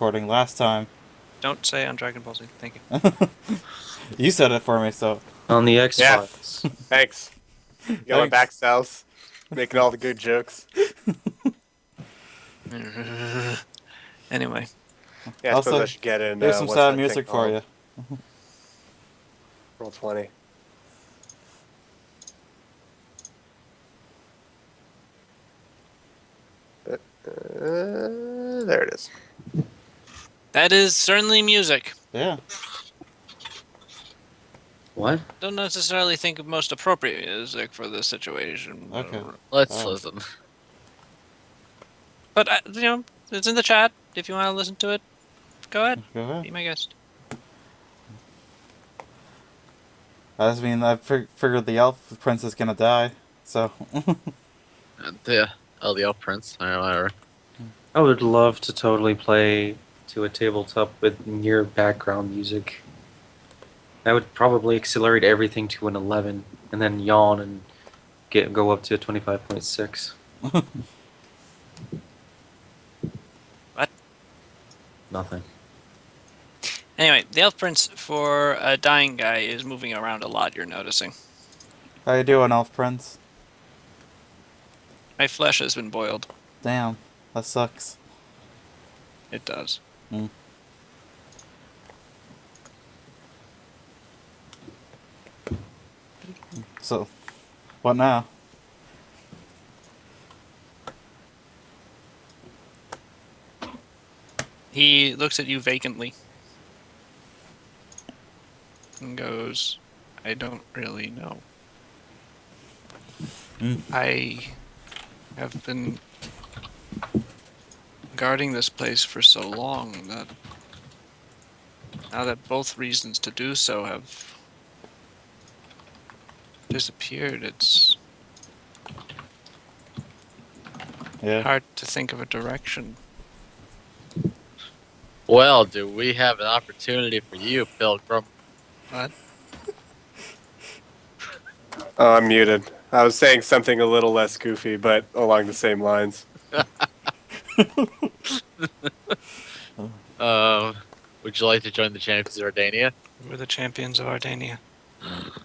Recording last time. Don't say on Dragon Ball Z. Thank you. You said it for me, so. On the X Yeah. Files. Thanks. You got my back south, making all the good jokes. Anyway. Yeah, I Also, suppose I should get in. here's some what's sad that music thing for called? you. Roll 20. There it is. That is certainly music. Yeah. What? Don't necessarily think of most appropriate music for this situation. Okay. Let's Oh. listen. But, it's in the chat. If you want to listen to it, go ahead. Go ahead. Be my guest. I mean, I figured the elf prince is gonna die, so. The Elf Prince. Whatever. I would love to totally play to a tabletop with near background music. That would probably accelerate everything to an 11, and then yawn and go up to a 25.6. What? Nothing. Anyway, the Elf Prince for a dying guy is moving around a lot, you're noticing. How you doing, elf prince? My flesh has been boiled. Damn. That sucks. It does. So, what now? He looks at you vacantly. And goes, I don't really know. I have been guarding this place for so long that now that both reasons to do so have disappeared, it's Yeah. hard to think of a direction. Well, do we have an opportunity for you, Pilgrim? What? Oh, I'm muted. I was saying something a little less goofy, but along the same lines. Would you like to join the Champions of Ardania? We're the champions of Ardania.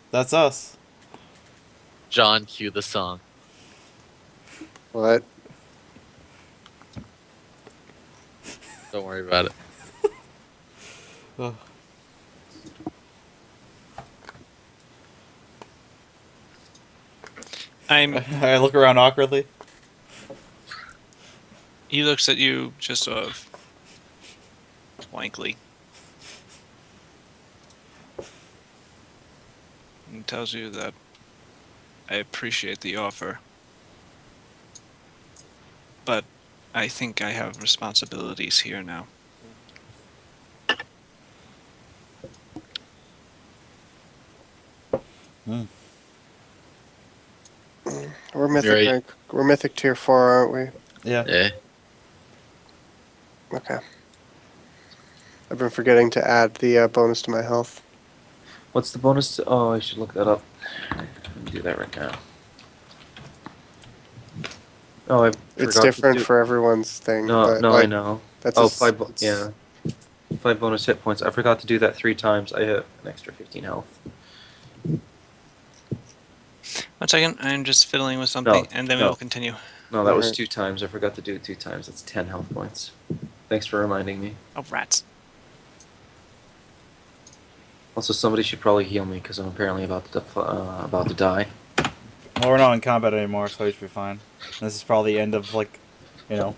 That's us. John, cue the song. What? Don't worry about it. Oh. I look around awkwardly. He looks at you just sort of blankly. And tells you that I appreciate the offer. But I think I have responsibilities here now. We're mythic Right. rank. We're mythic tier 4, aren't we? Yeah. Eh. Okay. I've been forgetting to add the bonus to my health. What's the bonus? Oh, I should look that up. Let me do that right now. Oh, I It's forgot to different do- for everyone's thing. No, but, no, like, I know. That's Oh, a, five. it's- Yeah, 5 bonus hit points. I forgot to do that 3 times. I have an extra 15 health. 1 second, I'm just fiddling with something, and then we no. will continue. No, that was Alright. 2 times. I forgot to do it 2 times. That's 10 health points. Thanks for reminding me. Oh, rats. Also, somebody should probably heal me because I'm apparently about to die. Well, we're not in combat anymore, so we should be fine. This is probably the end of, like, you know.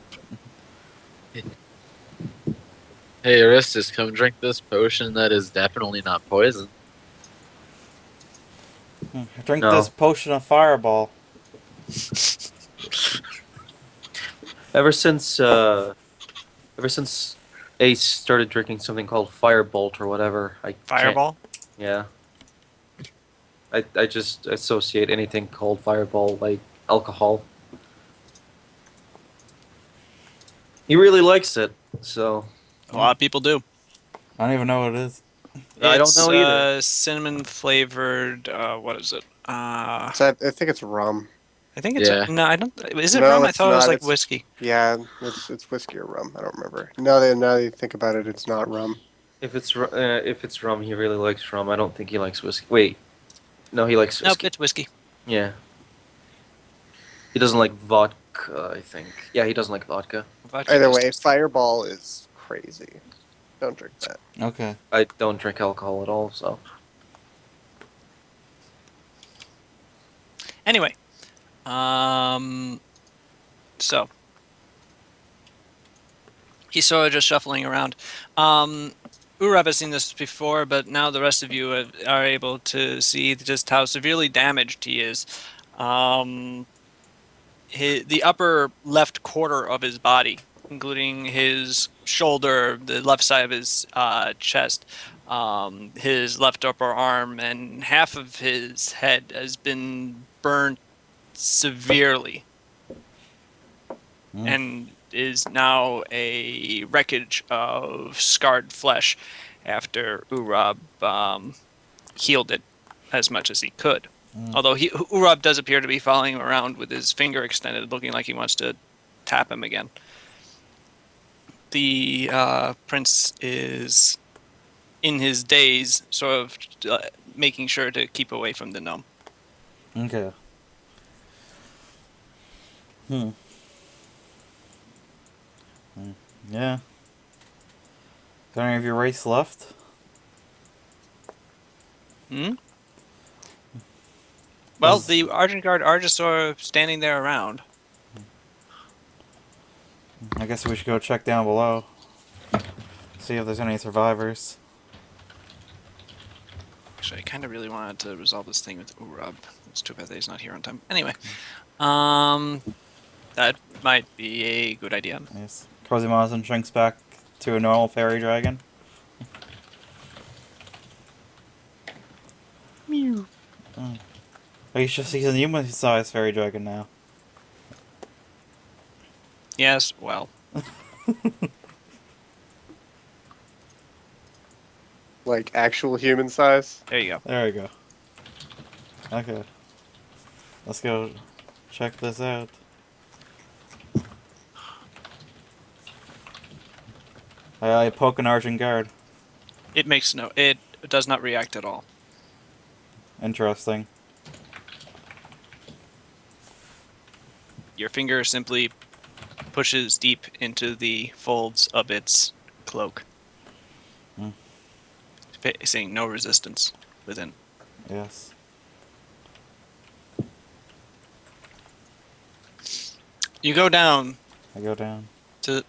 Hey, Aristus, come drink this potion that is definitely not poison. Drink No. this potion of fireball. Ever since Ace started drinking something called Firebolt or whatever, I can't- Fireball? Yeah. I just associate anything called Fireball like alcohol. He really likes it, so A lot of people do. I don't even know what it is. I don't know either. Cinnamon flavored, what is it? I think it's rum. I think it's Yeah. no. I don't. Is it No, rum? I it's thought it was not. like It's- whiskey. Yeah, it's whiskey or rum. I don't remember. Now that you think about it, it's not rum. If it's rum, he really likes rum. I don't think he likes whiskey. Wait, no, he likes Nope, whiskey. it's whiskey. Yeah. He doesn't like vodka, I think. Yeah, he doesn't like vodka. Vodka Either tastes way, tasty. Fireball is crazy. Don't drink that. Okay. I don't drink alcohol at all, so. Anyway, so he's sort of just shuffling around. Urab has seen this before, but now the rest of you are able to see just how severely damaged he is. The upper left quarter of his body, including his shoulder, the left side of his chest, his left upper arm, and half of his head has been burnt severely and is now a wreckage of scarred flesh after Urab healed it as much as he could. Although Urab does appear to be following him around with his finger extended, looking like he wants to tap him again. The prince is in his daze, sort of making sure to keep away from the gnome. Okay. Yeah. Got any of your race left? Hmm? Well, Does- the Argent Guard are just sort of standing there around. I guess we should go check down below. See if there's any survivors. Actually, I kind of really wanted to resolve this thing with Urab. It's too bad that he's not here on time. Anyway, that might be a good idea. Yes. Cosimoz shrinks back to a normal fairy dragon. Mew. Oh, he's a human-sized fairy dragon now. Yes, well, Like actual human size. there you go. There we go. Okay. Let's go check this out. I poke an Argent Guard. It does not react at all. Interesting. Your finger simply pushes deep into the folds of its cloak, facing no resistance within. Yes. You go down I go down. to.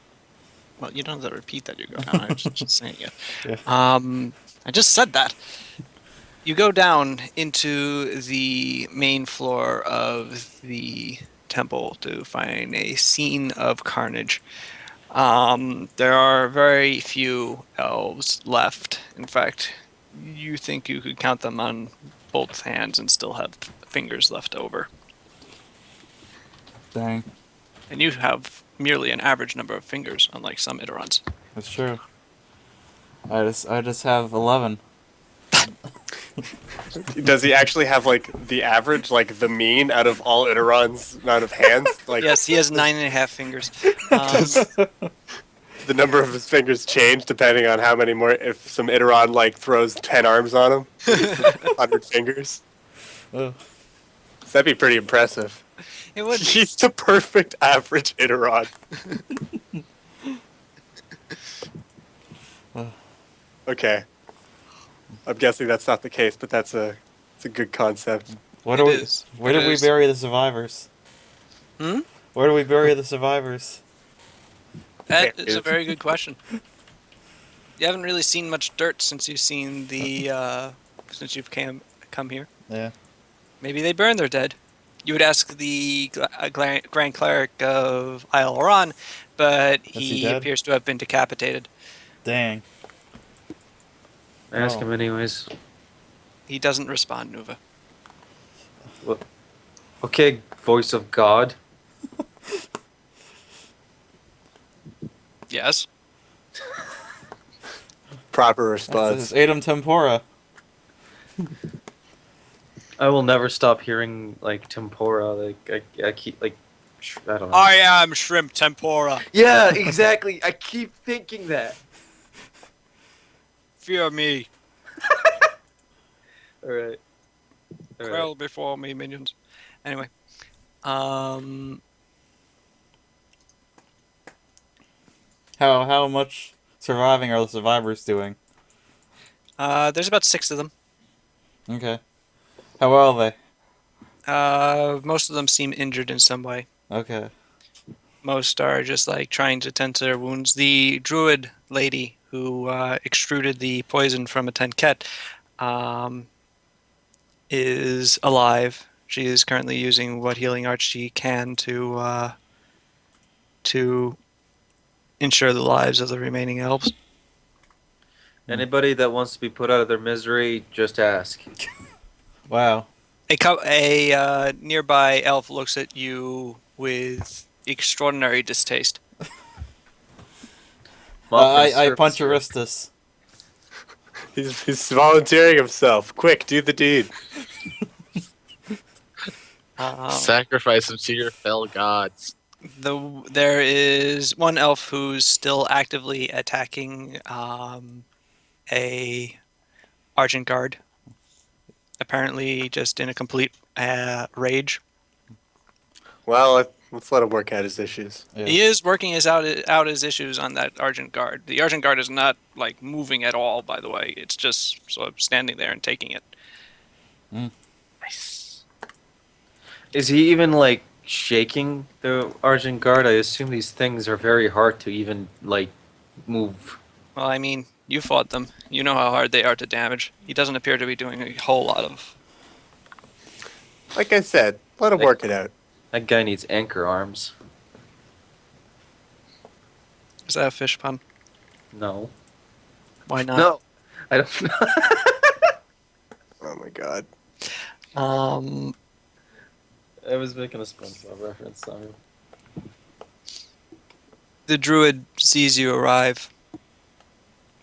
Well, you don't have to repeat that you go down. I was just saying it. Yeah. I just said that. You go down into the main floor of the temple to find a scene of carnage. There are very few elves left. In fact, you think you could count them on both hands and still have fingers left over. Dang. And you have merely an average number of fingers, unlike some Idarons. That's true. I just have 11. Does he actually have like the average, like the mean out of all Idaron's amount of hands? Like Yes, he has 9.5 fingers. the number of his fingers change depending on how many more. If some Idaron like throws 10 arms on him, 100 fingers. Oh. That'd be pretty impressive. It would be. He's the perfect average Idaron. Okay. I'm guessing that's not the case, but it's a good concept. Where It do is. Where It do we is. bury the survivors? Hmm? Where do we bury the survivors? That is a very good question. You haven't really seen much dirt since you've seen since you've come here. Yeah. Maybe they burn their dead. You would ask the Grand Cleric of Isle Oran, but he he dead? appears to have been decapitated. Dang. Ask Oh. him anyways. He doesn't respond, Nuva. Okay, voice of God. Yes. Proper That's response. Adam Tempora. I will never stop hearing like tempura. Like I keep like I don't know. I am shrimp tempura. Yeah, exactly. I keep thinking that. Fear me. All right. All right. Quell before me, minions. Anyway. Um, How much surviving are the survivors doing? there's about 6 of them. Okay. How well are Most of them seem injured in some way. they? Okay. Most are just like trying to tend to their wounds. The druid lady who extruded the poison from a tenket is alive. She is currently using what healing arts she can to ensure the lives of the remaining elves. Anybody that wants to be put out of their misery, just ask. Wow. A nearby elf looks at you with extraordinary distaste. I punch Aristus. He's volunteering himself. Quick, do the deed. Sacrifice him to your fell gods. There is one elf who's still actively attacking a Argent Guard. Apparently, just in a complete rage. Well, let's let him work out his issues. Yeah. He is working out his issues on that Argent Guard. The Argent Guard is not like moving at all, by the way. It's just sort of standing there and taking it. Nice. Is he even like shaking the Argent Guard? I assume these things are very hard to even like move. Well, I mean, you fought them. You know how hard they are to damage. He doesn't appear to be doing a whole lot of. Like I said, let him work it out. That guy needs anchor arms. Is that a fish pun? No. Why not? No. I don't know. Oh my god. I was making a SpongeBob reference. Sorry. The druid sees you arrive.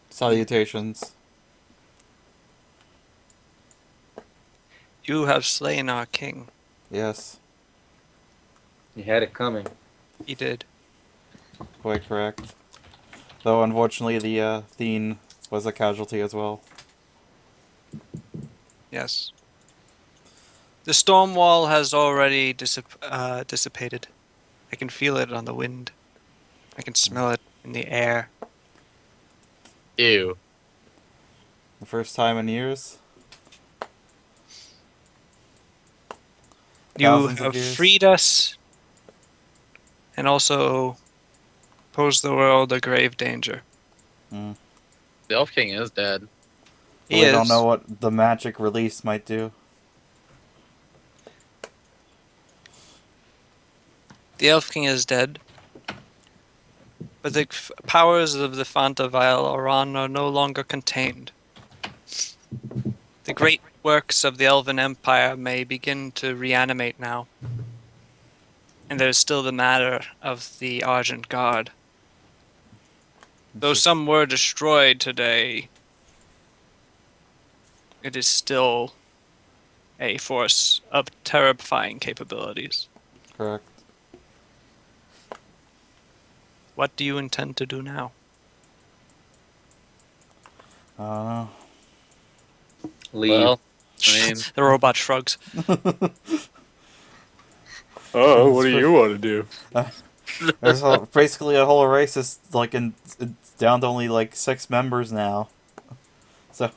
Salutations. You have slain our king. Yes. You had it coming. He did. Quite correct. Though unfortunately the Thene was a casualty as well. Yes. The storm wall has already dissipated. I can feel it on the wind. I can smell it in the air. Ew. The first time in years. You Thousands of have years. freed us and also posed the world a grave danger. Mm. The Elf King is dead. He We is. don't know what the magic release might do. The Elf King is dead. But the powers of the Font of Valoran are no longer contained. The great works of the Elven Empire may begin to reanimate now. And there's still the matter of the Argent Guard. Though some were destroyed today, it is still a force of terrifying capabilities. Correct. What do you intend to do now? I don't know. Leave. Well, I mean, The robot shrugs. Oh, what do you want to do? There's basically a whole race is like it's down to only like 6 members now. So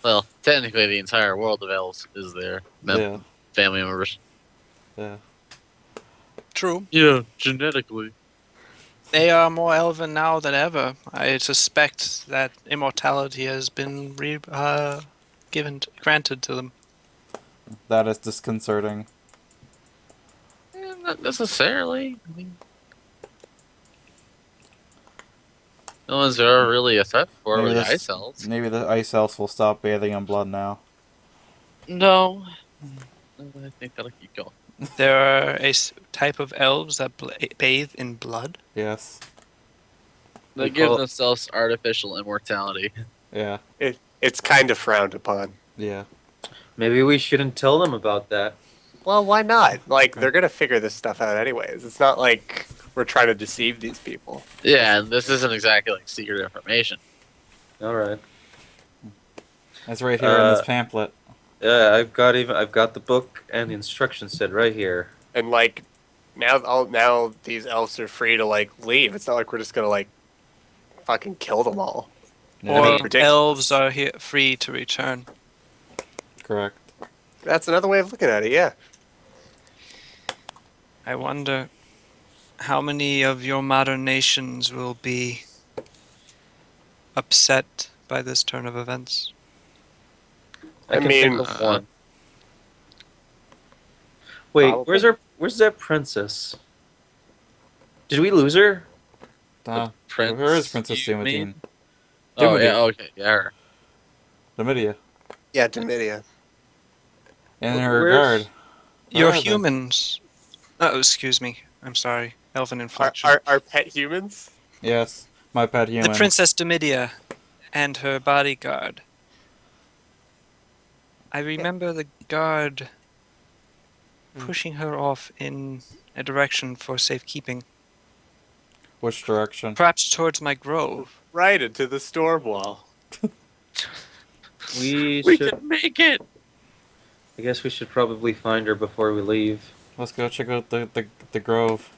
well, technically the entire world of elves is there. yeah, Family members. yeah. True. Yeah, genetically. They are more elven now than ever. I suspect that immortality has been granted to them. That is disconcerting. Not necessarily. I mean, the ones that are really a threat for Maybe are the this- ice elves. Maybe the ice elves will stop bathing in blood now. No. I think that'll keep going. There are a type of elves that bathe in blood. Yes. They We give call- themselves artificial immortality. Yeah. It's kind of frowned upon. Yeah. Maybe we shouldn't tell them about that. Well, why not? Like, they're gonna figure this stuff out anyways. It's not like we're trying to deceive these people. Yeah, and this isn't exactly like secret information. All right. It's right here in this Uh, pamphlet. Yeah, I've got the book and the instruction set right here. And like, now these elves are free to like leave. It's not like we're just gonna like fucking kill them all. Yeah, I mean, Or ridiculous. elves are here free to return. correct. That's another way of looking at it. Yeah. I wonder how many of your modern nations will be upset by this turn of events. I I can mean, think of one. Wait, Probably. where's that princess? Did we lose her? Prince, Where is Princess you Dumatine? mean? Oh Dimity. yeah, okay, yeah. Her. Domitia. Yeah, Domitia. And her Where's- guard. Where Your are they? humans. Oh, excuse me. I'm sorry. Elven Our, inflection. our pet humans. Yes, my pet human. The Princess Domitia and her bodyguard. I remember the guard pushing her off in a direction for safekeeping. Which direction? Perhaps towards my grove. Right into the storm wall. We We should. can make it. I guess we should probably find her before we leave. Let's go check out the grove.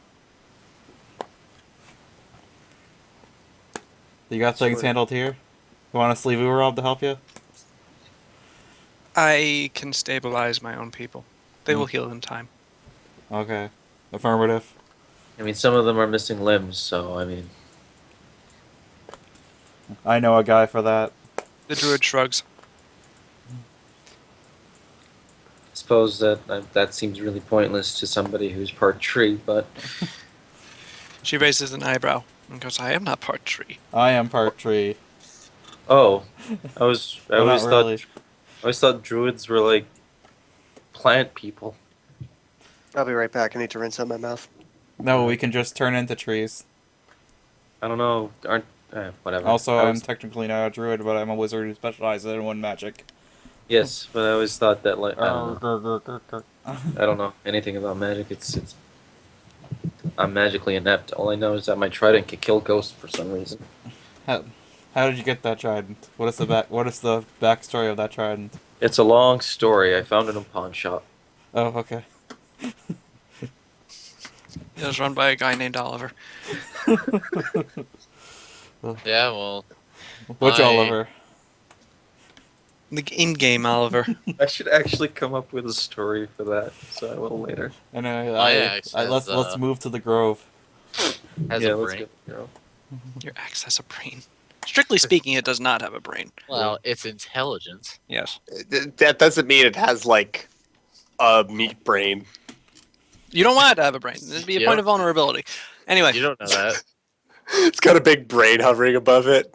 You got things Sure. handled here? You want us to leave Urob to help you? I can stabilize my own people. They will heal in time. Okay. Affirmative. I mean, some of them are missing limbs, so I mean, I know a guy for that. The druid shrugs. I suppose that seems really pointless to somebody who's part tree. But She raises an eyebrow and goes, I am not part tree. I am part tree. oh, I Well, not always really. thought druids were like plant people. I'll be right back. I need to rinse out my mouth. No, we can just turn into trees. I don't know. Aren't whatever. Also, I I'm was- technically not a druid, but I'm a wizard who specializes in one magic. yes, but I always thought that like I don't know. Grr. I don't know anything about magic. It's I'm magically inept. All I know is that my trident can kill ghosts for some reason. How did you get that trident? What is the backstory of that trident? It's a long story. I found it in a pawn shop. Oh, okay. It was run by a guy named Oliver. Yeah, well, Which I- Oliver? The in-game Oliver. I should actually come up with a story for that, so I will later. Anyway, My axe let's has, move to the grove. has yeah, a let's brain. go. Your axe has a brain. Strictly speaking, it does not have a brain. Well, it's intelligence. Yes. That doesn't mean it has like a meat brain. You don't want it to have a brain. There'd be a You point don't- of vulnerability. Anyway, You don't know that. It's got a big brain hovering above it.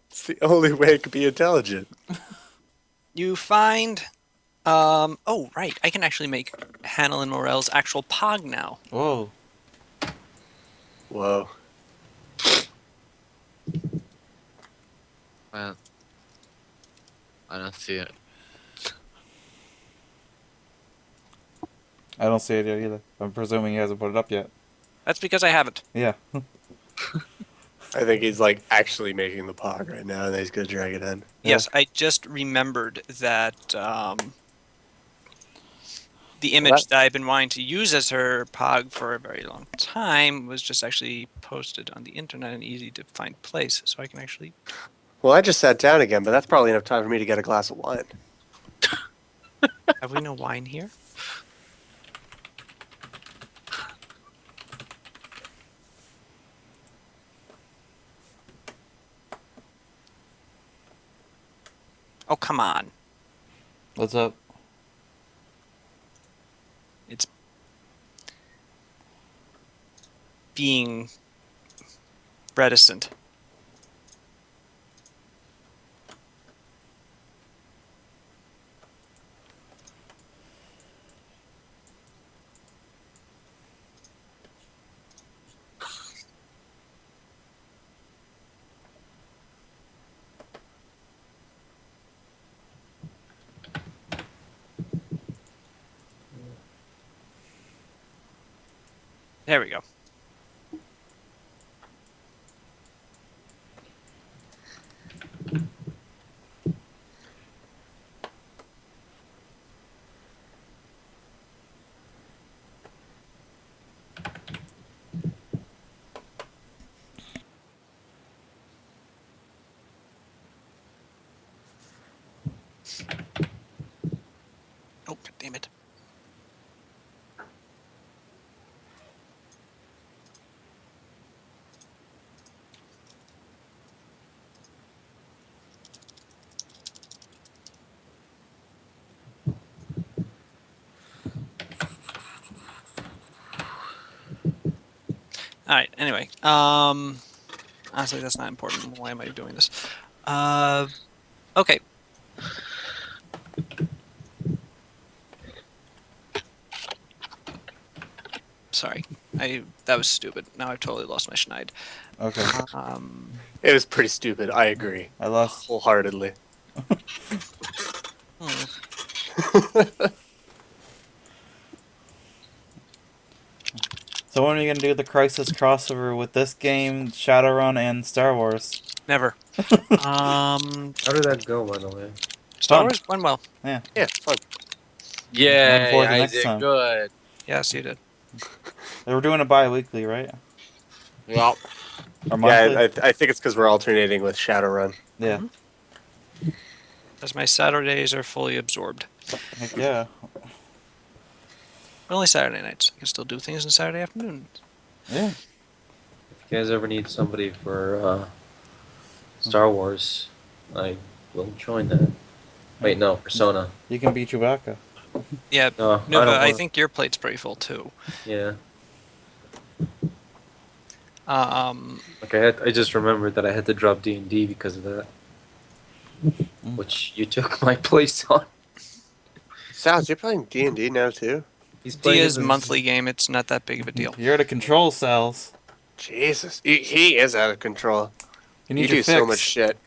It's the only way it could be intelligent. you find... oh, right. I can actually make Hannah and Morel's actual pog now. Whoa. Whoa. Man, I don't see it. I don't see it yet either. I'm presuming he hasn't put it up yet. That's because I haven't. Yeah. I think he's like actually making the pog right now, and then he's gonna drag it in. Yeah. Yes, I just remembered that the image that I've been wanting to use as her pog for a very long time was just actually posted on the internet in an easy to find place, so I can actually... Well, I just sat down again, but that's probably enough time for me to get a glass of wine. Have we no wine here? Oh, come on. What's up? It's being reticent. There we go. Oh, God damn it. All right. Anyway, honestly, that's not important. Why am I doing this? Okay. Sorry, that was stupid. Now I've totally lost my schneid. Okay. It was pretty stupid. I agree I lost. wholeheartedly. So when are you gonna do the Crisis crossover with this game, Shadowrun, and Star Wars? Never. How did that go, by the way? Star Fun. Wars went well. Yeah. Yeah, fun. Yay, forward to I next did time. good. Yes, you did. They were doing it bi-weekly, right? Well, Or monthly? Yeah, I think it's because we're alternating with Shadowrun. Yeah. As my Saturdays are fully absorbed. Heck yeah. But only Saturday nights. I can still do things on Saturday afternoons. Yeah. If you guys ever need somebody for Star Wars, I will join that. Wait, no, Persona. You can beat Chewbacca. Yeah, No, no, I don't but I want- think your plate's pretty full too. Yeah. Um, Like I just remembered that I had to drop D&D because of that. Which you took my place on. Sals, you're playing D&D now too? He's playing Dia's as a- monthly game. It's not that big of a deal. You're out of control, Cells. Jesus, he is out of control. You You need do your so fix. much shit.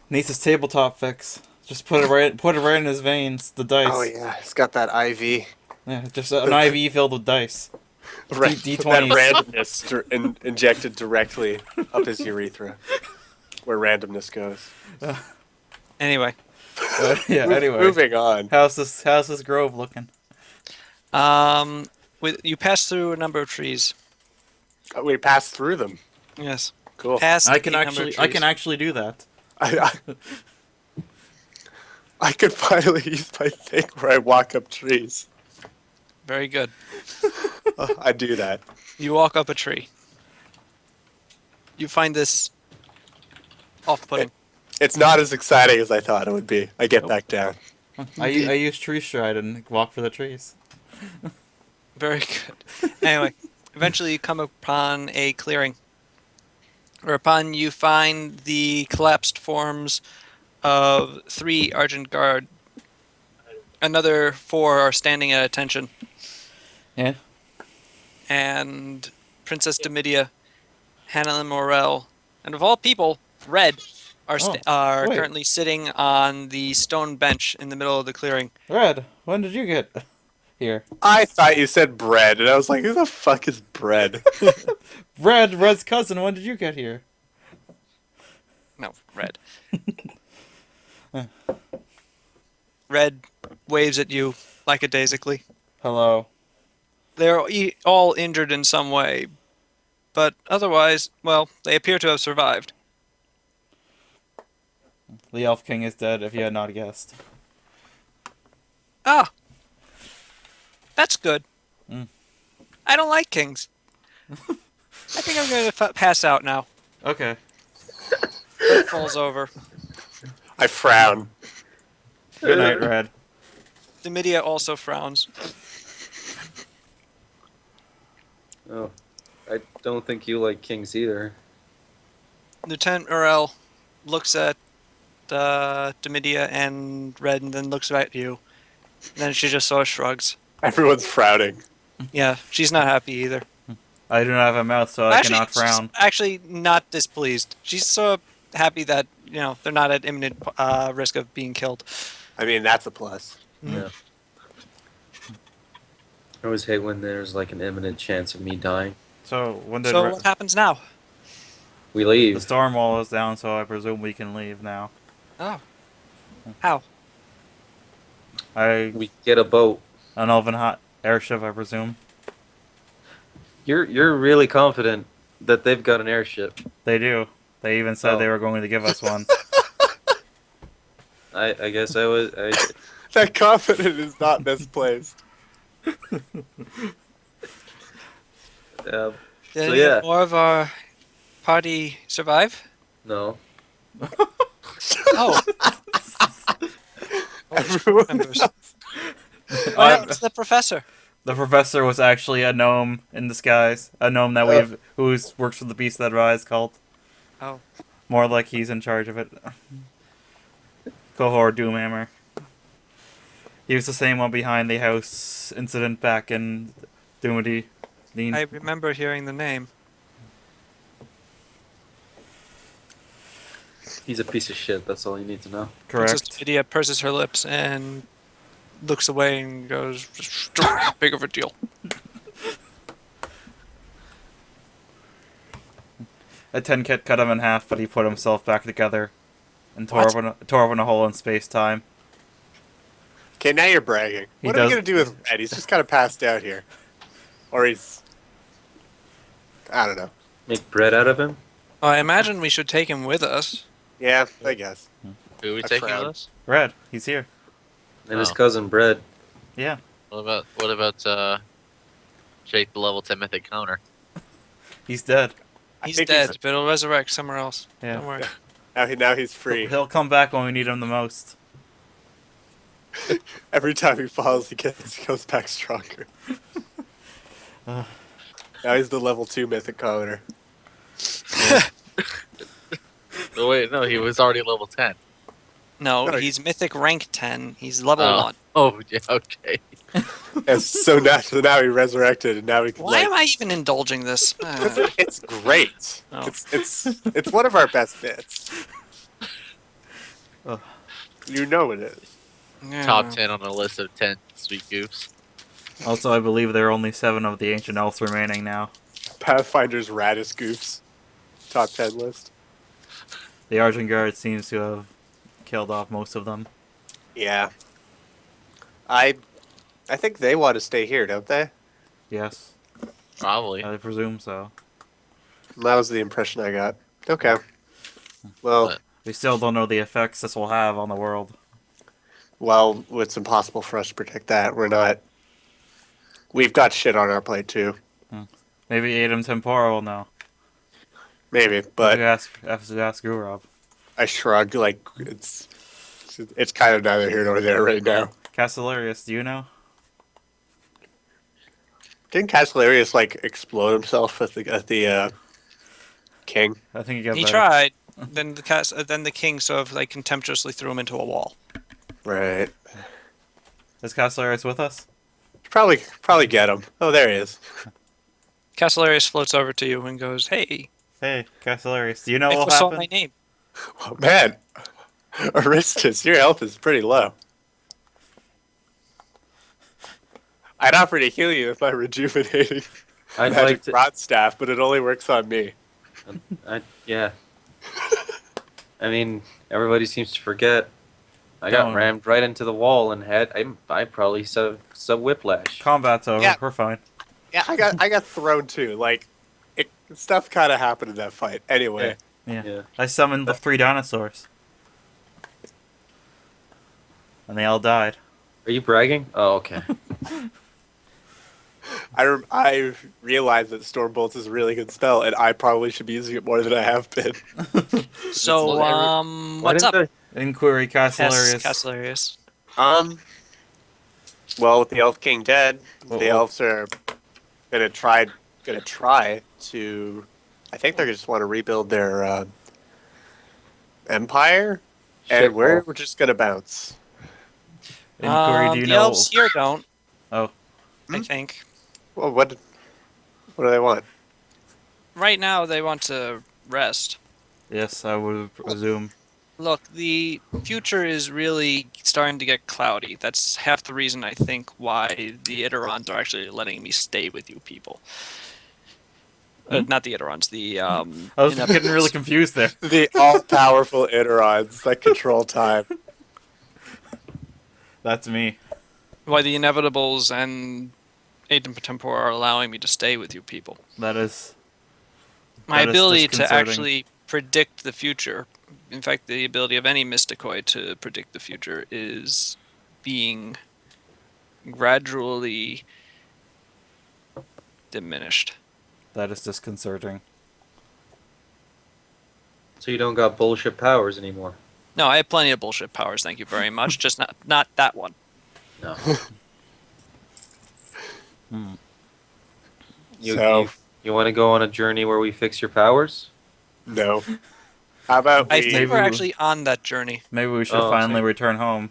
Needs his tabletop fix. Just put it right in his veins. The dice. Oh yeah, it's got that IV. Yeah, just an IV filled with dice. D20s. That randomness injected directly up his urethra, where randomness goes. Anyway, Yeah. Anyway, Moving on. how's this grove looking? you pass through a number of trees. We passed through them. Yes. Cool. Past I can a number of actually trees. do that. I could finally use my thing where I walk up trees. Very good. I do that. You walk up a tree. You find this off-putting. It's not as exciting as I thought it would be. I get back down. I use tree stride and walk for the trees. Very good. Anyway, eventually you come upon a clearing, whereupon you find the collapsed forms of 3 Argent Guard. Another 4 are standing at attention, Yeah. and Princess Domitia, Hannah and Morel, and of all people, Red, are wait. currently sitting on the stone bench in the middle of the clearing. Red, when did you get here? I thought you said bread, and I was like, who the fuck is bread? Red's cousin, when did you get here? No, Red. Red waves at you lackadaisically. Hello. They're all injured in some way, but otherwise, well, they appear to have survived. The Elf King is dead, if you had not guessed. Ah, that's good. Mm. I don't like kings. I think I'm going to pass out now. Okay. Red falls over. I frown. Good night, Red. Domitia also frowns. Oh, I don't think you like kings either. Lieutenant Morel looks at Domitia and Red, and then looks at you. And then she just sort of shrugs. Everyone's frowning. Yeah, she's not happy either. I do not have a mouth, so I cannot frown. She's actually not displeased. She's so happy that, they're not at imminent risk of being killed. I mean, that's a plus. Yeah. I always hate when there's like an imminent chance of me dying. So when did So what happens now? We the leave. storm wall is down? So I presume we can leave now. Oh. How? We get a boat. An elven hot airship, I presume. You're really confident that they've got an airship. They do. They even said they Oh. were going to give us one. I guess I was. That confidence is not misplaced. Uh, Did So, any yeah. more of our party survive? no. Oh. Everyone Members. else- What happened to the professor? The professor was actually a gnome in disguise. A gnome that works for the Beast That Rise cult. Oh. More like he's in charge of it. Cohort Doomhammer. He was the same one behind the house incident back in Doomedy. I remember hearing the name. He's a piece of shit. That's all you need to know. Princess Correct. Lydia purses her lips and looks away and goes, big of a deal. A 10 kit cut him in half, but he put himself back together and What? tore open a hole in space-time. Okay, now you're bragging. He What are we does- gonna do with Red? He's just kind of passed out here, or he's. I don't know. Make bread out of him? Well, I imagine we should take him with us. Yeah, I guess. Who are we I taking frown. with us? Red, he's here. And his Oh. cousin Bread. Yeah. What about Jake the level 10 mythic counter? He's dead. I He's think dead, but he'll resurrect somewhere else. Yeah. Don't worry. Now he's free. He'll come back when we need him the most. Every time he falls, he goes back stronger. Uh. Now he's the level 2 mythic commoner. Oh wait, no, he was already level 10. No, No, he's mythic rank 10. He's level Oh. 1. Oh, yeah, okay. And so now he resurrected, and now we can. Why like, am I even indulging this? It's great. Oh. It's one of our best bits. Ugh. You know it is. Yeah. Top 10 on a list of 10 sweet goofs. Also, I believe there are only 7 of the ancient elves remaining now. Pathfinder's raddest goofs. Top 10 list. The Argent Guard seems to have killed off most of them. Yeah. I think they want to stay here, don't they? Yes, Probably. I presume so. That was the impression I got. Okay. Well, But- We still don't know the effects this will have on the world. well, it's impossible for us to predict that. We're not. We've got shit on our plate too. Maybe Adam Tempora will know. Maybe, but Have to ask Gurab. I shrug. Like it's kind of neither here nor there right now. Castellarius, do you know? Didn't Castellarius like explode himself at the king? I think he got He better. tried. Then the king sort of like contemptuously threw him into a wall. Right. Is Castellarius with us? Probably get him. Oh, there he is. Castellarius floats over to you and goes, "Hey, Hey, Castellarius, do you know I what will saw happen? my name." Oh, man, Aristus, your health is pretty low. I'd offer to heal you with my rejuvenating I'd magic like to. rod staff, but it only works on me. Yeah. I mean, everybody seems to forget. I got Don't. rammed right into the wall and I probably sub whiplash. Combat's over. Yeah. We're fine. Yeah, I got thrown too. Like, stuff kind of happened in that fight. Anyway, Yeah. Yeah. I summoned the 3 dinosaurs. And they all died. Are you bragging? Oh, okay. I realized that Stormbolts is a really good spell, and I probably should be using it more than I have been. So, Why what's up? didn't Inquiry Yes, Castellarius. Castellarius. Well, with the Elf King dead, Whoa, the whoa. elves are gonna try to. I think they just want to rebuild their empire, and Shit, we're well. just gonna bounce. Inquiry, do you the know? elves here don't. Oh. I think. Well, what do they want? Right now, they want to rest. Yes, I would presume. Look, the future is really starting to get cloudy. That's half the reason I think why the Iderons are actually letting me stay with you people. Not the Iderons, the I was getting really Inevitables. confused there. The all-powerful Iderons that control time. That's me. Why the Inevitables and Aiden Potempor are allowing me to stay with you people. That is. My That is ability to disconcerting. actually predict the future, in fact, the ability of any mysticoid to predict the future is being gradually diminished. That is disconcerting. So you don't got bullshit powers anymore. No, I have plenty of bullshit powers, thank you very much. Just not that one. No. Hmm. You want to go on a journey where we fix your powers? No. How about I we... think Maybe we're we- actually on that journey. Maybe we should Oh, finally okay. return home.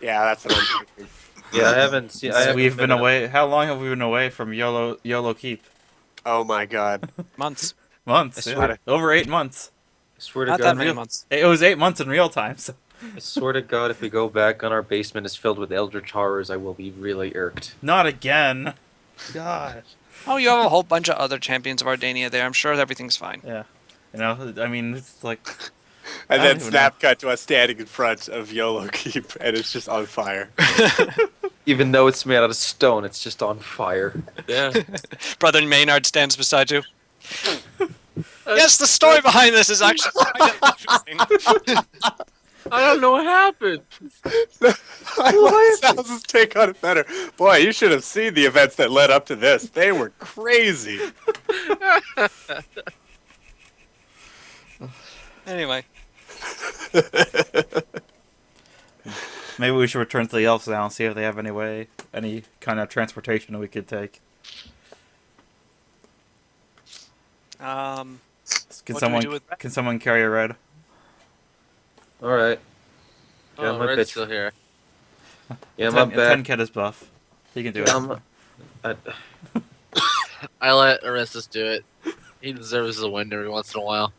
Yeah, that's what I'm thinking. Yeah, I haven't seen. I haven't We've been up- away. How long have we been away from Yolo Keep? Oh my god. Months. Months. I Yeah. swear over 8 months. I swear to Not God. that many months. It was 8 months in real time. So. I swear to God, if we go back and our basement is filled with eldritch horrors, I will be really irked. Not again. God. Oh, you have a whole bunch of other champions of Ardania there. I'm sure everything's fine. Yeah. You know, I mean, it's like. And I then don't even snap cut to us standing in front of YOLO Keep, and it's just on fire. Even though it's made out of stone, it's just on fire. Yeah. Brother Maynard stands beside you. Yes, the story behind this is actually quite interesting. I don't know what happened. I want Sal's take on it better. Boy, you should have seen the events that led up to this. They were crazy. Anyway, Maybe we should return to the elves now and see if they have any kind of transportation that we could take. Can Can What do we someone do with that? can someone carry a red? Alright. Yeah, Oh, my Red's bitch. still here. Yeah, my bad. 10 Kid is buff. He can do it. I, I let Aristus do it. He deserves a win every once in a while.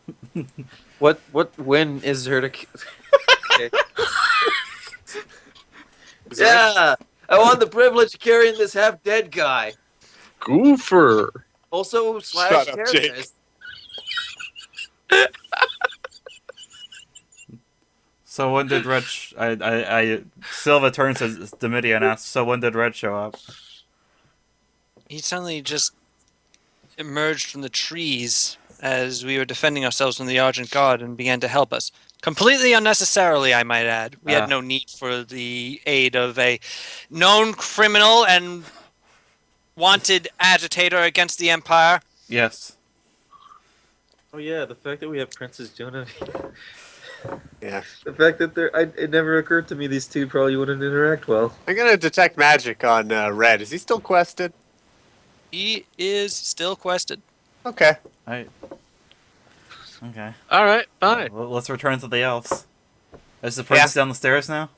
what win is there to... Okay. Yeah! I want the privilege of carrying this half-dead guy. Goofer. Also, slash Shut up, Jake. terrorist. So when did Red? Silva turns to Demidia and asks, "So when did Red show up?" he suddenly just emerged from the trees as we were defending ourselves from the Argent God and began to help us. Completely unnecessarily, I might add. We Ah. had no need for the aid of a known criminal and wanted agitator against the Empire. Yes. Oh yeah, the fact that we have Princess Jonah. Yeah. The fact that it never occurred to me these two probably wouldn't interact well. I'm gonna detect magic on Red. Is he still quested? He is still quested. Okay. Okay. All right, fine. Well, let's return to the elves. Is the prince down the stairs now?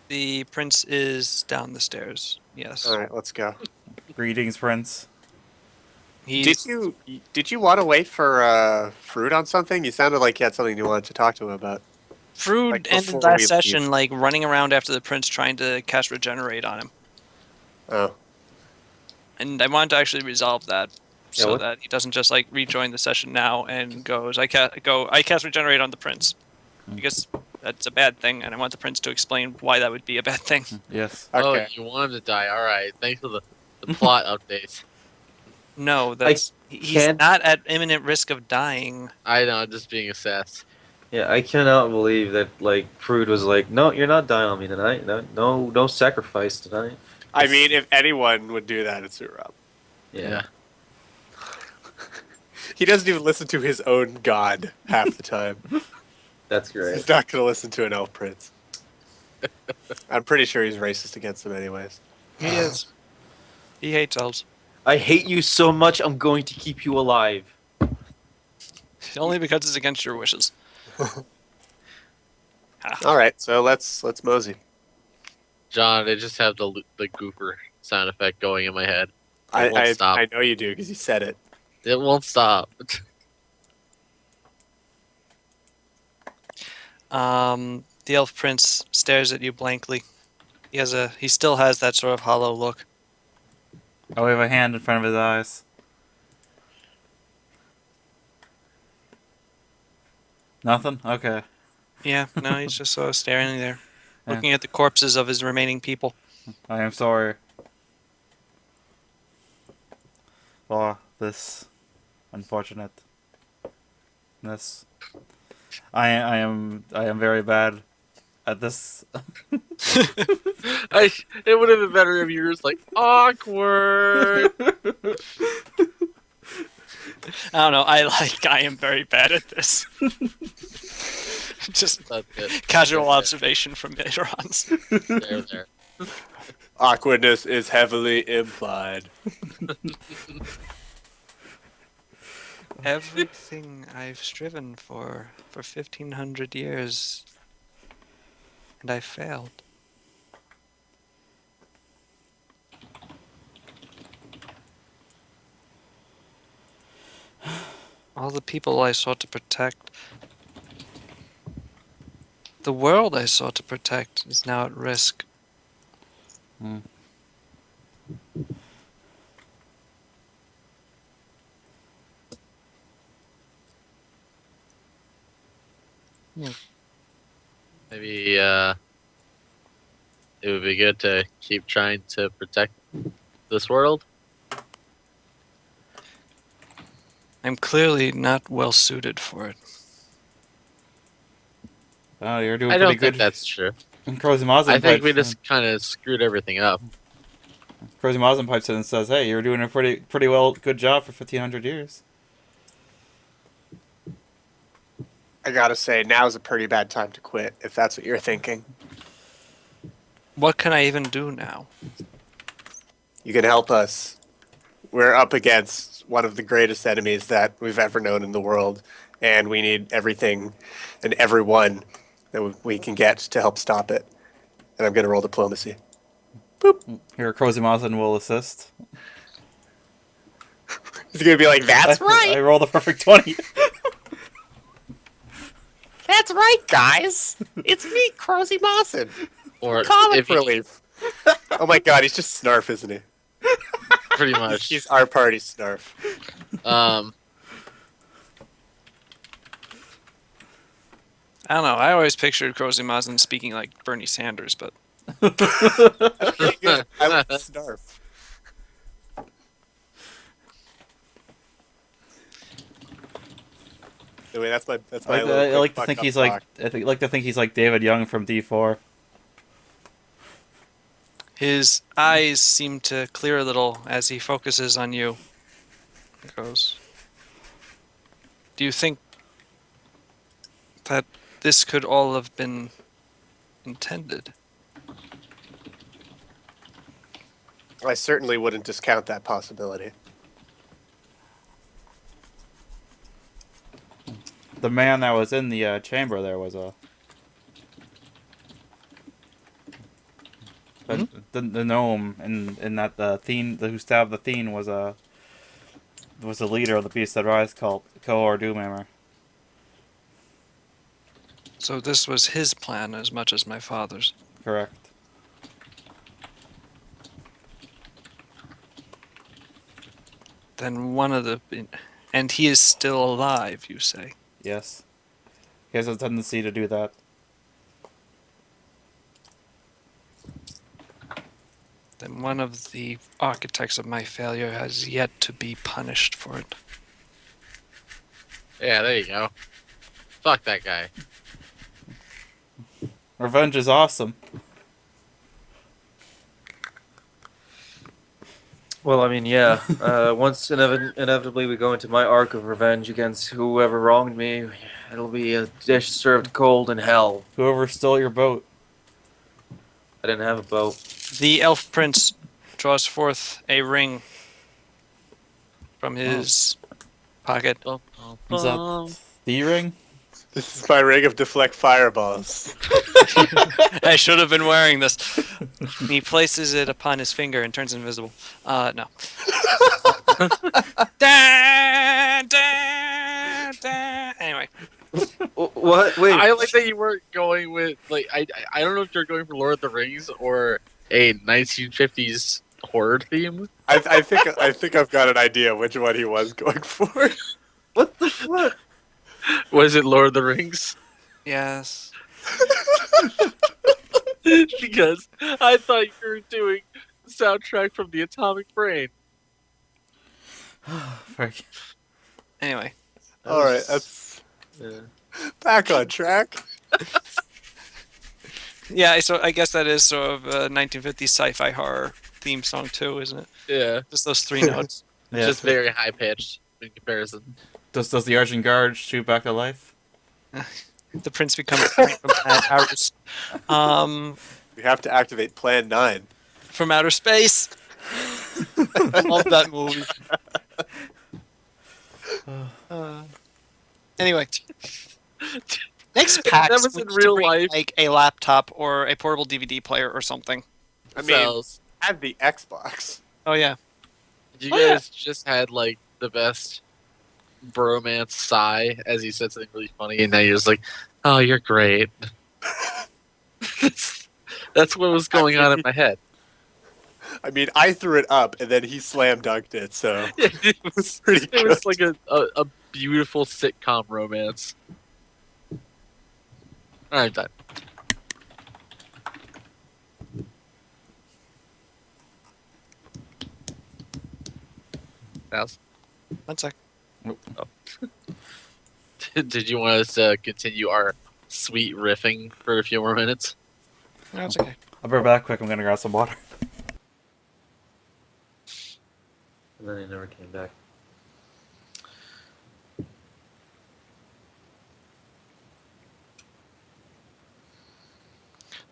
The prince is down the stairs. Yes. All right, let's go. Greetings, Prince. He's, Did you want to wait for Fruit on something? You sounded like you had something you wanted to talk to him about. Frood like, before ended we last leave. session like running around after the prince trying to cast Regenerate on him. Oh. And I wanted to actually resolve that so what- that he doesn't just like rejoin the session now and goes, I cast Regenerate on the prince. Because that's a bad thing, and I want the prince to explain why that would be a bad thing. Yes. Okay. Oh, you want him to die. All right. Thanks for the plot update. No, he's can't- not at imminent risk of dying. I know, I'm just being assessed. Yeah, I cannot believe that like Prude was like, no, you're not dying on me tonight. No sacrifice tonight. I mean, if anyone would do that, it's Urab. Yeah. He doesn't even listen to his own god half the time. That's great. He's not gonna listen to an elf prince. I'm pretty sure he's racist against them anyways. He is. He hates elves. I hate you so much. I'm going to keep you alive. Only because it's against your wishes. All right, so let's mosey. John, I just have the goofer sound effect going in my head. It won't I stop. know you do because you said it. It won't stop. The elf prince stares at you blankly. He still has that sort of hollow look. I wave a hand in front of his eyes. Nothing? Okay. Yeah, no, he's just sort of staring there, Yeah. looking at the corpses of his remaining people. I am sorry for this unfortunateness. I am very bad at this. It would have been better if you were just like awkward. I don't know. I am very bad at this. Just That's it. casual observation from Aderons. There. Awkwardness is heavily implied. Everything I've striven for 1,500 years, and I failed. All the people I sought to protect, the world I sought to protect is now at risk. Hmm. Maybe it would be good to keep trying to protect this world. I'm clearly not well suited for it. Oh, you're doing I pretty don't think good. that's true. Crazy Mazin I think we pipes just kind of screwed everything up. Crazy Mazin pipes in and says, "Hey, you're doing a pretty good job for 1,500 years." I gotta say, now's a pretty bad time to quit, if that's what you're thinking. What can I even do now? You can help us. We're up against one of the greatest enemies that we've ever known in the world, and we need everything and everyone that we can get to help stop it. And I'm gonna roll diplomacy. Here, Crazy Mazin will assist. He's gonna be like, "That's I right, rolled a perfect 20. that's right, guys. It's me, Crozy Mawson, Or comic if you, relief." Oh my god, he's just Snarf, isn't he? pretty much. He's our party Snarf. I don't know. I always pictured Cozy Mazin speaking like Bernie Sanders, but Pretty good. I like Snarf. Anyway, that's my I like to think he's like David Young from D4. his eyes seem to clear a little as he focuses on you. He goes, "Do you think that this could all have been intended?" I certainly wouldn't discount that possibility. The man that was in the chamber there was the gnome in that the Thien who stabbed the Thien was a leader of the Beast That Rise cult, Kohor Doomhammer. So this was his plan as much as my father's. Correct. Then one of the... And he is still alive, you say? Yes. He has a tendency to do that. Then one of the architects of my failure has yet to be punished for it. Yeah, there you go. Fuck that guy. Revenge is awesome. Well, I mean, yeah. Once inevitably we go into my arc of revenge against whoever wronged me, it'll be a dish served cold in hell. Whoever stole your boat. I didn't have a boat. The elf prince draws forth a ring from his pocket. Is that the ring? This is my ring of deflect fireballs. I should have been wearing this. He places it upon his finger and turns invisible. No. Da, da, da. Anyway. What? Wait. I like that you weren't going with like I don't know if you're going for Lord of the Rings or a 1950s horror theme. I think I've got an idea which one he was going for. What the fuck? Was it Lord of the Rings? Yes. Because I thought you were doing the soundtrack from the Atomic Brain. Fuck. Anyway, All right, that's Yeah. back on track. yeah. So I guess that is sort of a 1950s sci-fi horror theme song too, isn't it? Yeah, Just those three notes. Yeah. just very high pitched in comparison. Does the Argent Guard shoot back to life? The prince becomes from We have to activate Plan 9. from outer space. I love that movie. Anyway, next pack That was in real life. like a laptop or a portable DVD player or something. I mean, Cells. had the Xbox. Oh yeah, You Oh, yeah. guys just had like the best bromance sigh as he said something really funny, and now you're just like, "Oh, you're great." That's what was going on in my head. I mean, I threw it up, and then he slam dunked it, so It was pretty it good. was like a beautiful sitcom romance. All right, done. Else? 1 sec. Did you want us to continue our sweet riffing for a few more minutes? No, it's okay. I'll be right back quick. I'm gonna grab some water. And then he never came back.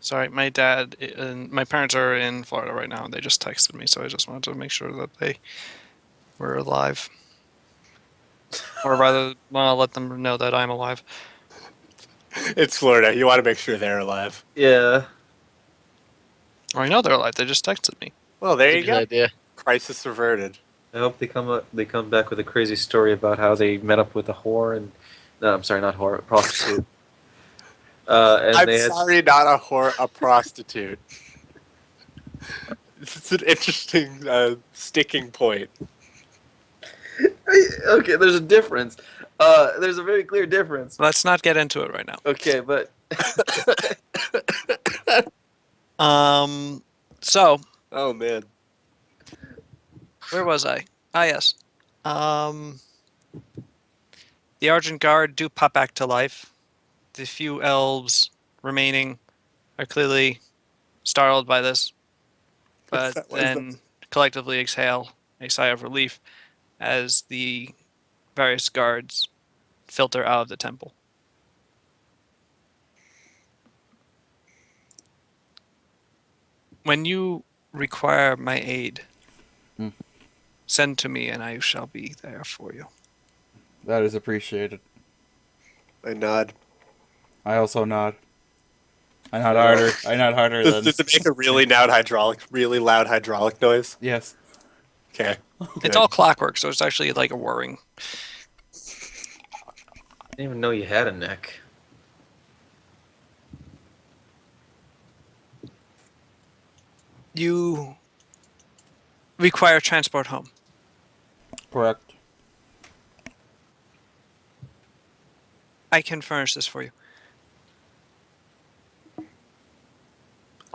Sorry, my dad and my parents are in Florida right now. They just texted me, so I just wanted to make sure that they were alive, or rather, well, let them know that I'm alive. It's Florida. You want to make sure they're alive. Yeah. Or I know they're alive. They just texted me. Well, there That's a you good go. idea. Crisis averted. I hope they come back with a crazy story about how they met up with a whore and no, I'm sorry, not whore, a prostitute. And I'm they had sorry, not a whore, a prostitute. It's an interesting sticking point. Okay, there's a difference. There's a very clear difference. Let's not get into it right now. Okay, but So Oh man. where was I? Ah, yes. The Argent Guard do pop back to life. The few elves remaining are clearly startled by this, but What is then collectively exhale a sigh of relief as the various guards filter out of the temple. When you require my aid, send to me and I shall be there for you. That is appreciated. I nod. I also nod. I nod harder. I nod harder than. Does it make a really loud hydraulic noise? Yes. Okay. It's all clockwork, so it's actually like a whirring. I didn't even know you had a neck. You require transport home. Correct. I can furnish this for you.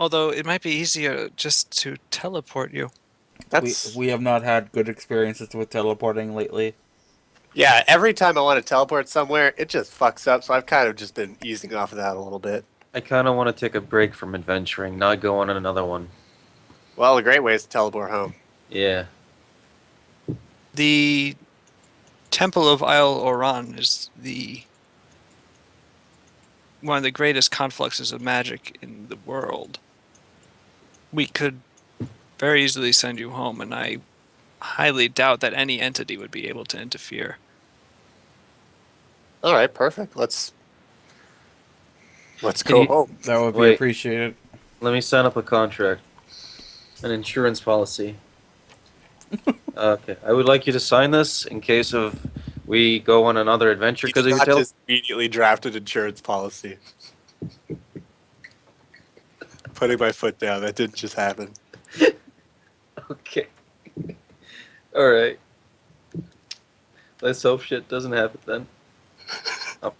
Although it might be easier just to teleport you. That's We have not had good experiences with teleporting lately. yeah. Every time I want to teleport somewhere, it just fucks up. So I've kind of just been easing off of that a little bit. I kind of want to take a break from adventuring, not go on another one. Well, a great way is to teleport home. Yeah. The Temple of Isle Oran is one of the greatest confluxes of magic in the world. We could very easily send you home, and I highly doubt that any entity would be able to interfere. All right, perfect. Let's Can go you- home. That would be Wait. appreciated. Let me sign up a contract. An insurance policy. Okay. I would like you to sign this in case of We go on another adventure He because did of your not tail. just immediately draft an insurance policy. Putting my foot down. That didn't just happen. Okay. All right. Let's hope shit doesn't happen then. Oh.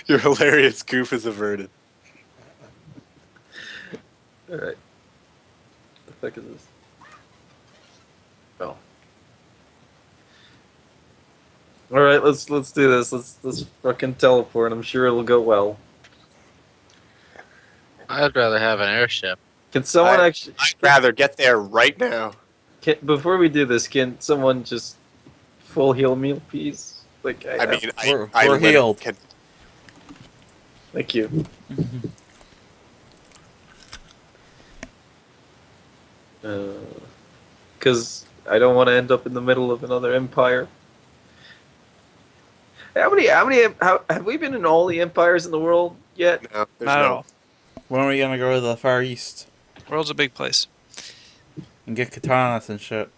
Your hilarious goof is averted. All right. The fuck is this? Oh. All right. Let's do this. Let's fucking teleport. I'm sure it'll go well. I'd rather have an airship. Can someone actually? I'd rather get there right now. Before we do this, can someone just full heal me, please? Like I mean, We're I literally healed. can. Thank you. Because I don't want to end up in the middle of another empire. How have we been in all the empires in the world yet? No, there's Not at no. all. When are we gonna go to the Far East World's a big place. and get katanas and shit?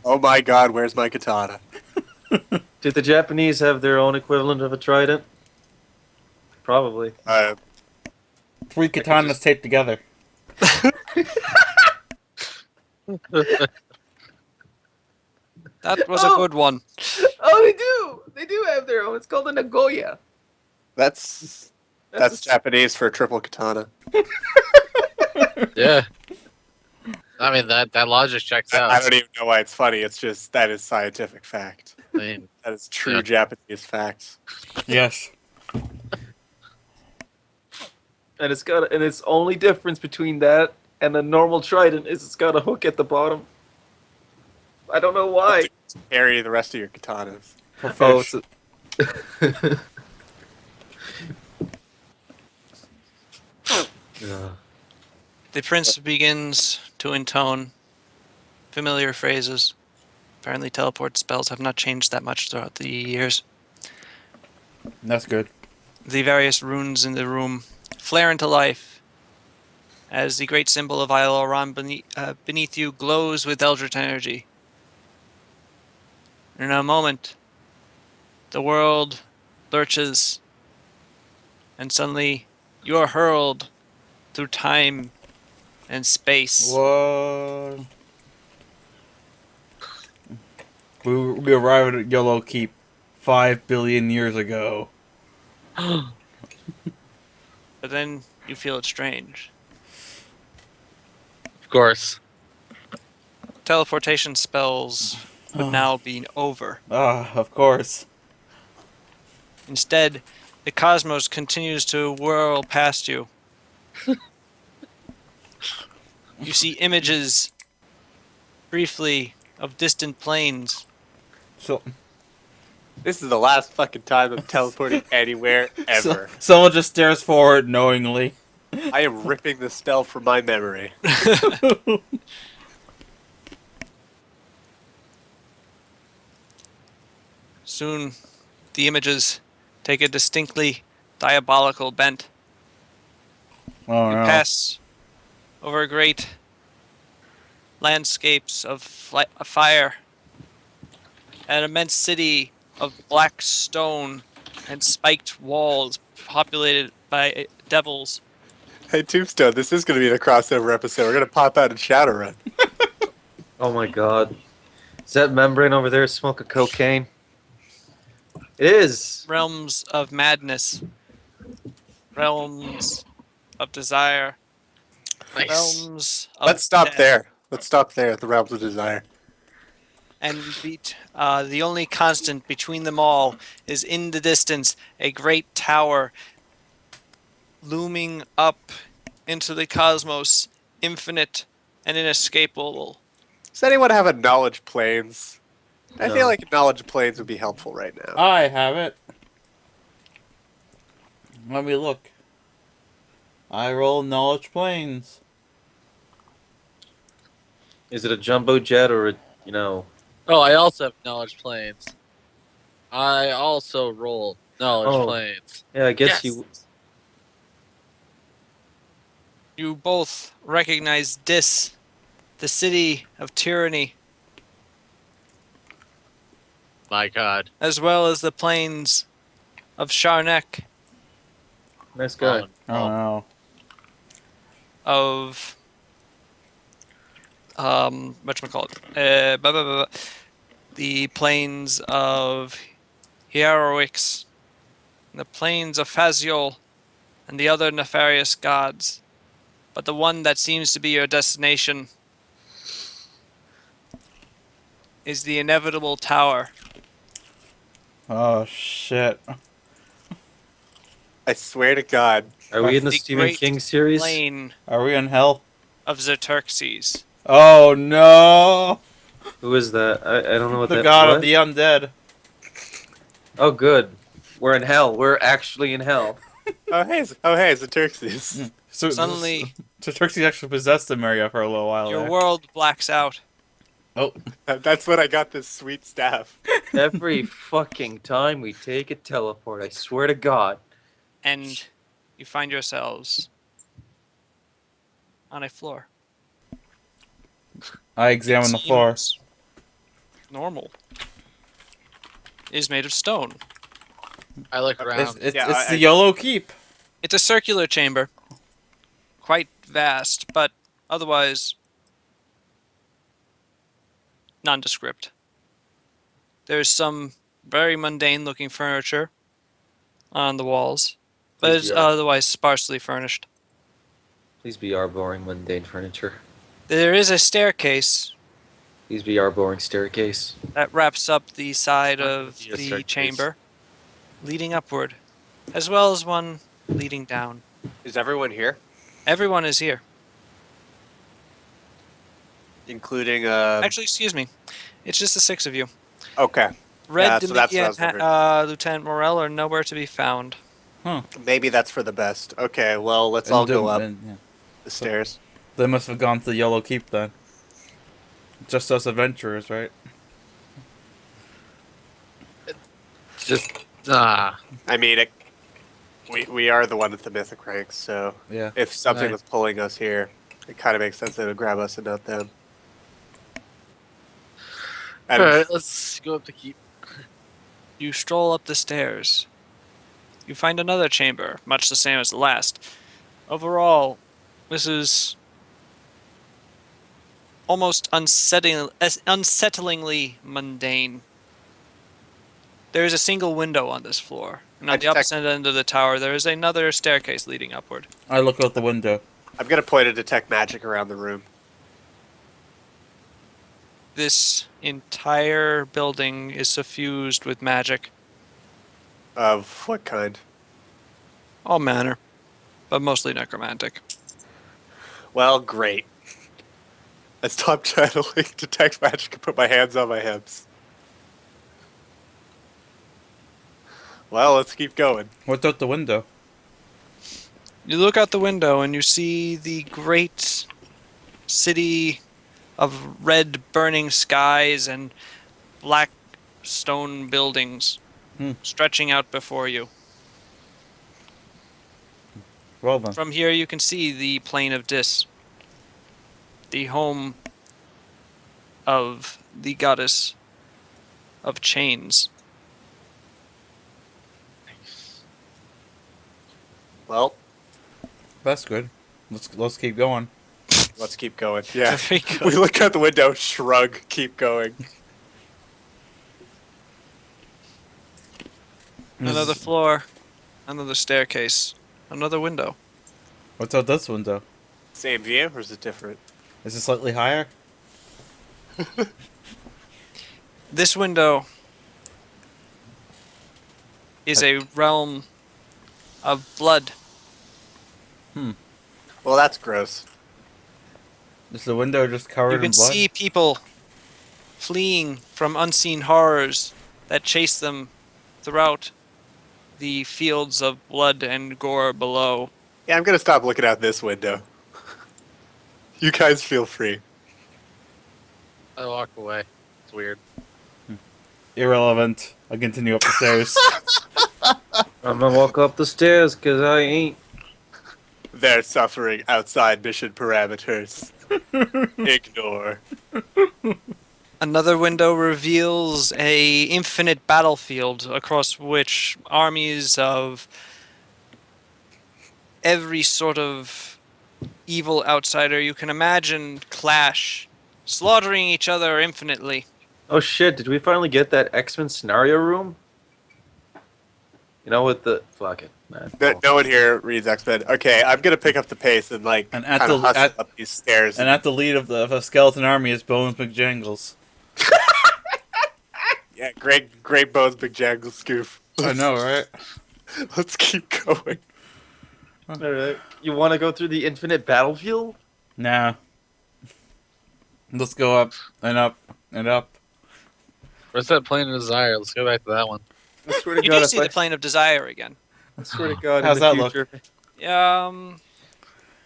Oh my god, where's my katana? Did the Japanese have their own equivalent of a trident? Probably. 3 katanas taped together. That was a good one. Oh, they do! They do have their own. It's called a Nagoya. That's Japanese for a triple katana. Yeah. I mean, that logic checks out. I don't even know why it's funny. It's just that is scientific fact. I mean, That is true Yeah. Japanese facts. Yes. And its only difference between that and a normal trident is it's got a hook at the bottom. I don't know why. Carry the rest of your katanas. For Oh, fish. The prince begins to intone familiar phrases. Apparently, teleport spells have not changed that much throughout the years. That's good. The various runes in the room flare into life as the great symbol of Ailoran beneath you glows with eldritch energy. In a moment, the world lurches, and suddenly you are hurled through time and space. What? We arrived at Yellow Keep 5 billion years ago. But then you feel it strange. of course. Teleportation spells would now be over. Ah, of course. Instead, the cosmos continues to whirl past you. You see images, briefly, of distant planes. So, This is the last fucking time I'm teleporting anywhere ever. someone just stares forward knowingly. I am ripping the spell from my memory. Soon, the images take a distinctly diabolical bent. Oh You no. pass over great landscapes of fire, an immense city of black stone and spiked walls populated by devils. Hey, Tombstone, this is going to be the crossover episode. We're going to pop out in Shadowrun. Oh my god. Is that membrane over there smoking cocaine? It is. Realms of madness, realms of desire, Nice. realms of Let's stop death. there. Let's stop there at the Realms of Desire. And the only constant between them all is in the distance a great tower looming up into the cosmos, infinite and inescapable. Does anyone have a Knowledge Planes? I No. feel like Knowledge Planes would be helpful right now. I have it. Let me look. I roll knowledge planes. Is it a jumbo jet or a, you know? Oh, I also have knowledge planes. I also roll knowledge Oh. planes. Yeah, I guess Yes. you. You both recognize Dis, the city of tyranny. My God. as well as the plains of Sharnek, Nice guy. Oh no. of whatchamacallit, the plains of Hieroix, the plains of Faziol, and the other nefarious gods. But the one that seems to be your destination is the inevitable tower. Oh shit. I swear to God. Are we in the The Stephen great King series? plain Are we in hell? of Zirtexes. Oh no. Who is that? I don't know what The that. god what? of the undead. Oh, good. We're in hell. We're actually in hell. Oh hey, it's the Xerxes. So Suddenly, so Trixie actually possessed Emiria for a little while your there. world blacks out. Oh, That's when I got this sweet staff. Every fucking time we take a teleport, I swear to God. And you find yourselves on a floor. I examined the floor. Seems normal. It is made of stone. I look It's, around. it's, Yeah, it's I- the YOLO keep. It's a circular chamber. Quite vast, but otherwise nondescript. There's some very mundane looking furniture on the walls, but Please it's be our, otherwise sparsely furnished. please be our boring mundane furniture. There is a staircase Please be our boring staircase. that wraps up the side Not gonna of be a the staircase. chamber, leading upward, as well as one leading down. Is everyone here? Everyone is here. Including Actually, excuse me. It's just the 6 of you. Okay. Red Yeah, so that's what I Demidia was and wondering. Lieutenant Morel are nowhere to be found. Maybe that's for the best. Okay, well let's all go up Yeah. the stairs. They must have gone to the YOLO keep then. Just us adventurers, right? Just I mean, we are the one with the mythic ranks, so Yeah. if something Right. was pulling us here, it kind of makes sense they would grab us and not them. And all right. Let's go up the keep. You stroll up the stairs. You find another chamber, much the same as the last. Overall, this is almost unsettlingly mundane. There is a single window on this floor, and I on the detect- opposite end of the tower, there is another staircase leading upward. I look out the window. I'm gonna point to detect magic around the room. This entire building is suffused with magic, Of what kind? all manner, but mostly necromantic. Well, great. I stop channeling detect magic and put my hands on my hips. Well, let's keep going. What's out the window? You look out the window and you see the great city of red burning skies and black stone buildings stretching out before you. Well then. From here you can see the plain of Dis, the home of the goddess of chains. Well, That's good. Let's keep going. let's keep going. Yeah. Very good. We look out the window, shrug, keep going. Another floor, another staircase, another window. What's out this window? Same view, or is it different? Is it slightly higher? This window is a realm of blood. Well, that's gross. Is the window just covered You in can blood? see people fleeing from unseen horrors that chase them throughout the fields of blood and gore below. Yeah, I'm gonna stop looking out this window. You guys feel free. I walk away. It's weird. Irrelevant. I continue up the stairs. I'm gonna walk up the stairs because I ain't. They're suffering outside mission parameters. Ignore. Another window reveals a infinite battlefield across which armies of every sort of evil outsider you can imagine clash, slaughtering each other infinitely. Oh shit! Did we finally get that X-Men scenario room? You know, with the fuck it, man. No one here reads X-Men. Okay, I'm gonna pick up the pace and like And at kind of the hustle at up these stairs. and at the lead of the skeleton army is Bones McJangles. Yeah, great Bones McJangle scoof. I know, right? Let's keep going. All right. You want to go through the infinite battlefield? Nah. Let's go up and up and up. Where's that plane of desire? Let's go back to that one. I swear to You God, do if see I, the plane of desire again. I swear to God, How's in the that look? future,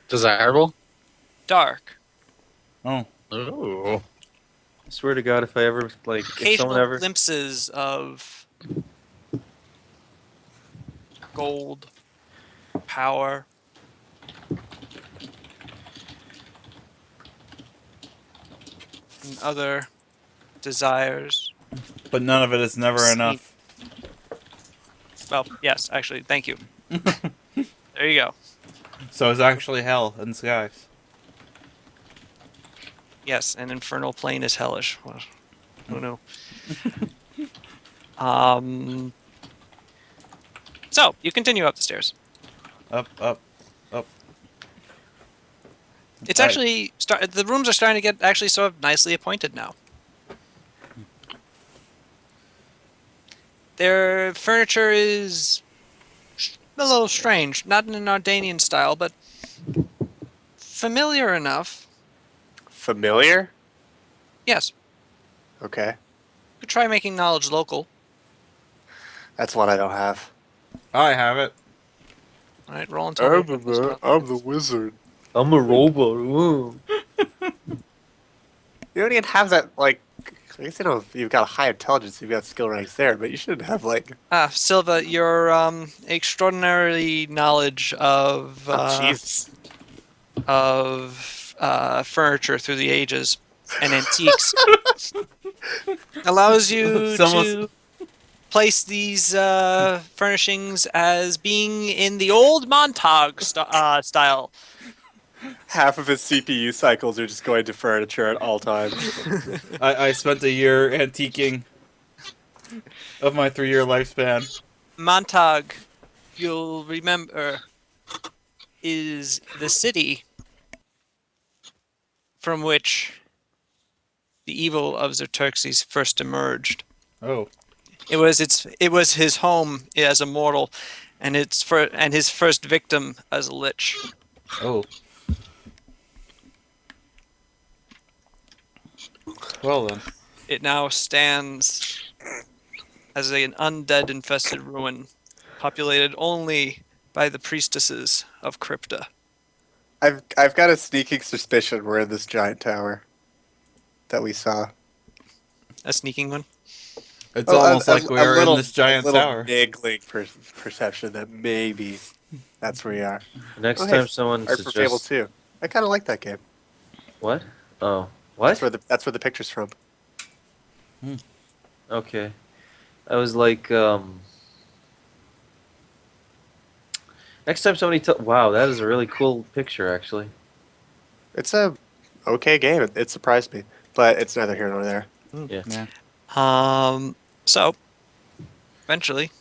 Desirable? Dark. Oh. Ooh. I swear to God, if I ever like, if Occasional someone ever, glimpses of gold, power. And other desires. But none of it is never See. enough. Well, yes, actually, thank you. There you go. So it's actually hell in the skies. Yes, an infernal plane is hellish. Well, who knew? Um. So you continue up the stairs. Up, up, up. It's I- actually the rooms are starting to get actually sort of nicely appointed now. Their furniture is a little strange, not in an Ardanian style, but familiar enough. Familiar? Yes, Okay, could try making knowledge local. that's one I don't have. I have it. All right, roll and tell me what it is. I'm the wizard. I'm a robot. Ooh. You don't even have that, like, I guess you know you've got a high intelligence, you've got skill ranks there, but you should have, like, Silva, your extraordinary knowledge of Jesus. furniture through the ages and antiques allows you to place these furnishings as being in the old Montauk style. Half of his CPU cycles are just going to furniture at all times. I spent a year antiquing of my 3-year lifespan. Montauk, you'll remember, is the city from which the evil of Zirtexes first emerged. Oh. It was his home as a mortal, and his first victim as a lich. Oh. Well then. It now stands as an undead infested ruin, populated only by the priestesses of Crypta. I've got a sneaking suspicion we're in this giant tower that we saw. A sneaking one. It's almost like we are in this giant a little tower. niggling perception that maybe that's where we are. Next Oh, hey, time someone Art for Fable suggests 2. I kind of like that game. what? Oh, what? That's where the picture's from. Okay. I was like, next time somebody wow, that is a really cool picture, actually. It's a okay game. It surprised me, but it's neither here nor there. Yeah. Yeah. So, eventually,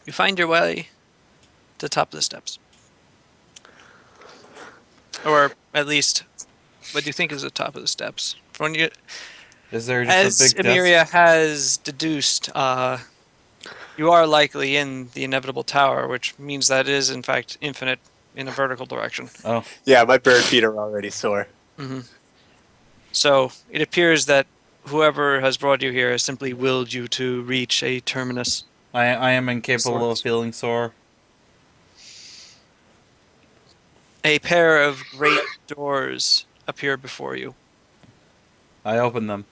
you find your way to the top of the steps. Or, at least, what do you think is the top of the steps? When you, Is there as just a big desk? Emiria has deduced, you are likely in the inevitable tower, which means that it is, in fact, infinite in a vertical direction. Oh. Yeah, my bird feet are already sore. Mm-hmm. So, it appears that whoever has brought you here has simply willed you to reach a terminus. I am incapable Sorts. of feeling sore. A pair of great doors appear before you. I open them.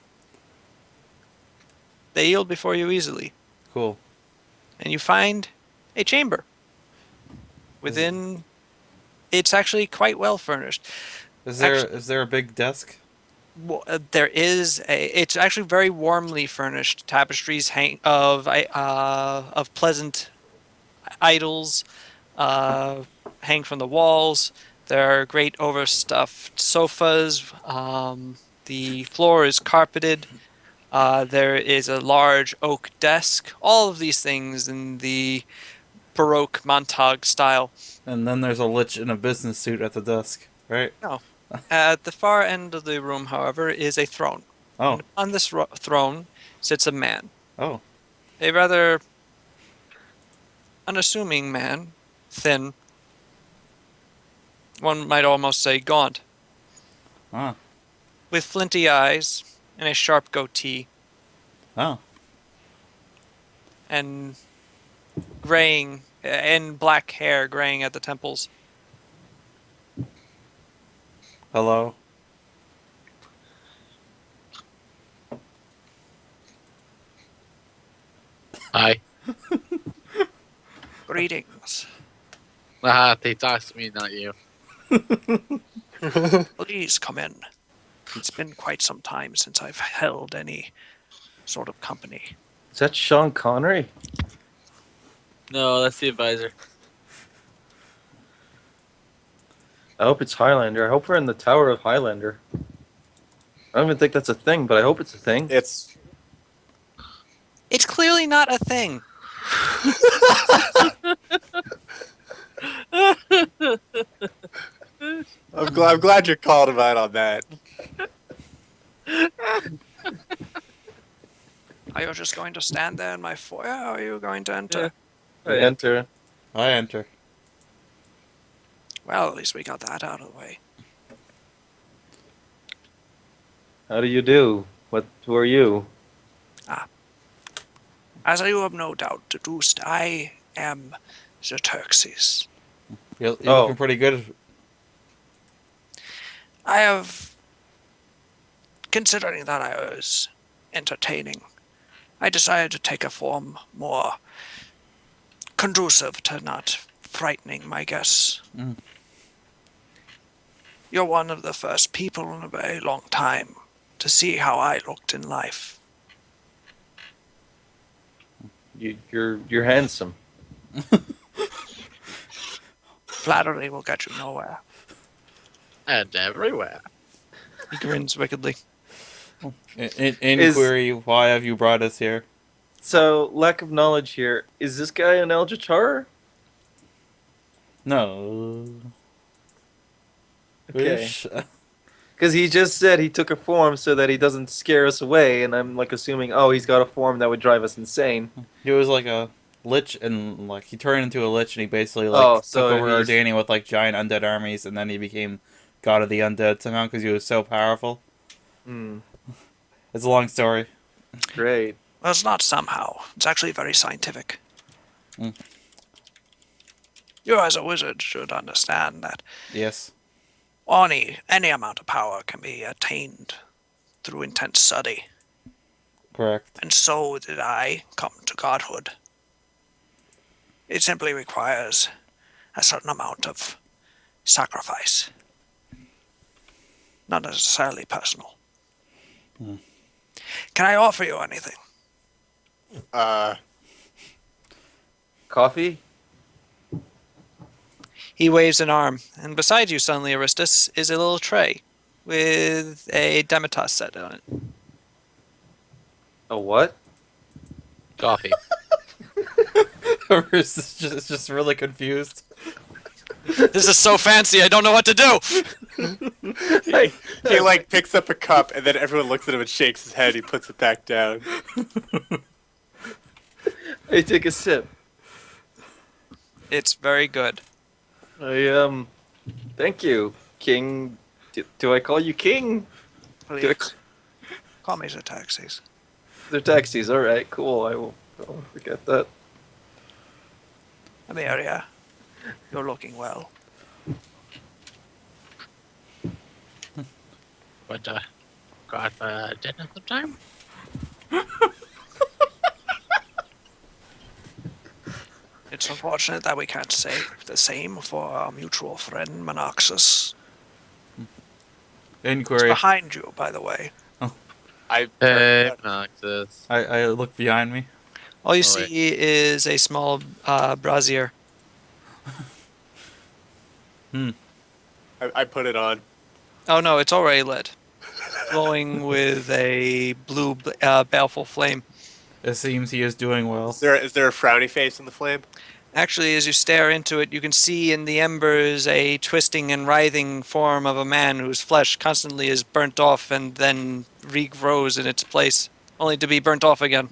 They yield before you easily, Cool. and you find a chamber. Within, it's actually quite well furnished. Is there a big desk? There is it's actually very warmly furnished. Tapestries hang of pleasant idols hang from the walls. There are great overstuffed sofas. The floor is carpeted. There is a large oak desk. All of these things in the Baroque Montague style. And then there's a lich in a business suit at the desk, right? No. At the far end of the room, however, is a throne. Oh, And on this throne sits a man. oh, A rather unassuming man. Thin. One might almost say gaunt. ah, With flinty eyes and a sharp goatee. oh. And graying and black hair graying at the temples. Hello. Hi. Greetings. He talks to me, not you. Please come in. It's been quite some time since I've held any sort of company. Is that Sean Connery? No, that's the advisor. I hope it's Highlander. I hope we're in the Tower of Highlander. I don't even think that's a thing, but I hope it's a thing. It's It's clearly not a thing. I'm glad you're called him out on that. Are you just going to stand there in my foyer, or are you going to enter? I enter. I enter. Well, at least we got that out of the way. How do you do? Who are you? As you have no doubt deduced, I am Zirtexes. You're Oh. looking pretty good. I have, considering that I was entertaining, I decided to take a form more conducive to not frightening my guests. Mm. You're one of the first people in a very long time to see how I looked in life. You're handsome. Flattery will get you nowhere. And everywhere. He grins wickedly. Inquiry, why have you brought us here? So, lack of knowledge here. Is this guy an Eljatar? No. Okay. Wish. Because he just said he took a form so that he doesn't scare us away, and I'm like assuming, oh, he's got a form that would drive us insane. He was like a lich, and like he turned into a lich, and he basically like so took over he's- Ardania with like giant undead armies, and then he became god of the undead somehow because he was so powerful. Hmm. It's a long story. Great. Well, it's not somehow. It's actually very scientific. Mm. You, as a wizard, should understand that Yes. any amount of power can be attained through intense study. Correct. And so did I come to godhood. It simply requires a certain amount of sacrifice. Not necessarily personal. Hmm. Can I offer you anything? Coffee? He waves an arm, and beside you, suddenly, Aristus, is a little tray with a Demitas set on it. A what? Coffee. It's just really confused. This is so fancy, I don't know what to do! Hey, He like picks up a cup and then everyone looks at him and shakes his head. He puts it back down. hey, take a sip. It's very good. Thank you, King. Do I call you King? Please, call me Zirtexes. They're taxis. All right, cool. I won't forget that. Amelia, you're looking well. But, got dinner sometime? It's unfortunate that we can't say the same for our mutual friend Monoxus. It's Inquiry. behind you, by the way. I Hey, Noxus. I look behind me. All you Oh, wait. see is a small brazier. I put it on. Oh no, it's already lit, glowing with a blue, baleful flame. It seems he is doing well. Is there a frowny face in the flame? Actually, as you stare into it, you can see in the embers a twisting and writhing form of a man whose flesh constantly is burnt off and then regrows in its place, only to be burnt off again.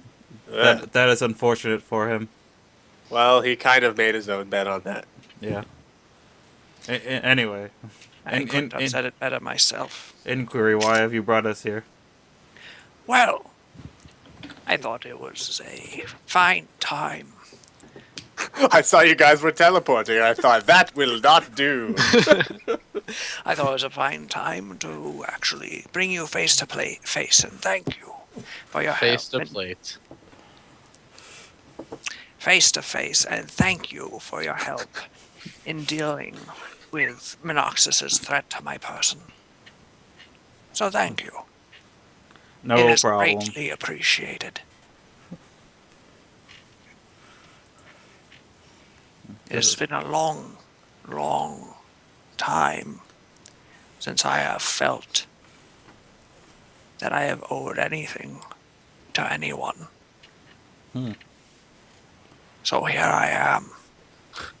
Ugh. That is unfortunate for him. Well, he kind of made his own bet on that. Yeah. Anyway, I couldn't have said it better myself. inquiry. Why have you brought us here? Well, I thought it was a fine time. I saw you guys were teleporting. I thought that will not do. I thought it was a fine time to actually bring you face to face and thank you for your Face help. to plate. Face to face and thank you for your help in dealing with Minoxus's threat to my person. So thank you. It No is problem. greatly appreciated. It has been a long, long time since I have felt that I have owed anything to anyone. So here I am,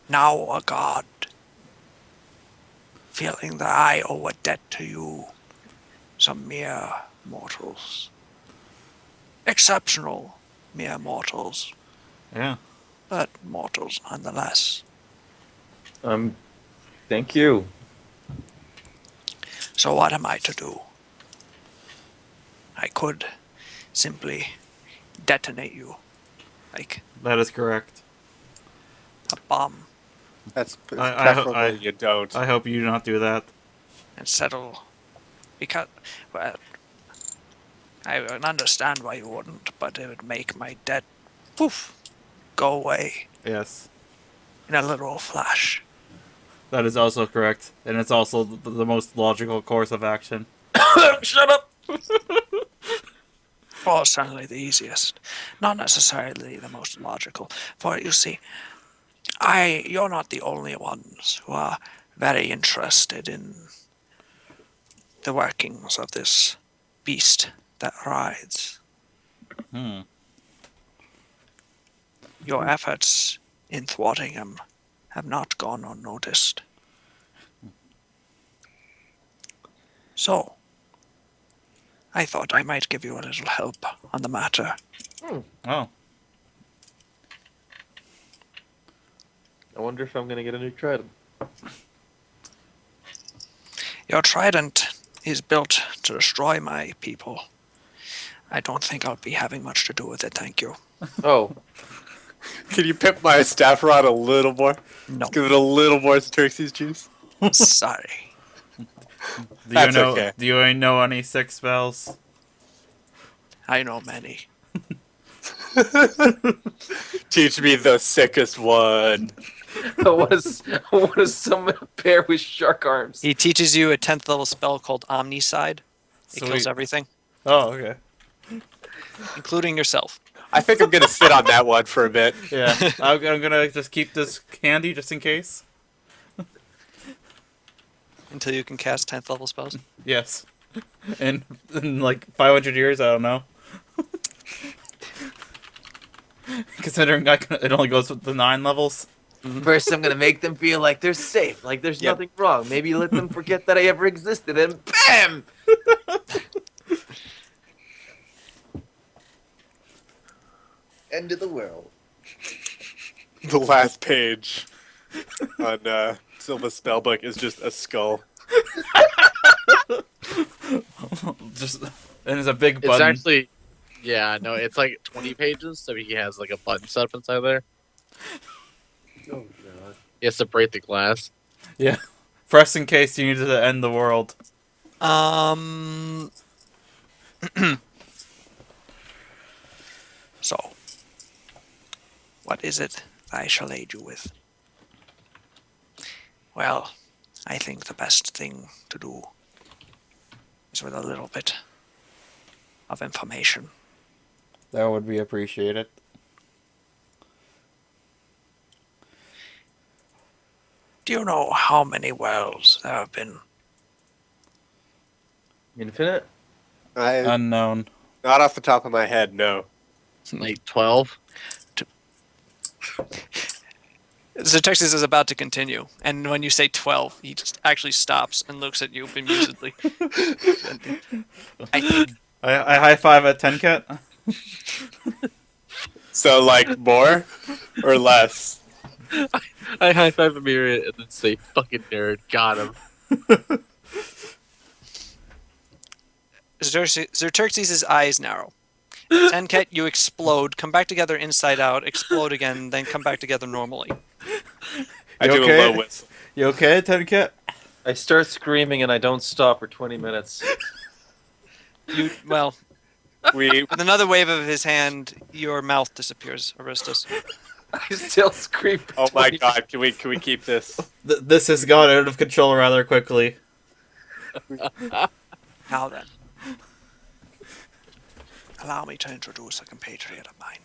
now a god, feeling that I owe a debt to you, some mere mortals. Exceptional mere mortals, Yeah. but mortals nonetheless. Thank you. So what am I to do? I could simply detonate you, like That is correct. a bomb, That's I- preferable you don't. I hope you do not do that. and settle. Because, well, I would understand why you wouldn't, but it would make my debt, poof, go away Yes. in a literal flash. That is also correct, and it's also the most logical course of action. Shut up. Or certainly the easiest. Not necessarily the most logical. For you see, you're not the only ones who are very interested in the workings of this beast that rides. Hmm. Your efforts in thwarting him have not gone unnoticed. So, I thought I might give you a little help on the matter. Oh. I wonder if I'm gonna get a new trident. Your trident is built to destroy my people. I don't think I'll be having much to do with it, thank you. Oh, Can you pimp my staff rod a little more? No, Give it a little more Xerxes juice. sorry. That's okay. Do you know any sick spells? I know many. Teach me the sickest one. what is some pair with shark arms? He teaches you a 10th level spell called Omnicide. It kills Sweet. everything, Oh, okay. including yourself. I think I'm gonna sit on that one for a bit. Yeah. I'm gonna just keep this handy just in case. Until you can cast 10th level spells. Yes. In like 500 years, I don't know. Considering it only goes with the 9 levels. First, I'm gonna make them feel like they're safe, like there's Yep. nothing wrong. Maybe let them forget that I ever existed, and BAM! End of the world. The last page on Silva's spellbook is just a skull. Just and there's a big It's button. actually, yeah, no, it's like 20 pages, so he has like a button set up inside there. Oh god. He has to break the glass. Yeah. Press in case you need to end the world. So, what is it I shall aid you with? Well, I think the best thing to do Just with a little bit of information. That would be appreciated. Do you know how many worlds there have been? Infinite? Unknown. Not off the top of my head, no. Like 12. Zirtexes is about to continue, and when you say 12, he just actually stops and looks at you bemusedly. I think I high five at Tenket. So, like, more or less? I high five Amir and then say, "Fucking nerd, got him." Zirtexes' eyes narrow. Tenket, you explode, come back together inside out, explode again, then come back together normally. I You do okay? a low whistle. You okay, Tenket? I start screaming and I don't stop for 20 minutes. Well, We with another wave of his hand, your mouth disappears, Aristus. I still scream for Oh my 20 god, can we keep this? This has gone out of control rather quickly. Now then, allow me to introduce a compatriot of mine.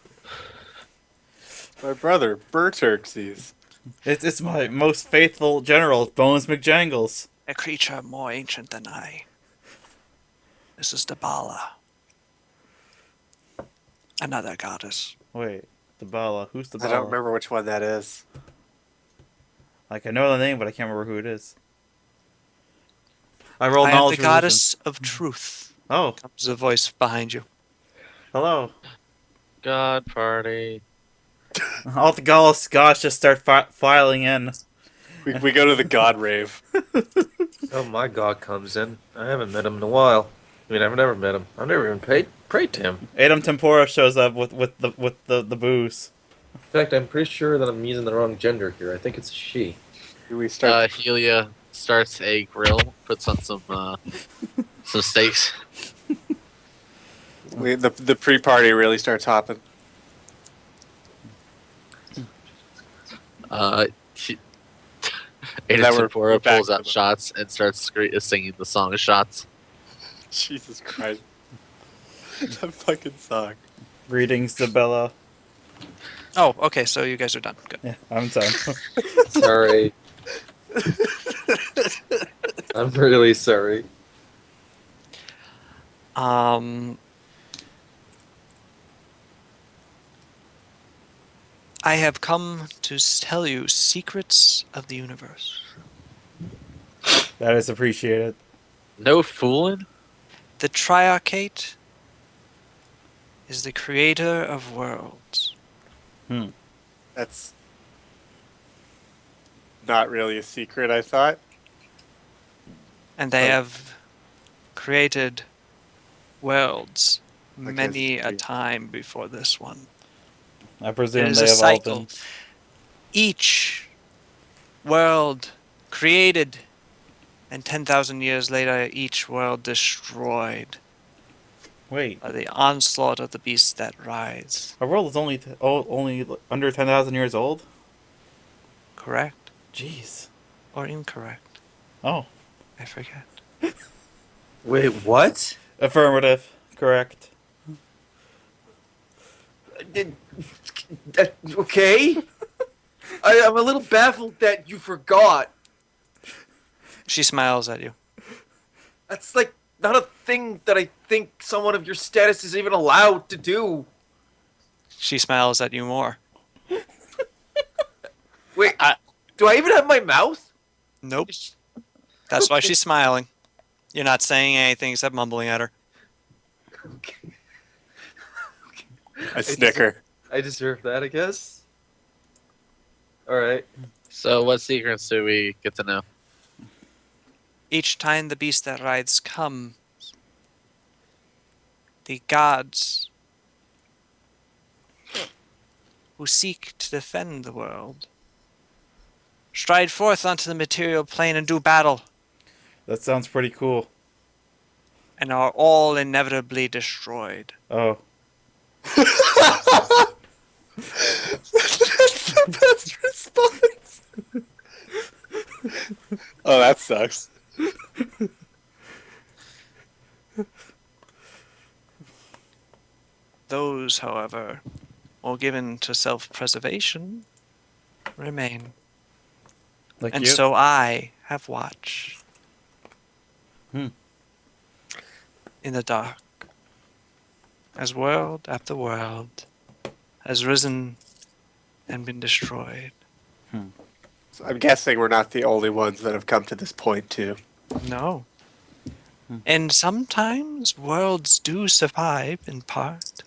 My brother, Zirtexes. It's my most faithful general, Bones McJangles. A creature more ancient than I. This is Dabala. Another goddess. Wait, Dabala. Who's Dabala? I don't remember which one that is. Like, I know the name, but I can't remember who it is. I rolled I am knowledge the religion. goddess of truth. Oh, Comes a voice behind you. hello. God party. All the gods just start filing in. We go to the god rave. Oh, my god comes in. I haven't met him in a while. I mean, I've never met him. I've never even prayed to him. Adam Tempora shows up with the booze. In fact, I'm pretty sure that I'm using the wrong gender here. I think it's a she. We start. Helia starts a grill, puts on some steaks. The pre-party really starts hopping. She, That Ada we're Tempora back pulls to out the- shots and starts singing the song of shots. Jesus Christ. That fucking song. Greetings to Bella. Oh, okay, so you guys are done. Good. Yeah, I'm done. Sorry. I'm really sorry. I have come to tell you secrets of the universe. That is appreciated. No fooling. The Triarchate is the creator of worlds. That's not really a secret, I thought. And they Oh. have created worlds Like many this- a time before this one. I It presume is they a have all cycle. been. Each world created, and 10,000 years later, each world destroyed Wait, by the onslaught of the beasts that rise. our world is only under 10,000 years old. Correct Jeez. or incorrect? Oh, I forget. Wait, what? affirmative. Correct. Okay. I'm a little baffled that you forgot. She smiles at you. That's like not a thing that I think someone of your status is even allowed to do. She smiles at you more. Wait, do I even have my mouth? Nope. That's why she's smiling. You're not saying anything except mumbling at her. I snicker. I deserve that, I guess. Alright. So, what secrets do we get to know? Each time the beast that rides comes, the gods who seek to defend the world stride forth onto the material plane and do battle, That sounds pretty cool. and are all inevitably destroyed. Oh, That's the best response. Oh, that sucks. Those, however, more given to self-preservation, remain. Like And you. so I have watched. Hmm. In the dark, as world after world has risen and been destroyed. So I'm guessing we're not the only ones that have come to this point, too. No. And sometimes worlds do survive in part.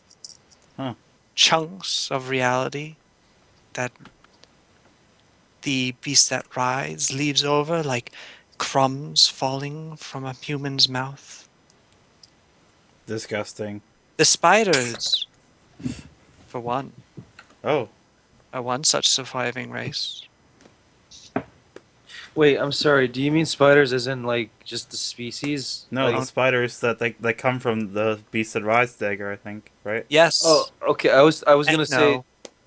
Huh. Chunks of reality that the beast that rides leaves over like crumbs falling from a human's mouth. Disgusting. The spiders, for one, Oh, are one such surviving race. Wait, I'm sorry. Do you mean spiders as in like just the species? no, Like, the spiders that come from the beast that rides dagger, I think, right? Yes. oh, okay. I was and gonna no. say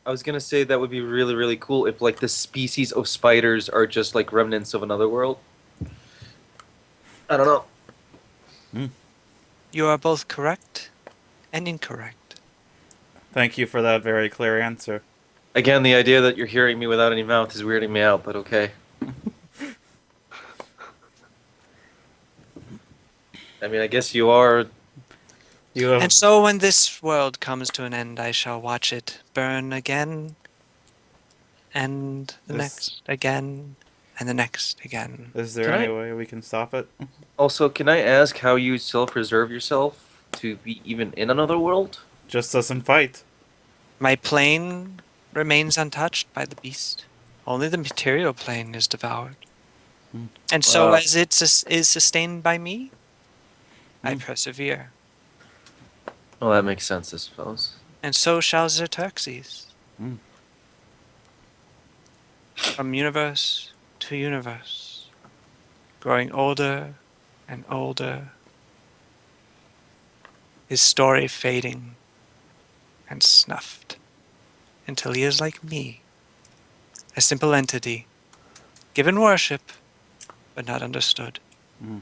I was gonna say that would be really really cool if like the species of spiders are just like remnants of another world. I don't know. You are both correct and incorrect. Thank you for that very clear answer. Again, the idea that you're hearing me without any mouth is weirding me out, but okay. I mean, I guess you are. You have And so when this world comes to an end, I shall watch it burn again, and the This- next again, and the next again. Is there Can any I- way we can stop it? Also, can I ask how you self-preserve yourself to be even in another world? Just doesn't fight. My plane remains untouched by the beast. Only the material plane is devoured. And so Wow. as it is sustained by me, I Mm. persevere. Well, that makes sense, I suppose. And so shall Zirtexes. Mm. From universe to universe, growing older and older, his story fading and snuffed, until he is like me, a simple entity, given worship, but not understood. Mm.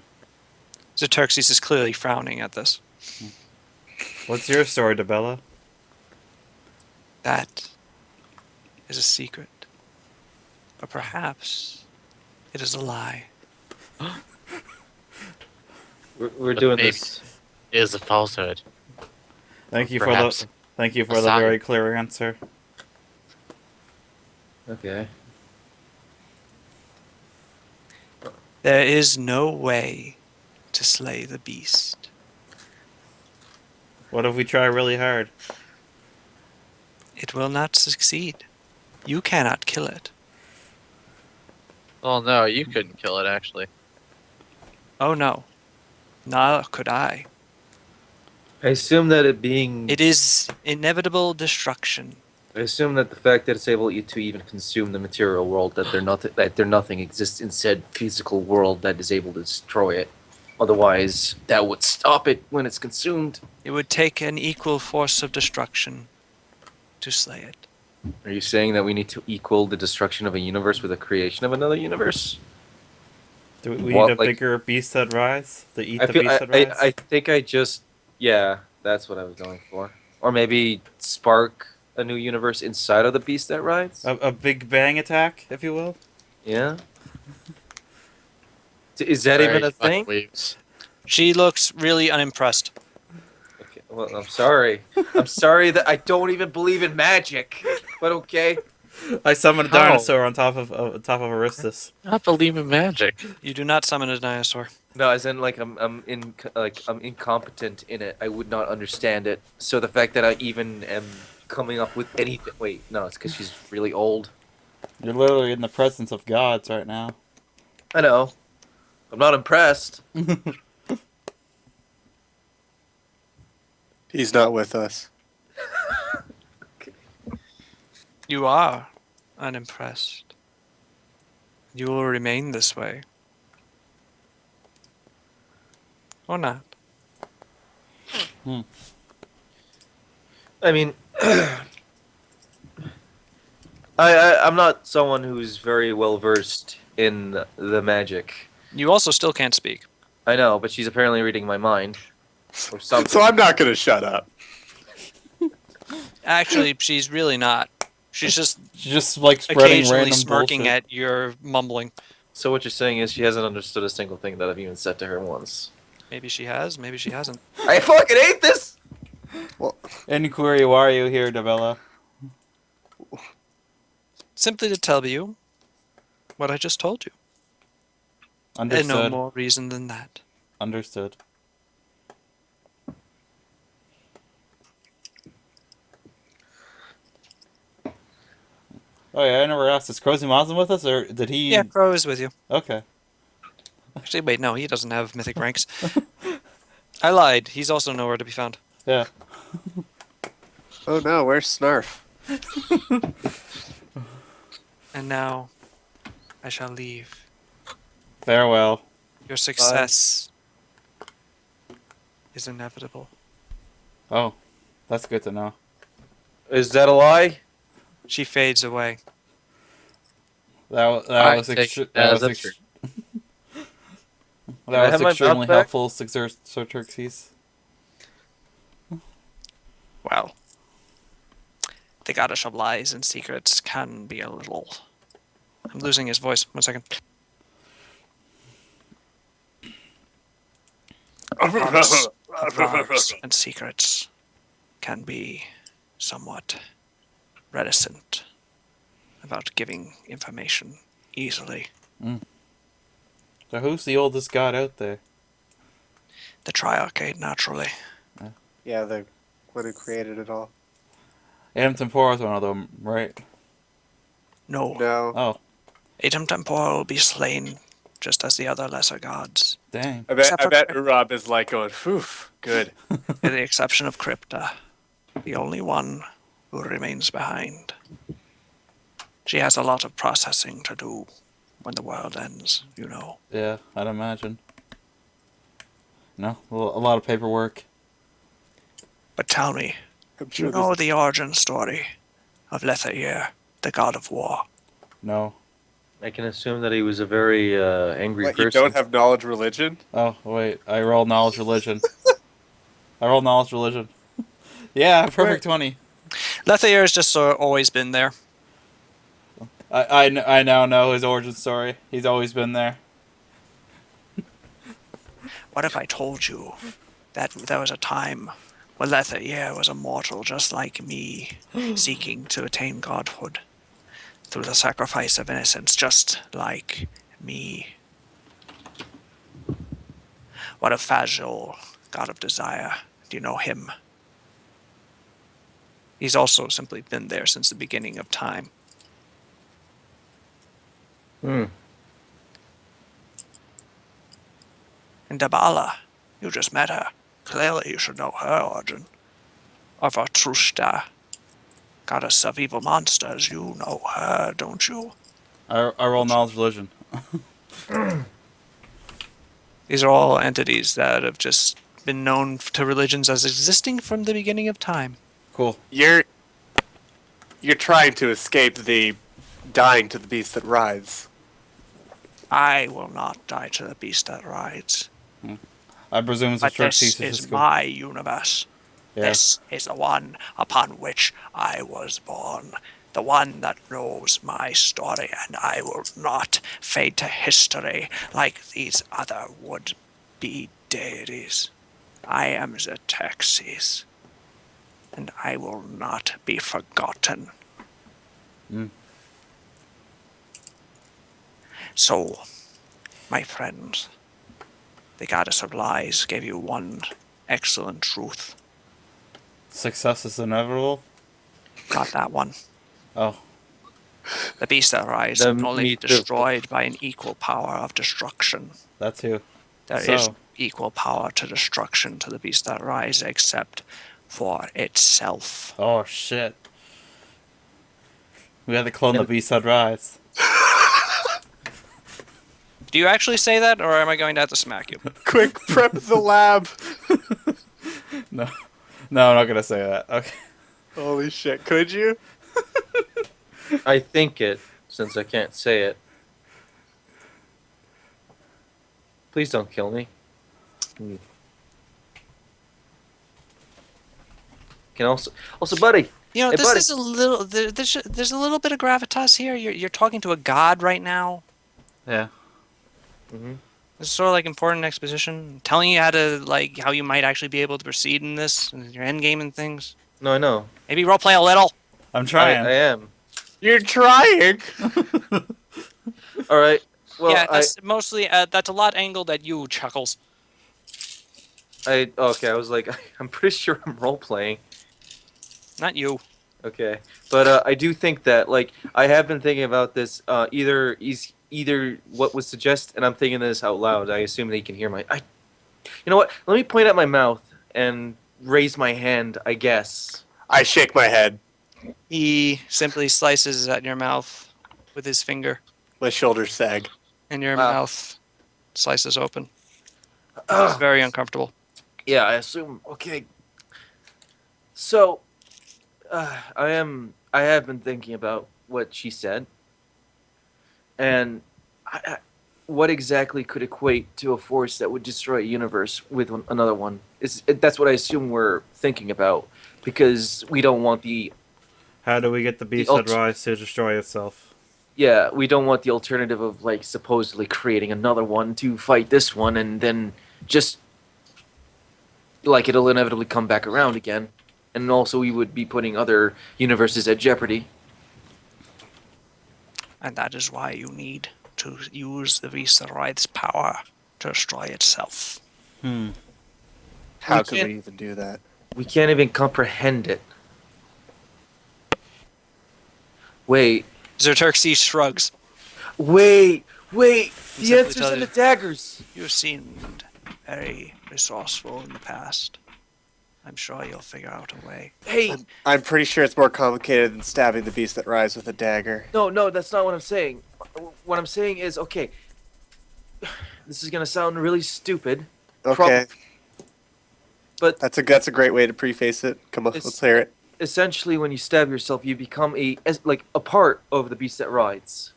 Zirtexes is clearly frowning at this. What's your story, Debella? That is a secret. Or perhaps it is a lie. We're But doing maybe. this. Is a falsehood. Thank you Perhaps for the a sign. very clear answer. Okay. There is no way to slay the beast. What if we try really hard? It will not succeed. You cannot kill it. Oh no, you couldn't kill it actually. Oh no. Nor could I. I assume that it being. It is inevitable destruction. I assume that the fact that it's able to even consume the material world, that nothing exists in said physical world that is able to destroy it. Otherwise, that would stop it when it's consumed. It would take an equal force of destruction to slay it. Are you saying that we need to equal the destruction of a universe with the creation of another universe? Do we What, need a like- bigger beast that rise? To eat I the feel. beast that rise? I think I just. Yeah, that's what I was going for. Or maybe spark a new universe inside of the beast that rides. A big bang attack, if you will. Yeah. Is that even a thing? Weaves. She looks really unimpressed. Okay, well, I'm sorry. I'm sorry that I don't even believe in magic. But okay. I summoned a How? dinosaur on top of Aristus. Not believe in magic. You do not summon a dinosaur. No, as in like I'm incompetent in it. I would not understand it. So the fact that I even am coming up with anything. Wait, no, it's because she's really old. You're literally in the presence of gods right now. I know. I'm not impressed. He's not with us. You are unimpressed. You will remain this way. Or not. I mean, I'm not someone who's very well versed in the magic. You also still can't speak. I know, but she's apparently reading my mind. Or something. So I'm not going to shut up. Actually, she's really not. She's just She's just like spreading occasionally random smirking bullshit. at your mumbling. So what you're saying is she hasn't understood a single thing that I've even said to her once. Maybe she has, maybe she hasn't. I fucking hate this! Inquiry, why are you here, Davella? Simply to tell you what I just told you. And no Understood. more reason than that. Understood. Oh yeah, I never asked. Is Crozimazin with us, or did he? Yeah, Crow is with you. Okay. Actually, wait, no, he doesn't have mythic ranks. I lied. He's also nowhere to be found. Yeah. Oh no, where's Snarf? And now, I shall leave. Farewell. Your success is inevitable. Oh, that's good to know. Is that a lie? She fades away. That I was take it that as was a truth. I that have was my extremely mouth back? helpful, Zirtexes. Well, the goddess of lies and secrets can be a little... I'm losing his voice. 1 second. Goddess of lies and secrets can be somewhat reticent about giving information easily. So who's the oldest god out there? The Triarchate, naturally. Yeah, the one who created it all. Adam Tempora is one of them, right? No. No. Oh, Atum Tempora will be slain, just as the other lesser gods. dang. I Except for bet Crypt- Urab is like going, phew, good. With the exception of Crypta, the only one who remains behind. She has a lot of processing to do when the world ends, you know. Yeah, I'd imagine. No, a lot of paperwork. But tell me, I'm do you sure know the origin story of Lethair, the god of war? No. I can assume that he was a very angry What, you person. don't have knowledge religion? Oh wait, I rolled knowledge religion. I rolled knowledge religion. Yeah, perfect 20. Lethair has just always been there. I now know his origin story. He's always been there. What if I told you that there was a time when Lethair was a mortal just like me, seeking to attain godhood through the sacrifice of innocence just like me? What of Fajol, god of desire? Do you know him? He's also simply been there since the beginning of time. Hmm. And Dabala, you just met her. Clearly you should know her origin. Of Artrushta, goddess of evil monsters, you know her, don't you? I rolled knowledge religion. These are all entities that have just been known to religions as existing from the beginning of time. Cool. You're trying to escape the dying to the beast that rides. I will not die to the beast that rides. I presume But Zirtexes this is just go. my universe. Yeah. This is the one upon which I was born. The one that knows my story, and I will not fade to history like these other would-be deities. I am Zirtexes, and I will not be forgotten. Mm. So, my friends, the goddess of lies gave you one excellent truth. Success is inevitable. Not that one. Oh, The beast that rises The can only be meat of- destroyed by an equal power of destruction. that too. There is So- equal power to destruction to the beast that rises, except for itself. Oh shit. We had to clone the beast that rides. Do you actually say that, or am I going to have to smack you? Quick, prep the lab. No, I'm not gonna say that. Okay. Holy shit, could you? I think it, since I can't say it. Please don't kill me. can also, buddy. You know, Hey, this buddy. is a little. There's a little bit of gravitas here. You're talking to a god right now. Yeah. Mm-hmm. This is sort of like important exposition, telling you how you might actually be able to proceed in this, and your end game and things. No, I know. Maybe roleplay a little. I'm I trying. am. You're trying. All right. Well, Yeah, that's mostly that's a lot angled at you, Chuckles. okay. I was like, I'm pretty sure I'm role playing. Not you. Okay, but I do think that like I have been thinking about this. Either what was suggested, and I'm thinking this out loud. I assume that he can hear my. You know what? Let me point at my mouth and raise my hand. I guess. I shake my head. He simply slices at your mouth with his finger, My shoulders sag. and your Wow. mouth slices open. It's Ugh. very uncomfortable. Yeah, I assume. Okay. So, I have been thinking about what she said, and what exactly could equate to a force that would destroy a universe with another one. That's what I assume we're thinking about, because we don't want the How do we get the beast that rise to destroy itself? yeah, we don't want the alternative of like supposedly creating another one to fight this one, and then just like it'll inevitably come back around again. And also, we would be putting other universes at jeopardy. And that is why you need to use the Viscerite's power to destroy itself. How We could can't- we even do that? We can't even comprehend it. Wait, Zirtexes shrugs. wait! The Simply answers tell in you. the daggers. You seemed very resourceful in the past. I'm sure you'll figure out a way. Hey, I'm pretty sure it's more complicated than stabbing the beast that rise with a dagger. no, that's not what I'm saying. What I'm saying is, okay, this is gonna sound really stupid. Okay, But that's a great way to preface it. Come on, It's- let's hear it. essentially, when you stab yourself, you become a part of the beast that rides.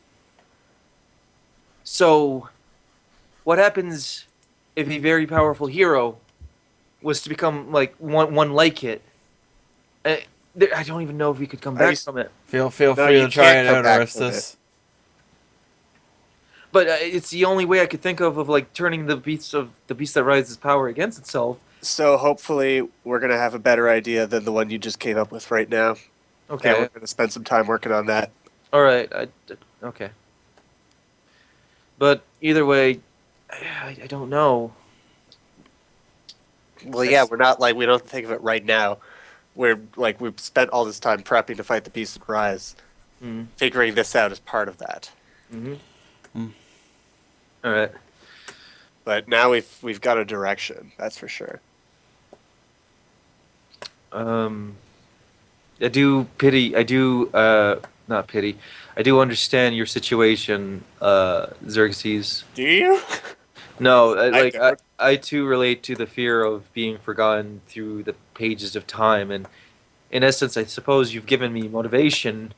So, what happens if a very powerful hero was to become like one like it? I don't even know if we could come Are back you- from it. Feel No, free you to try can't it come out, back Aristus. But it's the only way I could think of like turning the beast that rides his power against itself. So hopefully we're gonna have a better idea than the one you just came up with right now. Okay. And we're gonna spend some time working on that. All right. Okay. But either way, I don't know. Well, yeah, we're not like we don't think of it right now. We're like we've spent all this time prepping to fight the beast that rise. Mm. Figuring this out is part of that. Mm-hmm. Mm. All right. But now we've got a direction. That's for sure. I do pity. I do not pity. I do understand your situation, Xerxes. Do you? No, I don't. I too relate to the fear of being forgotten through the pages of time, and in essence, I suppose you've given me motivation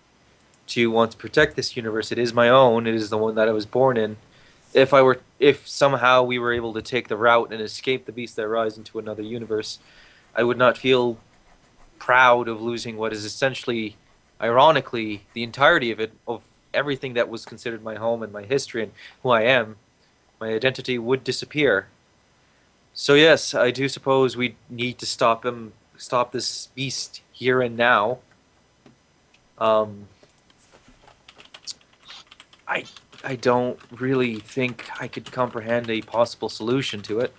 to want to protect this universe. It is my own. It is the one that I was born in. If somehow we were able to take the route and escape the beast that rise into another universe, I would not feel proud of losing what is essentially, ironically, the entirety of everything that was considered my home and my history and who I am. My identity would disappear. So yes, I do suppose we need to stop this beast here and now. I don't really think I could comprehend a possible solution to it.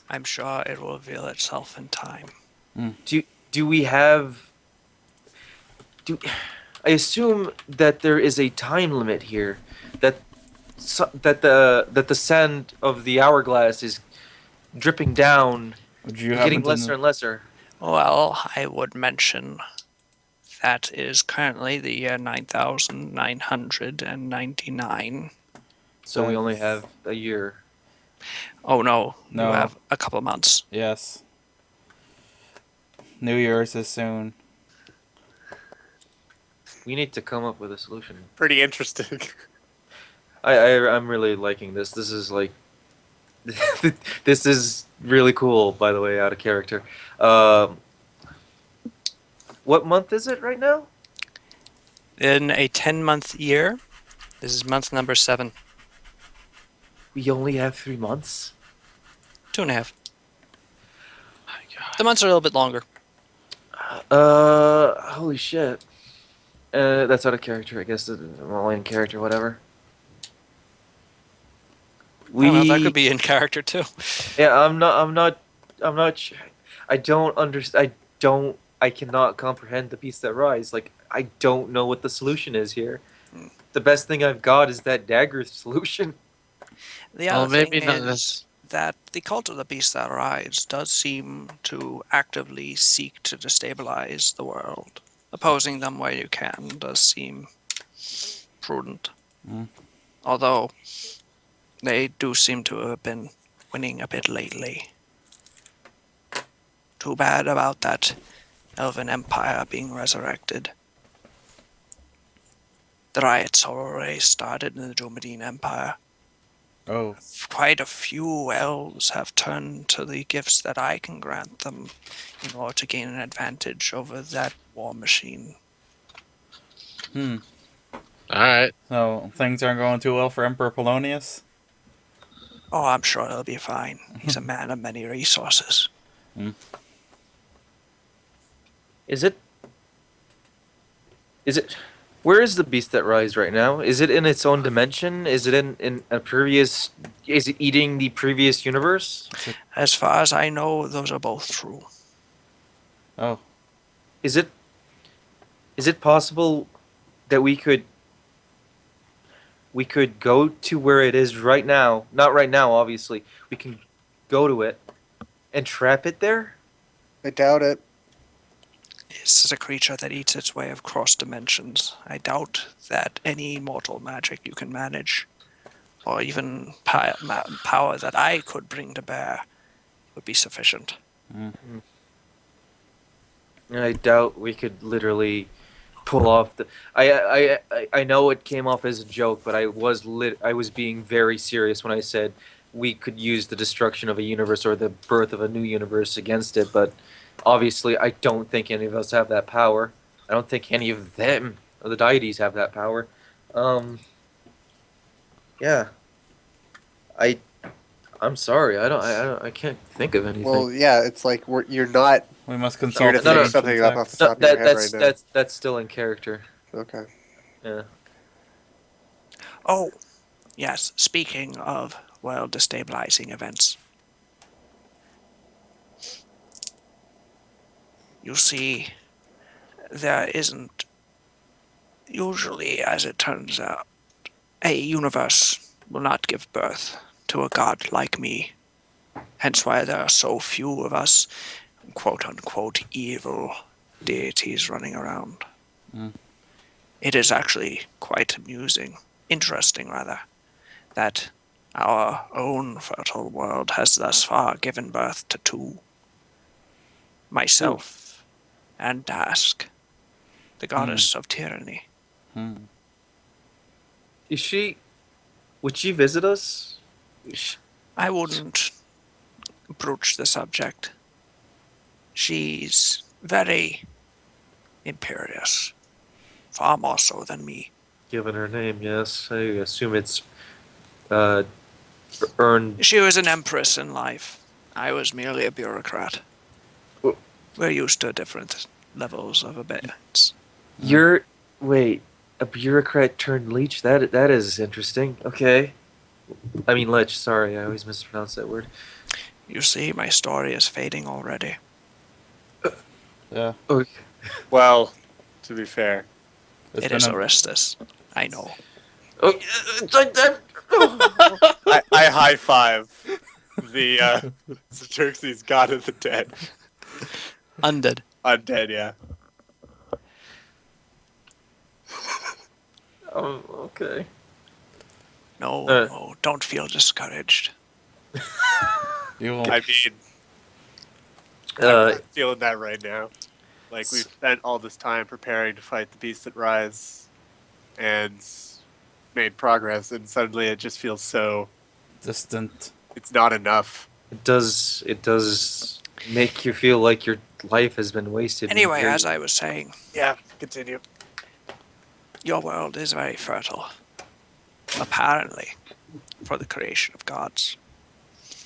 I'm sure it will reveal itself in time. Do we have? I assume that there is a time limit here, that the sand of the hourglass is dripping down, Would you getting happen to lesser and lesser. Well, I would mention that is currently the year 9,999. So we only have a year. Oh no, No. you have a couple of months. Yes. New Year's is soon. We need to come up with a solution. Pretty interesting. I'm really liking this. This is like, this is really cool. By the way, out of character. what month is it right now? In a 10-month year, this is month number 7. We only have 3 months. 2.5. My God. The months are a little bit longer. Holy shit. That's out of character, I guess. Well, in character, whatever. I don't know, that could be in character too. Yeah, I'm not. I don't understand. I cannot comprehend the beasts that rise. Like, I don't know what the solution is here. The best thing I've got is that dagger solution. The Well, other maybe thing not is this. that the cult of the beast that rides does seem to actively seek to destabilize the world. Opposing them where you can does seem prudent. Mm. Although they do seem to have been winning a bit lately. Too bad about that elven empire being resurrected. The riots already started in the Dromedain Empire. Oh, Quite a few elves have turned to the gifts that I can grant them in order to gain an advantage over that war machine. hmm. All right. So things aren't going too well for Emperor Polonius. Oh, I'm sure he'll be fine. He's a man of many resources. Is it? Is it? Where is the beast that rise right now? Is it in its own dimension? Is it in a previous? Is it eating the previous universe? As far as I know, those are both true. Oh, Is it? Is it possible that we could go to where it is right now? Not right now, obviously. We can go to it and trap it there. I doubt it. This is a creature that eats its way across dimensions. I doubt that any mortal magic you can manage, or even power that I could bring to bear, would be sufficient. I doubt we could literally pull off the. I know it came off as a joke, but I was being very serious when I said we could use the destruction of a universe or the birth of a new universe against it. But obviously, I don't think any of us have that power. I don't think any of them, or the deities, have that power. Yeah. I. I'm sorry. I can't think of anything. Well, yeah, it's like you're not we must here consult to the no, think ancient something up off the text. No, top of your head right now. that's still in character. Okay. Yeah. Oh, yes, speaking of world destabilizing events. You see, there isn't, usually, as it turns out, a universe will not give birth to a god like me. Hence why there are so few of us, quote-unquote, evil deities running around. Mm. It is actually quite interesting rather, that our own fertile world has thus far given birth to 2. Myself and Dask, the goddess of tyranny. Hmm. Is she? Would she visit us? I wouldn't broach the subject. She's very imperious, far more so than me. Given her name, yes. I assume it's uh, earned. She was an empress in life. I was merely a bureaucrat. Well- We're used to different levels of obedience. You're wait, a bureaucrat turned leech. That is interesting. Okay. I mean lich. Sorry, I always mispronounce that word. You see, my story is fading already. Yeah, Okay. Well, to be fair, it's It been is a- Orestes. I know. Oh, it's like that. I high five the Zirtexes god of the dead. Undead. Undead, yeah. Oh, okay. No, Uh. no, don't feel discouraged. you will. I mean, I'm Uh, not feeling that right now. Like, we've spent all this time preparing to fight the beasts that rise and made progress, and suddenly it just feels so. distant. It's not enough. it does. It does Make you feel like your life has been wasted. when Anyway, you're- as I was saying, Yeah, continue. your world is very fertile, apparently, for the creation of gods.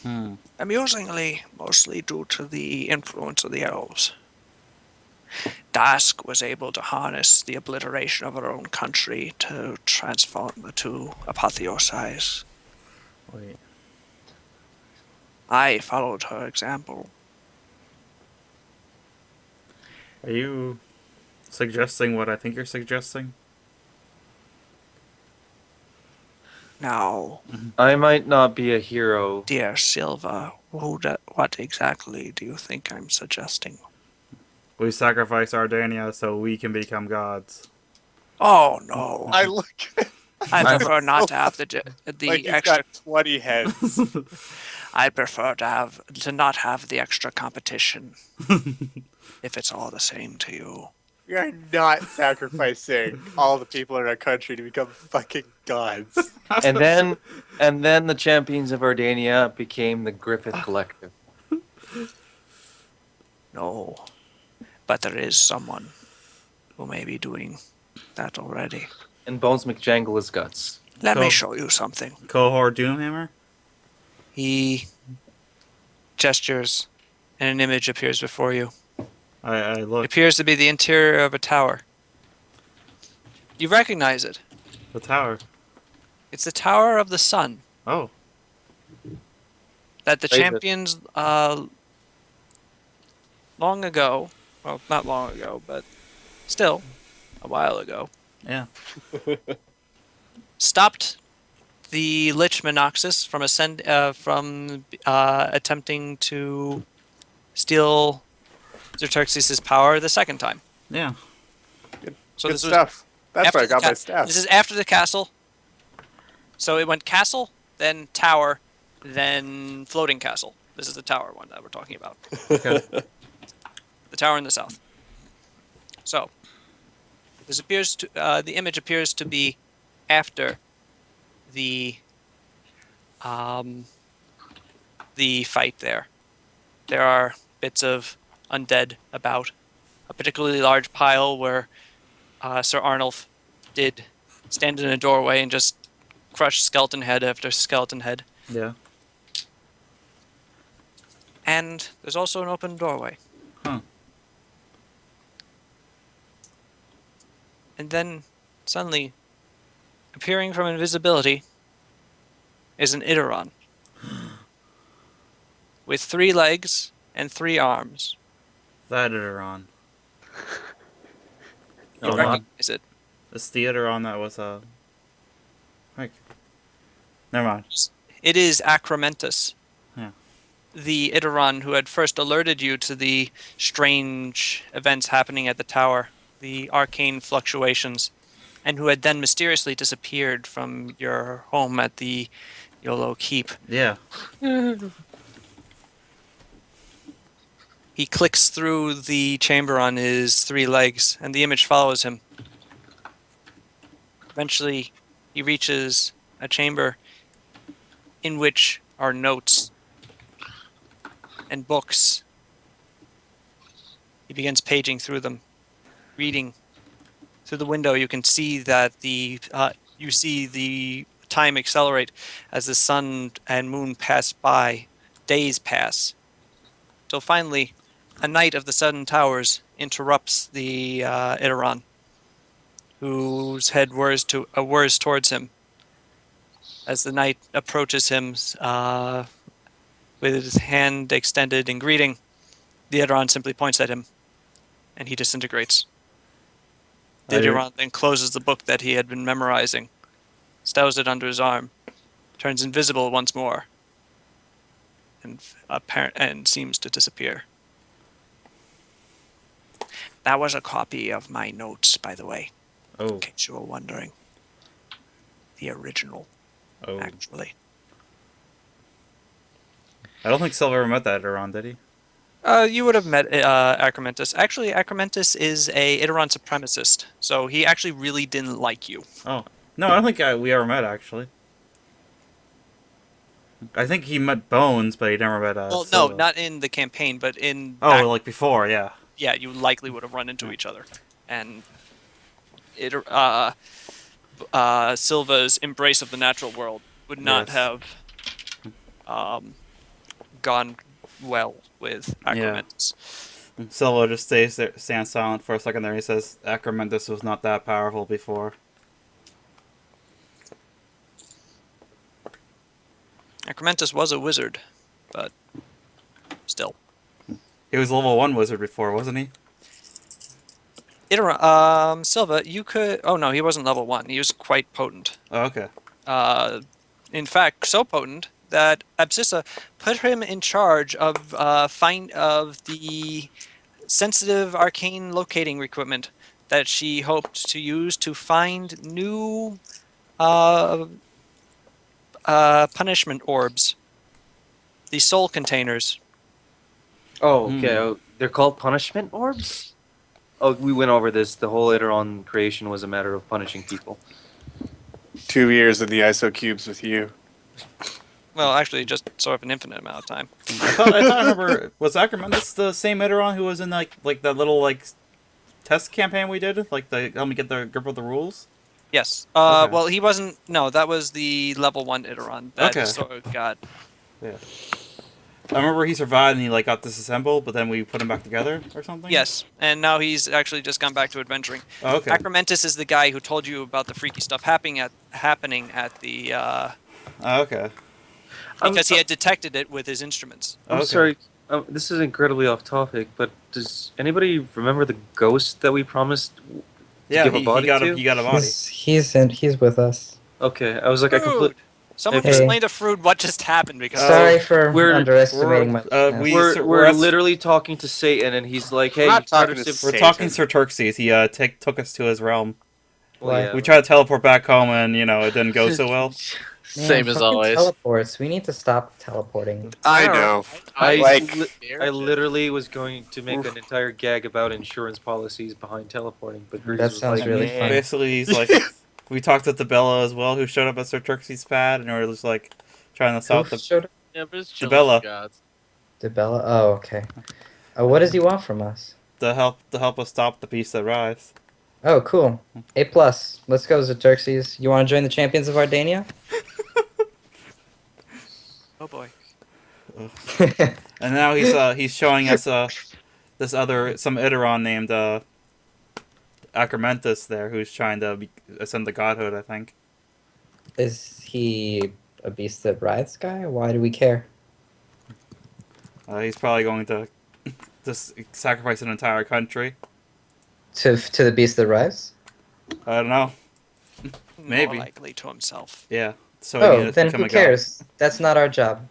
Hmm. Amusingly, mostly due to the influence of the elves. Dask was able to harness the obliteration of her own country to transform to apotheosize. Wait. I followed her example. Are you suggesting what I think you're suggesting? Now, I might not be a hero. dear Silva, what exactly do you think I'm suggesting? We sacrifice Ardania so we can become gods. Oh no, I look I prefer not to have like the he's extra. got 20 heads. I prefer to not have the extra competition. If it's all the same to you. We are not sacrificing all the people in our country to become fucking gods. And then the champions of Ardania became the Griffith Collective. No, but there is someone who may be doing that already. And Bones McJangle his guts. Let me Cool. show you something. Cohort Doomhammer? He gestures, and an image appears before you. I It look. appears to be the interior of a tower. You recognize it. The tower. It's the Tower of the Sun Oh. that the Raise it. champions long ago, well, not long ago, but still a while ago, Yeah. stopped the Lich Minoxus from attempting to steal Zirtexes' power the second time. Yeah. So Good this was stuff. That's after where I the got my staff. This is after the castle. So it went castle, then tower, then floating castle. This is the tower one that we're talking about. Okay. The tower in the south. So this appears to the image appears to be after the fight there. There are bits of undead about. A particularly large pile where Sir Arnulf did stand in a doorway and just crush skeleton head after skeleton head. Yeah. And there's also an open doorway. Huh. And then, suddenly, appearing from invisibility, is an Idaron. With 3 legs and 3 arms. That Iteron. You No, not. recognize it. It's the Iteron that was like. Never mind. It is Acromentus. Yeah. The Idaron who had first alerted you to the strange events happening at the tower, the arcane fluctuations, and who had then mysteriously disappeared from your home at the Yolo Keep. Yeah. He clicks through the chamber on his 3 legs, and the image follows him. Eventually, he reaches a chamber in which are notes and books. He begins paging through them, reading. Through the window, you can see that the time accelerate as the sun and moon pass by. Days pass, till finally, a knight of the Sudden Towers interrupts the Idaron, whose head whirs towards him. As the knight approaches him with his hand extended in greeting, the Idaron simply points at him, and he disintegrates. The Idaron then closes the book that he had been memorizing, stows it under his arm, turns invisible once more, and seems to disappear. That was a copy of my notes, by the way, Oh. in case you were wondering. The original, Oh. actually. I don't think Silver ever met that Iteron, did he? You would have met Acromentus. Actually, Acromentus is a Idaron supremacist, so he actually really didn't like you. Oh. No, I don't think we ever met, actually. I think he met Bones, but he never met Well, no, Silva. not in the campaign, but in Oh, like before, yeah. yeah, you likely would have run into each other, and it Silva's embrace of the natural world would not Yes. have gone well with Yeah. Acromentus. Silva just stands silent for a second there. He says, Acromentus was not that powerful before. Acromentus was a wizard, but still. He was a level 1 wizard before, wasn't he? Silva, you could. Oh no, he wasn't level 1. He was quite potent. Oh, okay. In fact, so potent that Absissa put him in charge of of the sensitive arcane locating equipment that she hoped to use to find new punishment orbs, the soul containers. Oh, okay. Oh, they're called punishment orbs? Oh, we went over this. The whole Iteron creation was a matter of punishing people. 2 years in the ISO cubes with you. Well, actually, just sort of an infinite amount of time. I remember, was Acromentus the same Iteron who was in like that little test campaign we did? Like help me get the grip of the rules? Yes. Okay. Well, he wasn't. No, that was the level 1 Iteron that Okay. sort of got. Yeah. I remember he survived and he got disassembled, but then we put him back together or something? Yes, and now he's actually just gone back to adventuring. Oh, okay. Acromentus is the guy who told you about the freaky stuff happening at the Oh, okay. because he had detected it with his instruments. I'm Okay. sorry. This is incredibly off topic, but does anybody remember the ghost that we promised to Yeah, give a he body got to? he got a body. He's with us. Okay, I was like, I complete. Someone Hey. explain to Frood what just happened because Sorry for we're- underestimating my. We're literally talking to Satan, and he's like, "Hey, We're not you tried talking to sim- We're Satan. talking Zirtexes. He took us to his realm. Well, yeah, We tried to teleport back home, and it didn't go so well. Same as fucking always. Teleports. We need to stop teleporting. I know. I Like- literally was going to make an entire gag about insurance policies behind teleporting, but Grease That was sounds like, really "Nah." fun. Basically, he's like, we talked to Bella as well, who showed up at Zirtexes' pad, and we were just like trying to stop Who the showed up? Yeah, but it's chilling Bella. with gods. Debella? Oh, okay. What does he want from us? to help us stop the beast that rise. Oh, cool. A plus. Let's go, Zirtexes. You want to join the champions of Ardania? oh boy. And now he's showing us some Iteron named Acromentus there, who's trying to ascend to godhood, I think. Is he a beast that writhes guy? Why do we care? He's probably going to just sacrifice an entire country. To the beast that writhes? I don't know. Maybe. More likely to himself. Yeah. So he Oh, can then become who a god. cares? That's not our job.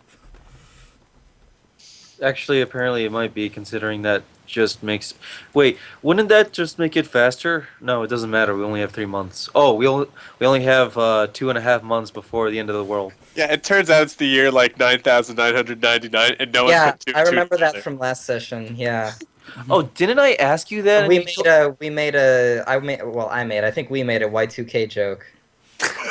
Actually, apparently it might be, considering that just makes. Wait, wouldn't that just make it faster? No, it doesn't matter. We only have 3 months. Oh, we only have 2.5 months before the end of the world. Yeah, it turns out it's the year 9,999, and no one Yeah, put two I and two remember that together. from last session. Yeah, Oh, didn't I ask you that? I think we made a Y2K joke.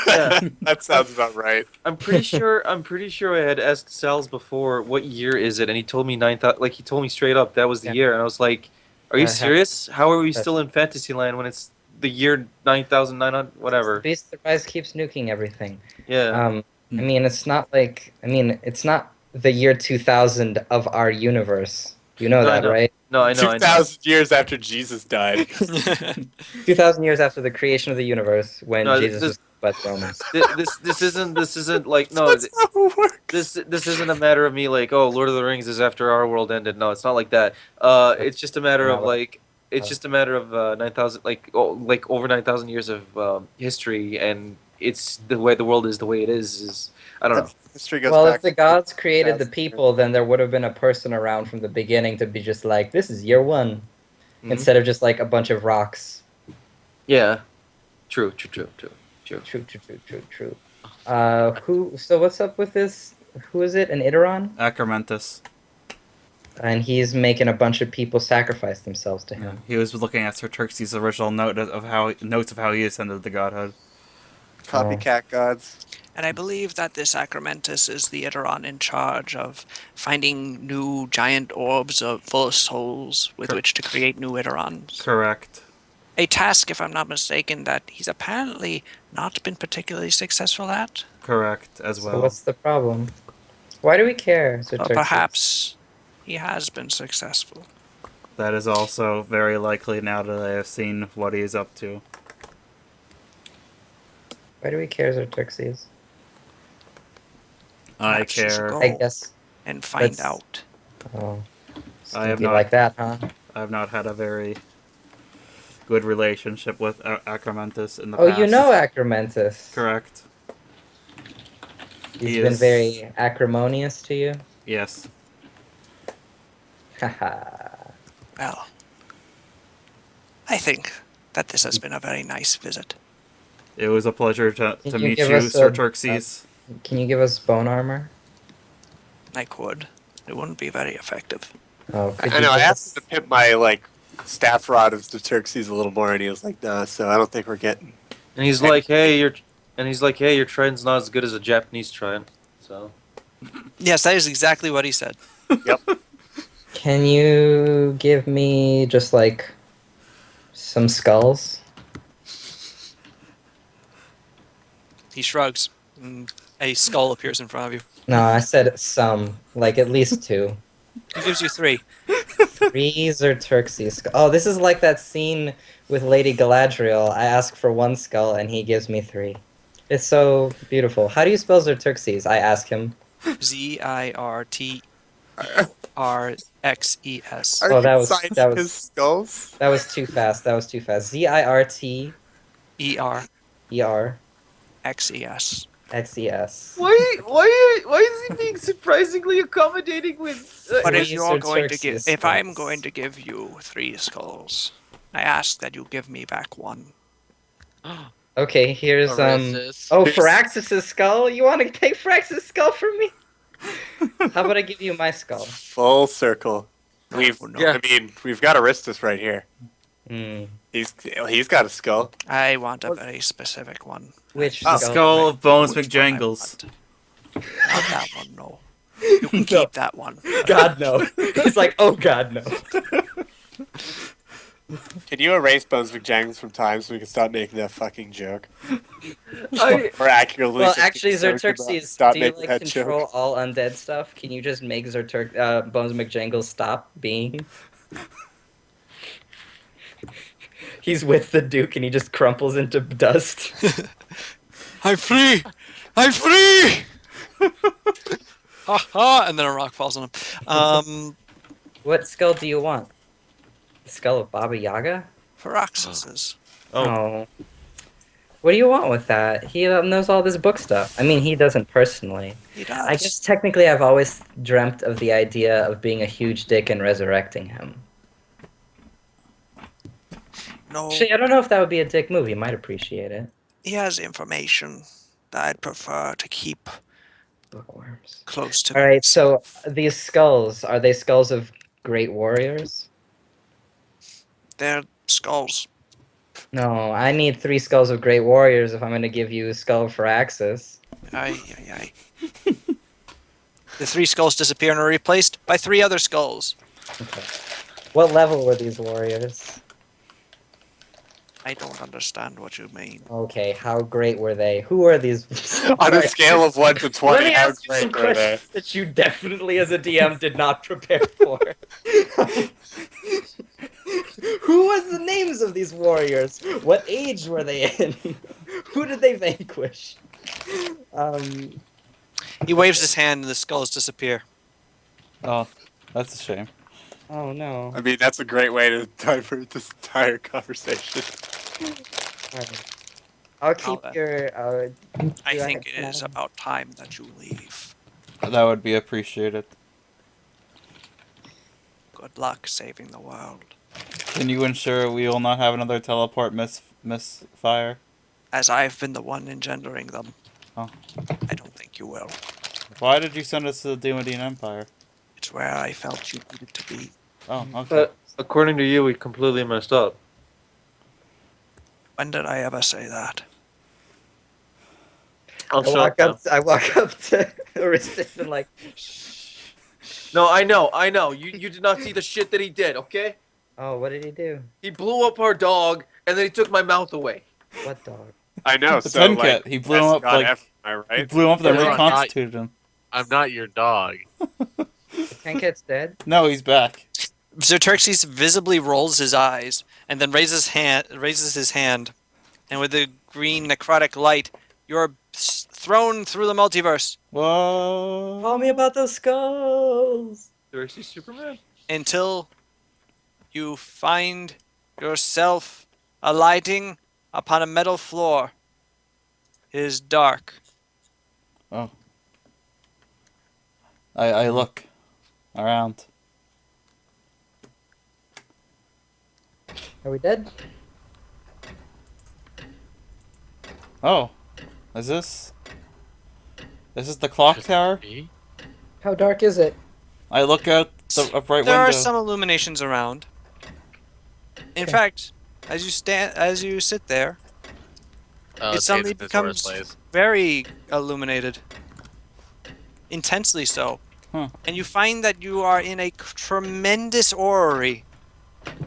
Yeah. That sounds about right. I'm pretty sure I had asked Sal's before what year is it, and he told me 9,000. Like, he told me straight up that was the Yeah. year, and I was like, "Are you Uh-huh. serious? How are we That's- still in Fantasyland when it's the year 9,900 whatever?" Beast that writes keeps nuking everything. Yeah. I mean, it's not the year 2000 of our universe. You know No, I that, know. right? No, I know. 2,000 years after Jesus died. 2000 years after the creation of the universe, when No, Jesus this- was by the Romans. This isn't like no. That's how it works. This isn't a matter of me like, oh, Lord of the Rings is after our world ended. No, it's not like that. It's just a matter of like, it's just a matter of 9,000 like over 9,000 years of history, and it's the way the world is the way it is I don't know. History goes Well, back. if the gods created the 2000 people, then there would have been a person around from the beginning to be just like, this is year one, Mhm. instead of just like a bunch of rocks. Yeah. True. True. So what's up with this? Who is it? An Iteron? Acromentus. And he's making a bunch of people sacrifice themselves to him. He was looking at Zirtexes' original notes of how he ascended to godhood. Copycat gods. And I believe that this Acromentus is the Eteron in charge of finding new giant orbs full of souls with which to create new Eterons. Correct. A task, if I'm not mistaken, that he's apparently not been particularly successful at. Correct as So well. what's the problem? Why do we care, Or Zirtexes? perhaps he has been successful. That is also very likely now that I have seen what he is up to. Why do we care, Zirtexes? I Perhaps you should care. go I guess. and find Let's- out. Oh. It's I gonna have be not- like that, huh? I have not had a very good relationship with Acromentus in the Oh, past. you know Acromentus. Correct. He's He been is- very acrimonious to you. Yes. Haha. Well, I think that this has been a very nice visit. It was a pleasure to Can you meet give you, us Sir a- Xerxes. Can you give us bone armor? I could. It wouldn't be very effective. Oh, could I you know. I give asked us- him to pimp my staff rod of Zirtexes a little more, and he was like, "Nah." So I don't think we're getting. And he's like, hey, your trident's not as good as a Japanese trident. So Yes, that is exactly what he said. Can you give me just like some skulls? He shrugs. And a skull appears in front of you. No, I said some, like at least two. He gives you 3. Threes or Turxies. Oh, this is like that scene with Lady Galadriel. I ask for one skull and he gives me 3. It's so beautiful. How do you spell Zirtexes? I ask him. Zirtexes. Are Oh, you that was- signing that was- his skulls? That was too fast. That was too fast. Zirtexes. Erxes. Why is he being surprisingly accommodating with? But if Threes you're or going to give, Xerxes if I'm skulls? going to give you 3 skulls, I ask that you give me back 1. Okay, here's Orestes. Oh, Firaxis' skull. You want to take Firaxis' skull from me? How about I give you my skull? Full circle. We've. Oh, no. Yeah. I mean, we've got Aristus right here. Hmm. He's got a skull. I want a very specific one. Which The skull? skull of Bones Which one I McJangles. want. Not that one, no. You can No. keep that one. God no. He's like, oh God no. Can you erase Bones McJangles from time so we can stop making that fucking joke? I, Or accurately. Well, just actually, joke about- Zirtexes, stop do you making like that control joke. all undead stuff? Can you just make Bones McJangles stop being? He's with the Duke and he just crumples into dust. I'm free! I'm free! Ha ha! And then a rock falls on him. What skull do you want? The skull of Baba Yaga? Firaxis. Oh, What do you want with that? He knows all this book stuff. I mean, he doesn't personally. He does. I guess technically I've always dreamt of the idea of being a huge dick and resurrecting him. No, Actually, I don't know if that would be a dick move. You might appreciate it. he has information that I'd prefer to keep Bookworms. close to Alright, so himself. these skulls, are they skulls of great warriors? They're skulls. No, I need 3 skulls of great warriors if I'm going to give you a skull for Axis. Aye, aye, aye. The 3 skulls disappear and are replaced by 3 other skulls. Okay. What level were these warriors? I don't understand what you mean. Okay, how great were they? Who are these? On a scale of 1 to Let 20, me how ask you some great were they? questions that you definitely, as a DM, did not prepare for. Who was the names of these warriors? What age were they in? Who did they vanquish? He waves his hand and the skulls disappear. oh, that's a shame. Oh no. I mean, that's a great way to divert this entire conversation. Alright. I'll keep I'll, your. I do think it is about time that you leave. That would be appreciated. Good luck saving the world. Can you ensure we will not have another teleport misfire? As I've been the one engendering them, Oh. I don't think you will. Why did you send us to the Dumadine Empire? It's where I felt you needed to be. Oh, okay. But according to you, we completely messed up. When did I ever say that? I'll shut up. I walk up to Aristus and like, No, I know. You did not see the shit that he did, okay? oh, what did he do? He blew up our dog, and then he took my mouth away. What dog? I know. The So Ten like, Cat. He blew him best up God like ever, am I he right? blew him up, then Yeah, I'm not- reconstituted him. I'm not your dog. The Tenket's dead? No, he's back. Zirtexes visibly rolls his eyes and then raises his hand, and with the green necrotic light, you're thrown through the multiverse Whoa. Tell me about those skulls! Thirsty Superman? until you find yourself alighting upon a metal floor. It is dark. Oh. I look around. Are we dead? Oh. Is this? This is the clock tower? Me? How dark is it? I look out the upright There window. are some illuminations around. In Okay. fact, as you sit there, it suddenly Tatum is where it becomes plays. very illuminated. Intensely so. Huh. And you find that you are in a tremendous orrery.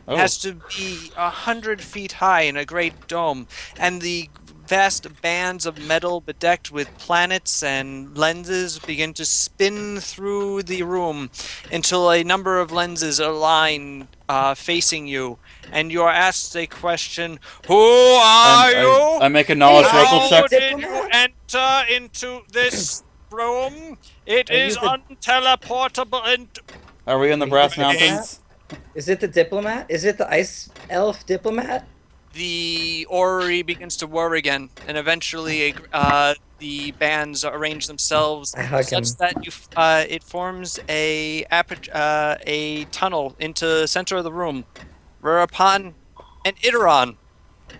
Oh. It has to be 100 feet high in a great dome, and the vast bands of metal bedecked with planets and lenses begin to spin through the room until a number of lenses align facing you, and you are asked a question: Who are you? I make a knowledge Hey, local How check. did you enter into this room? It Are you is the- unteleportable and Are we in the Are you Brass the Mountains? Is it the diplomat? Is it the ice elf diplomat? the orrery begins to whir again, and eventually the bands arrange themselves I hug him. such that it forms a tunnel into the center of the room, whereupon an Iteron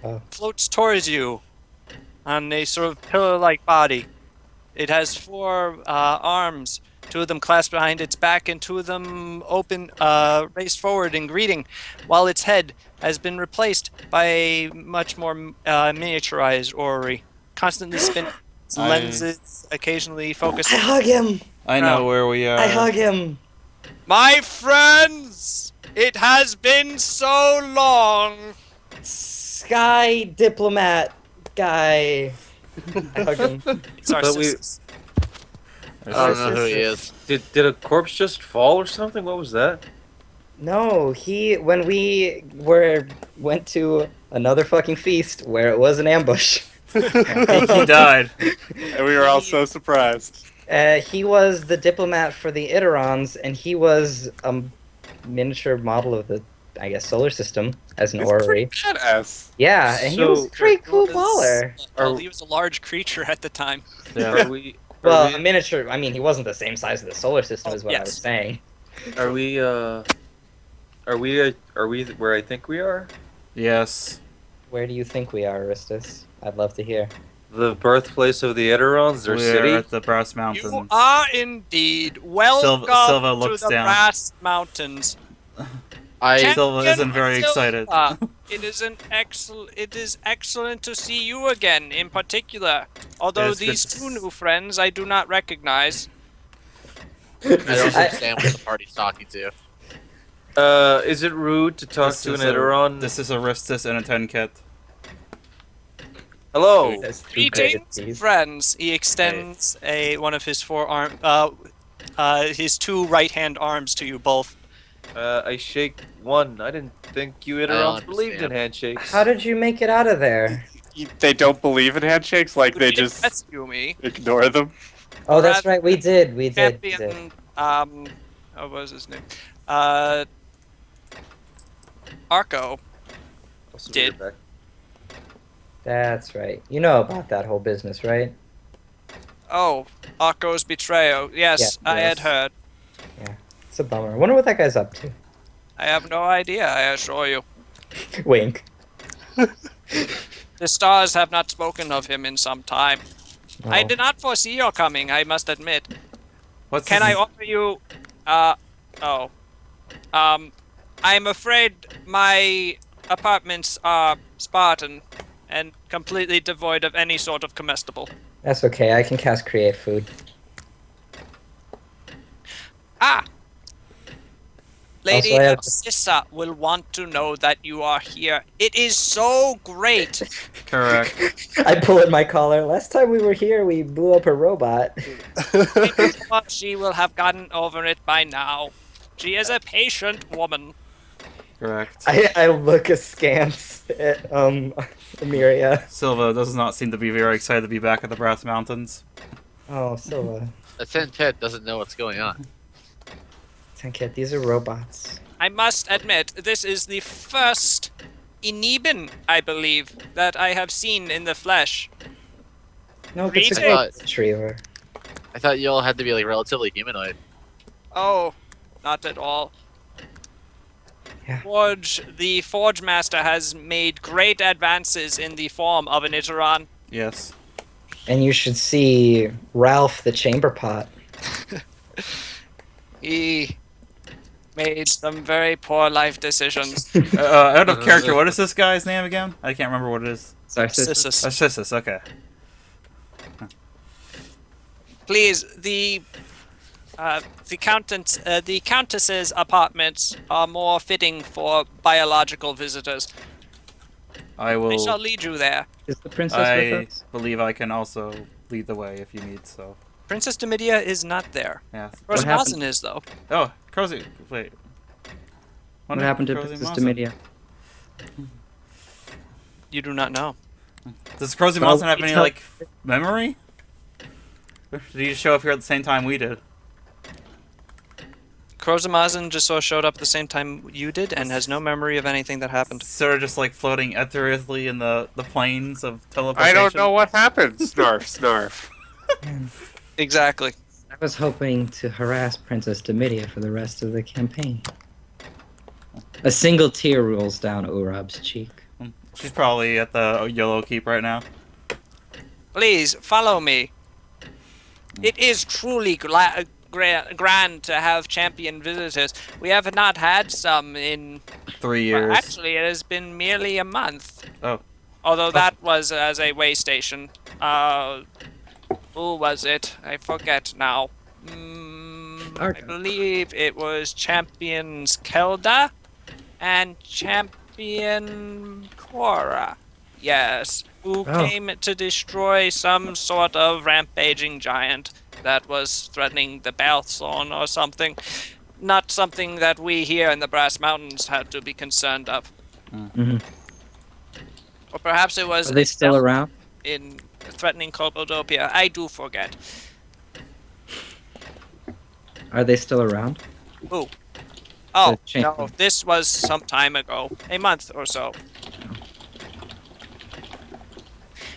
Oh. floats towards you on a sort of pillar-like body. It has 4 arms, 2 of them clasped behind its back, and 2 of them open, raised forward in greeting, while its head has been replaced by a much more miniaturized orrery, constantly spinning its I- lenses, occasionally I focusing. hug him! I know where we are. I hug him! My friends, it has been so long. Sky diplomat guy. I hug him. It's our But we- sisters. I don't know who he is. Did a corpse just fall or something? What was that? No, when we went to another fucking feast where it was an ambush. He died. And we were all so surprised. He was the diplomat for the Iterons, and he was a miniature model of the, I guess, solar system as an He's orrery. pretty badass. Yeah, and he was a So- pretty cool He was- baller. Well, he was a large creature at the time. Yeah. Are we? Well, Are a we, miniature. I mean, he wasn't the same size as the solar system, Oh, is what I was yes. saying. are we? Are we where I think we are? Yes. Where do you think we are, Aristus? I'd love to hear. The birthplace of the Eterons, their We're city. at the Brass Mountains. You are indeed welcome Silva to looks the down. Brass Mountains. I Silva isn't very Silva, excited. It is excellent to see you again, in particular. Although Yes, these good. 2 new friends I do not recognize. I don't understand what the party's talking to. Is it rude to talk This to an is a- Eteron? This is Aristus and a Tenket. Hello. That's too great a Greetings, tease. friends. He extends one of his 4 his 2 right-hand arms to you both. I shake one. I didn't think you Eterons believed in understand. handshakes. How did you make it out of there? They don't believe in handshakes, like Would they you just rescue me. ignore them. Oh, that's Rather- right. We did. We did. Champion, what was his name? Arco. Also did. back. That's right. You know about that whole business, right? Oh, Arco's betrayal. Yes, Yeah, I had yes. heard. It's a bummer. I wonder what that guy's up to. I have no idea, I assure you. Wink. The stars have not spoken of him in some time. I Oh. did not foresee your coming, I must admit. What's Can his- I offer you, I'm afraid my apartments are Spartan and completely devoid of any sort of comestible. That's okay. I can cast Create Food. Ah! Lady Also, I have- Absissa will want to know that you are here. It is so great. Correct. I pull at my collar. Last time we were here, we blew up a robot. I'm sure she will have gotten over it by now. She is a patient woman. Correct. I look askance at Emiria. Silva does not seem to be very excited to be back at the Brass Mountains. Oh, Silva. The Tintet doesn't know what's going on. Tenket, these are robots. I must admit, this is the first Ineben, I believe, that I have seen in the flesh. No, it's a Greetings. great retriever. I thought you all had to be like relatively humanoid. Oh, not at all. Yeah. The Forge Master has made great advances in the form of an Iteron. Yes. And you should see Ralph the Chamber Pot. He made some very poor life decisions. Out of character, what is this guy's name again? I can't remember what it is. Narcissus. Narcissus, okay. Please, the Countess's apartments are more fitting for biological visitors. I I will. shall lead you there. Is the princess I with us? believe I can also lead the way if you need so. Princess Domitia is not there. Yeah. What happened? Rosmazen is, though. Oh, Crozy. Wait. What happened to Princess Domitia? You do not know. Does Crozy Well, Monson have it's any, not- like, memory? Or did he just show up here at the same time we did? Crozamazen just showed up at the same time you did and has no memory of anything that happened. Sort of just, like, floating ethereally in the planes of teleportation? I don't know what happened. Snarf, snarf. Exactly. I was hoping to harass Princess Domitia for the rest of the campaign. A single tear rolls down Urab's cheek. She's probably at the Yellow Keep right now. Please, follow me. It is truly grand to have champion visitors. We have not had some in... 3 Well, years. actually, it has been merely a month. Oh. Although that was as a way station. Who was it? I forget now. I Arca. believe it was Champions Kelda and Champion Cora. Yes, who Oh. came to destroy some sort of rampaging giant that was threatening the Balthorn or something. Not something that we here in the Brass Mountains had to be concerned of. Mhm. Or perhaps it was Are they still around? in threatening Copodopia. I do forget. Are they still around? Who? Oh, The champion. no, this was some time ago. A month or so.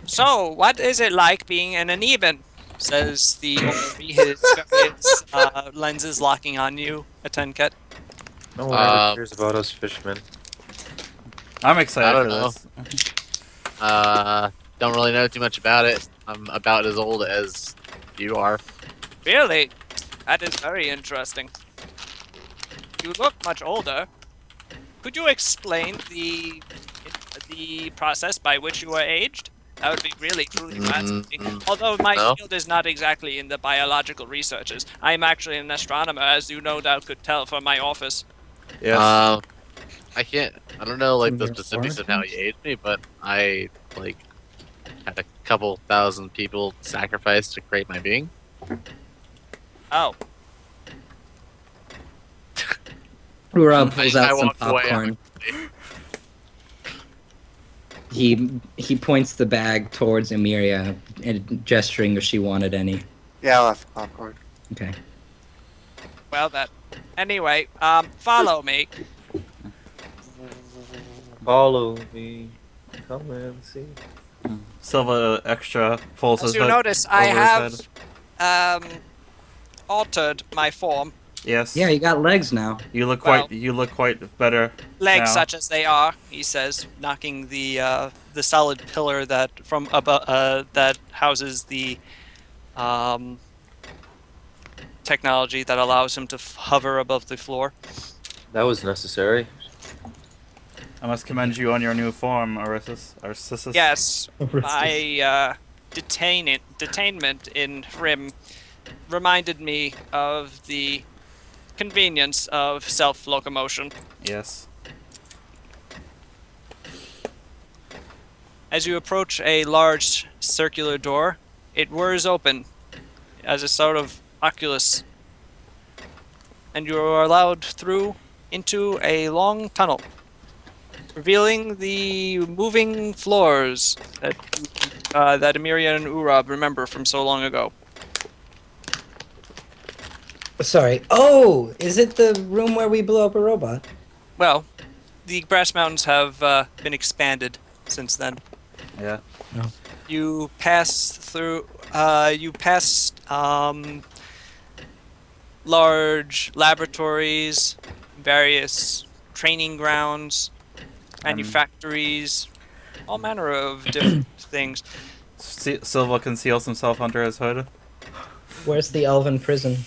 So, what is it like being an Aneben? Says the his lenses locking on you, a Tenket. No one ever cares about us fishmen. I'm excited I don't for know. this. Don't really know too much about it. I'm about as old as you are. Really? That is very interesting. You look much older. Could you explain the process by which you were aged? That would be really, truly fascinating. Although my no. field is not exactly in the biological researches. I am actually an astronomer, as you no doubt could tell from my office. Yes. I can't. I don't know like the Your specifics of how origins? he aged me, but I like had a couple thousand people sacrificed to create my being. Oh, Urab pulls I out some walked away, popcorn. He points the bag towards Emiria and gesturing if she wanted any. Yeah, I'll have the popcorn. Okay. well that. Anyway, follow me. Follow me. Come and see. Silva extra pulls As his you hood notice, I over his have head. altered my form. Yes. Yeah, you got legs now. You look Well- quite better. Legs now. such as they are, he says, knocking the solid pillar that from above that houses the technology that allows him to hover above the floor. That was necessary. I must commend you on your new form, Arcissus. Yes, I detainment in Rim reminded me of the convenience of self-locomotion. Yes. As you approach a large circular door, it whirs open as a sort of oculus, and you are allowed through into a long tunnel, revealing the moving floors that Emiria and Urab remember from so long ago. Sorry. Oh, is it the room where we blew up a robot? Well, the Brass Mountains have been expanded since then. Yeah. You pass through. You pass large laboratories, various training grounds, manufactories, all manner of different things. Silva conceals himself under his hood. Where's the elven prison?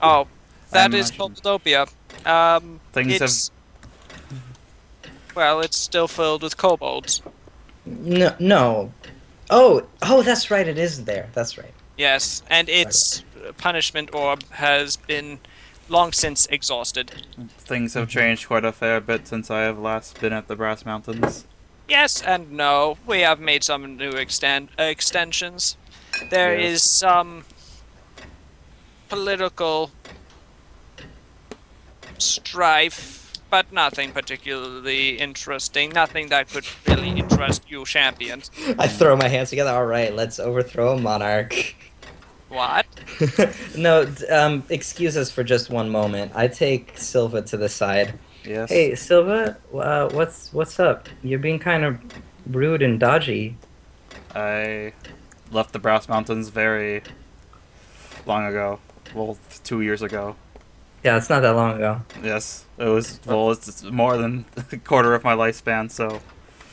Oh, that I is imagine- Cobblestopia. Things it's well, it's still filled with kobolds. No. Oh, that's right. It is there. That's right. Yes, and its punishment orb has been long since exhausted. Things have changed quite a fair bit since I have last been at the Brass Mountains. Yes and no. We have made some new extensions. There Yes. is some political strife, but nothing particularly interesting. Nothing that could really interest you champions. I throw my hands together. All right, let's overthrow a monarch. What? No, excuse us for just one moment. I take Silva to the side. Yes. Hey, Silva, what's up? You're being kind of rude and dodgy. I left the Brass Mountains very long ago. Well, 2 years ago. Yeah, it's not that long ago. Yes. It was, well, it's more than a quarter of my lifespan, so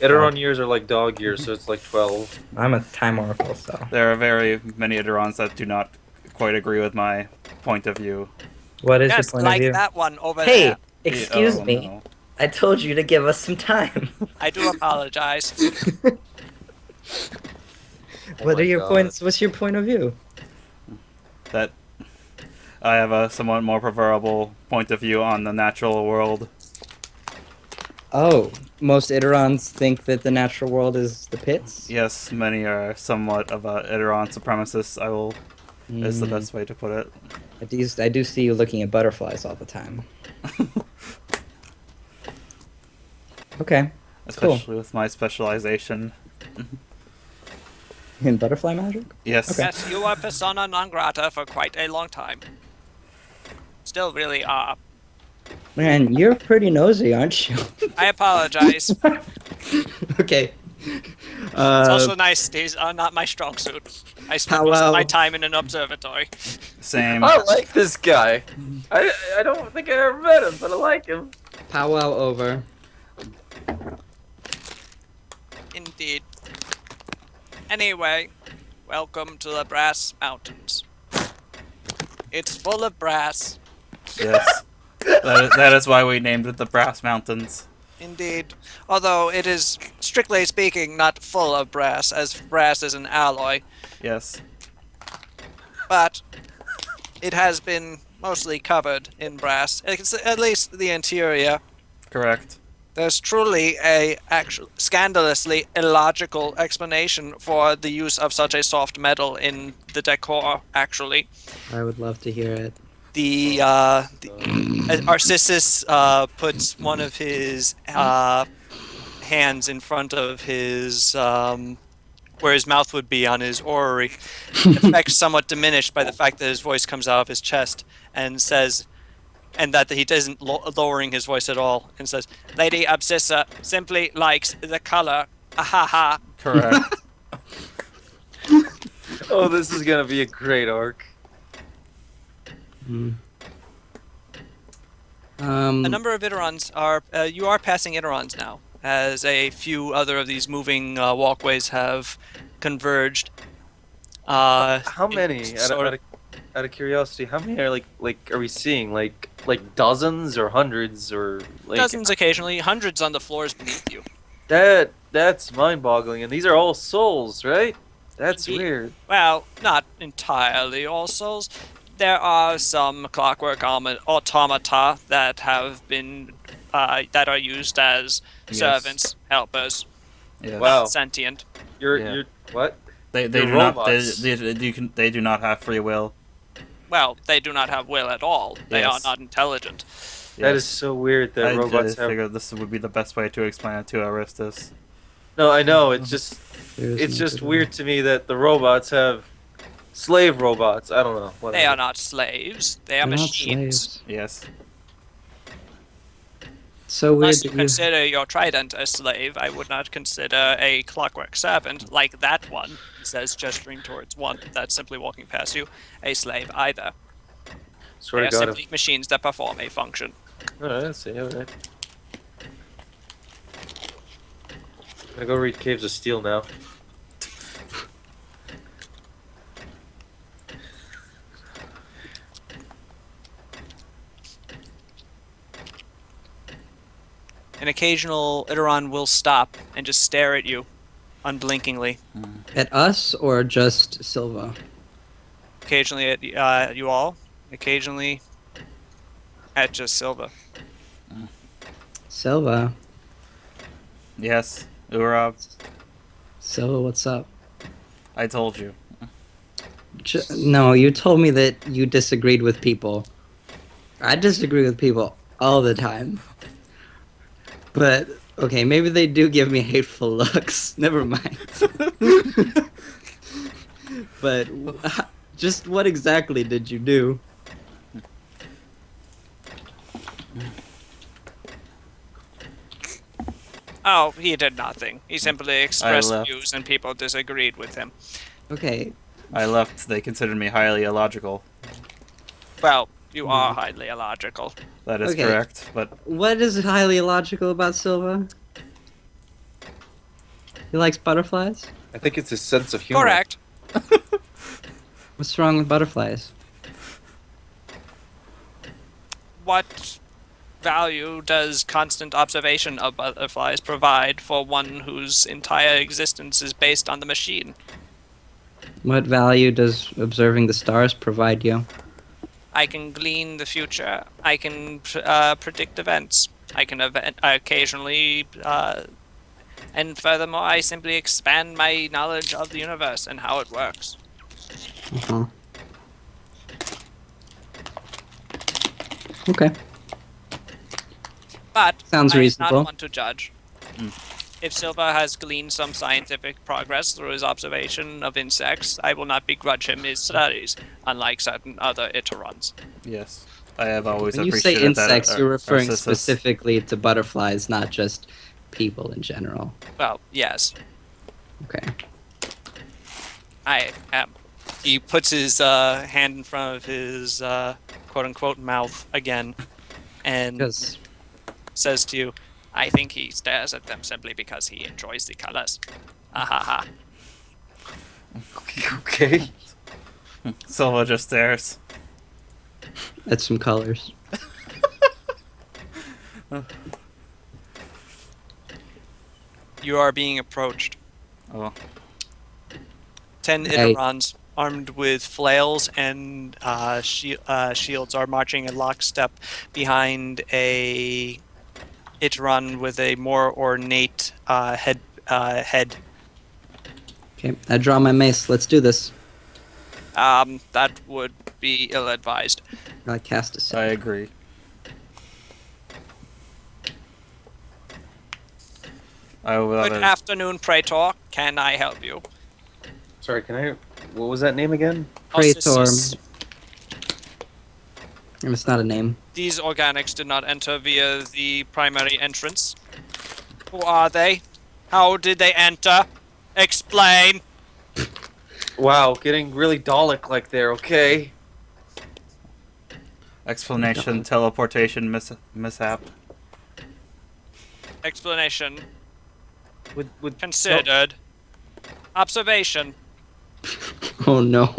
Edoron years are like dog years, so it's like 12. I'm a time oracle, so. there are very many Idorons that do not quite agree with my point of view. What is Yes, your point like of view? that one over Hey, there. excuse Oh, me. no. I told you to give us some time. I do apologize. What my are your God. points? What's your point of view? That I have a somewhat more preferable point of view on the natural world. Oh, most Idorons think that the natural world is the pits? Yes, many are somewhat of a Idoron supremacist, is the Mm, best way to put it. I do see you looking at butterflies all the time. Okay, cool. Especially with my specialization. In butterfly magic? Yes. Okay. Yes, you are persona non grata for quite a long time. Still really are. Man, you're pretty nosy, aren't you? I apologize. Okay. It's also nice. These are not my strong suit. I spend most of my Powwow. time in an observatory. Same. I like this guy. I don't think I ever met him, but I like him. Powwow over. Indeed. Anyway, welcome to the Brass Mountains. It's full of brass. Yes. That is why we named it the Brass Mountains. Indeed. Although it is, strictly speaking, not full of brass, as brass is an alloy. Yes. But it has been mostly covered in brass. At least the interior. Correct. There's truly a scandalously illogical explanation for the use of such a soft metal in the decor, actually. I would love to hear it. The Arcissus puts one of his hands in front of his where his mouth would be on his orrery, effect somewhat diminished by the fact that his voice comes out of his chest, and says, and that he isn't lowering his voice at all, and says, "Lady Absissa simply likes the color. Ahaha." Correct. Oh, this is gonna be a great arc. A number of Idorons are you are passing Idorons now, as a few other of these moving walkways have converged. How many? Sort of- Out of curiosity, how many are like are we seeing? Like dozens or hundreds or like Dozens occasionally, hundreds on the floors beneath you. that That's mind-boggling. And these are all souls, right? That's Indeed. weird. Well, not entirely all souls. There are some clockwork automata that have been that are used as Yes. servants, helpers, Yes. Wow. not sentient. Yeah. You're what? They They're do not robots. they do not have free will. Well, they do not have will at all. They are Yes. not intelligent. That is Yes. so weird that I robots have. figured this would be the best way to explain it to Aristus. No, I know. It's just weird to me that the robots have slave robots. I don't know. Whatever. They are not slaves. They are They're not machines. slaves. Yes. So weird Unless you that you. consider your trident a slave, I would not consider a clockwork servant like that one, he says, gesturing towards one that's simply walking past you, a slave either. Swear They to are God. simply machines that perform a function. Alright, let's see. Alright. I'm gonna go read Caves of Steel now. An occasional Iteron will stop and just stare at you, unblinkingly. At us or just Silva? Occasionally at you all. Occasionally at just Silva. Silva. Yes. Urab, Silva, what's up? I told you. No, you told me that you disagreed with people. I disagree with people all the time. But, okay, maybe they do give me hateful looks. Never mind. But, just what exactly did you do? Oh, he did nothing. He simply expressed left. views and people disagreed with him. Okay, I left. They considered me highly illogical. Well, you are highly illogical. That is Okay. correct, but what is highly illogical about Silva? He likes butterflies? I think it's his sense of humor. Correct. What's wrong with butterflies? What value does constant observation of butterflies provide for one whose entire existence is based on the machine? What value does observing the stars provide you? I can glean the future. I can predict events. I can occasionally, and furthermore, I simply expand my knowledge of the universe and how it works. Uh-huh. Okay. But Sounds I am reasonable. not one to judge. If Silva has gleaned some scientific progress through his observation of insects, I will not begrudge him his studies, unlike certain other Iterons. yes. I have always When you say appreciated that. insects, you're referring Narcissus- specifically to butterflies, not just people in general. Well, yes, Okay. I am. He puts his hand in front of his quote-unquote mouth again, and Because says to you, I think he stares at them simply because he enjoys the colors. Ha ha ha. Okay. Silva just stares. that's some colors. You are being approached. Oh, 10 Hey. Iterons armed with flails and shields are marching in lockstep behind a Iteron with a more ornate head. Okay, I draw my mace. Let's do this. That would be ill-advised. I cast a I spell. agree. I will Good afternoon, Praetor. Can I help you? Sorry, can I? What was that name again? Praetor. Alcisus. It's not a name. These organics did not enter via the primary entrance. Who are they? How did they enter? Explain. Wow, getting really Dalek-like there. Okay. Explanation: teleportation mishap. Explanation. Would Considered. Observation. Oh no.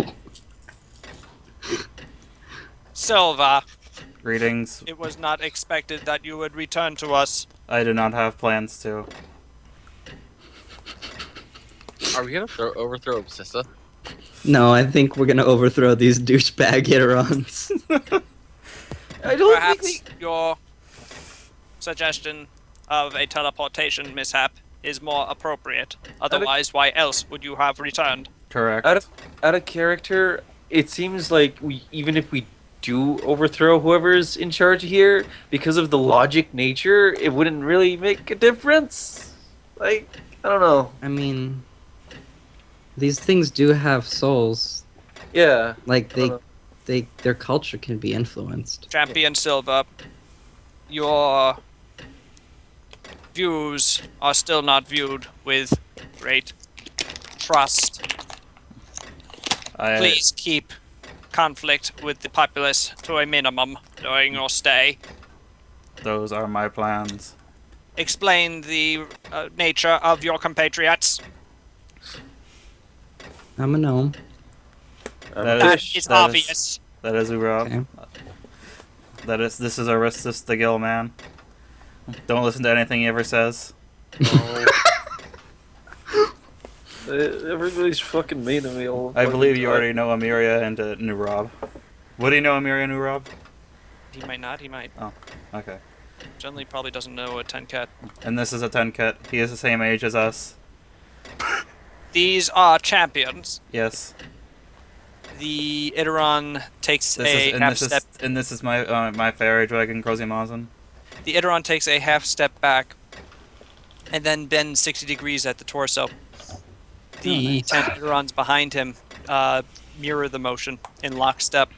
Silva. Greetings. It was not expected that you would return to us. I do not have plans to. Are we gonna overthrow Obsessa? No, I think we're gonna overthrow these douchebag Hitterons. I don't Perhaps your suggestion of a teleportation mishap is more appropriate. Otherwise, why else would you have returned? Correct. Out of character, it seems like even if we do overthrow whoever's in charge here, because of the logic nature, it wouldn't really make a difference. Like, I don't know. I mean, these things do have souls. Yeah. Like their culture can be influenced. Champion Silver, your views are still not viewed with great trust. Please keep conflict with the populace to a minimum during your stay. Those are my plans. Explain the nature of your compatriots. I'm a gnome. That is obvious. That is Urab. Okay. This is Aristus the Gill Man. Don't listen to anything he ever says. Everybody's fucking mean to me all the I fucking believe you time. already know Amiria and Nurab. Would he know Amiria and Nurab? He might not, he might. Oh, okay. Generally probably doesn't know a 10 cat. And this is a 10 cat. He is the same age as us. These are champions. Yes. The Iteron takes a half step. This is my my fairy dragon Crozimazan. The Iteron takes a half step back, and then bends 60 degrees at the torso. The 10 Iterons behind him mirror the motion in lockstep,